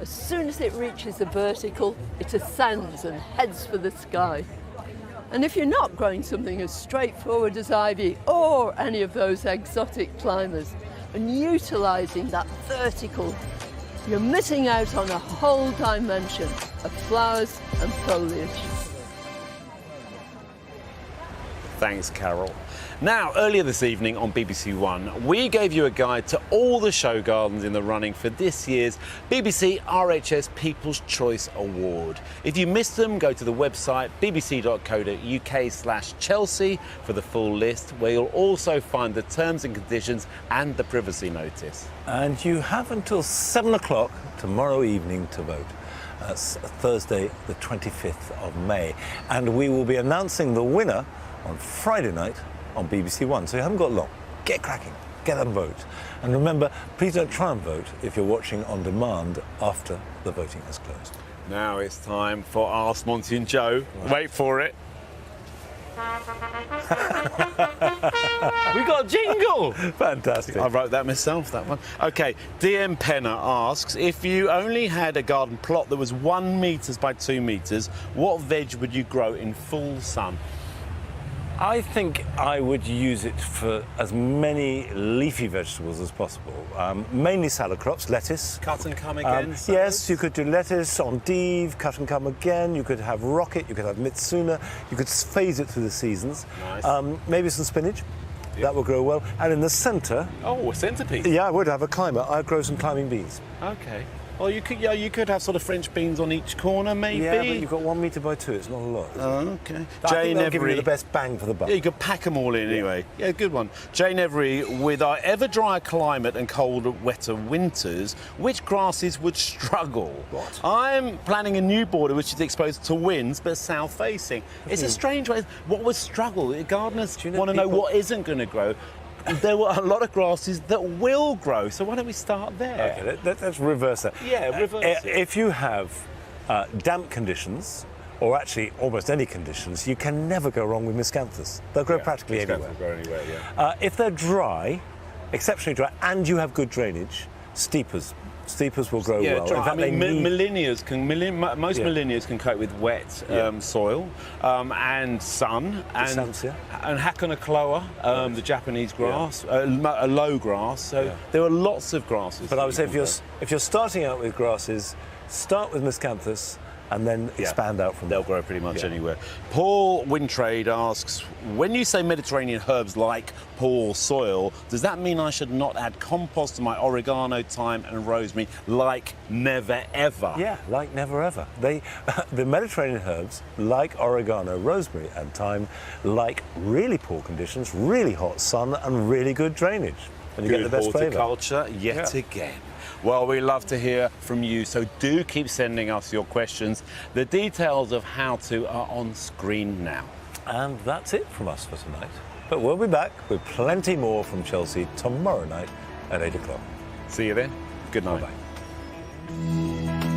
as soon as it reaches the vertical, it ascends and heads for the sky. And if you're not growing something as straightforward as ivy or any of those exotic climbers and utilising that vertical, you're missing out on a whole dimension of flowers and foliage. Thanks, Carol. Now, earlier this evening on BBC One, we gave you a guide to all the show gardens in the running for this year's BBC RHS People's Choice Award. If you missed them, go to the website bbc.co.uk/Chelsea for the full list, where you'll also find the terms and conditions and the privacy notice. And you have until 7 o'clock tomorrow evening to vote. That's Thursday, the 25th of May. And we will be announcing the winner on Friday night on BBC One. So you haven't got long. Get cracking. Get and vote. And remember, please don't try and vote if you're watching on demand after the voting has closed. Now it's time for Ask Monty and Joe. Right. Wait for it. We got a jingle! Fantastic. I wrote that myself, that one. OK, DM Penner asks, if you only had a garden plot that was 1 metre by 2 metres, what veg would you grow in full sun? I think I would use it for as many leafy vegetables as possible. Mainly salad crops, lettuce. Cut and come again? Yes, you could do lettuce, endive, cut and come again. You could have rocket, you could have mitsuna. You could phase it through the seasons. Nice. Maybe some spinach. Yep. That will grow well. And in the centre... Oh, a centrepiece? Yeah, I would have a climber. I'd grow some climbing beans. OK. Well, you could have sort of French beans on each corner, maybe. Yeah, but you've got 1 metre by 2. It's not a lot. Oh, OK. Jane Every, give you the best bang for the buck. Yeah, you could pack them all in anyway. Yeah, good one. Jane Every, with our ever drier climate and colder, wetter winters, which grasses would struggle? What? I'm planning a new border which is exposed to winds but south-facing. It's a strange way. What would struggle? Gardeners want to know what isn't going to grow. There were a lot of grasses that will grow, so why don't we start there? OK, let's reverse that. Yeah, reverse it. If you have damp conditions, or actually almost any conditions, you can never go wrong with miscanthus. They'll grow practically anywhere. Will grow anywhere, yeah. If they're dry, exceptionally dry, and you have good drainage, steepers will grow well. Dry. In fact, most Millennials can cope with wet soil and sun and Hakonakloa, the Japanese grass, a low grass. So there are lots of grasses. But I would say if you're starting out with grasses, start with miscanthus, and then expand out from They'll there. grow pretty much anywhere. Paul Wintrade asks, when you say Mediterranean herbs like poor soil, does that mean I should not add compost to my oregano, thyme and rosemary like never ever? Yeah, like never ever. The Mediterranean herbs, like oregano, rosemary and thyme, like really poor conditions, really hot sun and really good drainage. And you get the best flavour. Horticulture yet again. Well, we love to hear from you, so do keep sending us your questions. The details of how to are on screen now. And that's it from us for tonight. But we'll be back with plenty more from Chelsea tomorrow night at 8 o'clock. See you then. Good night. Bye-bye.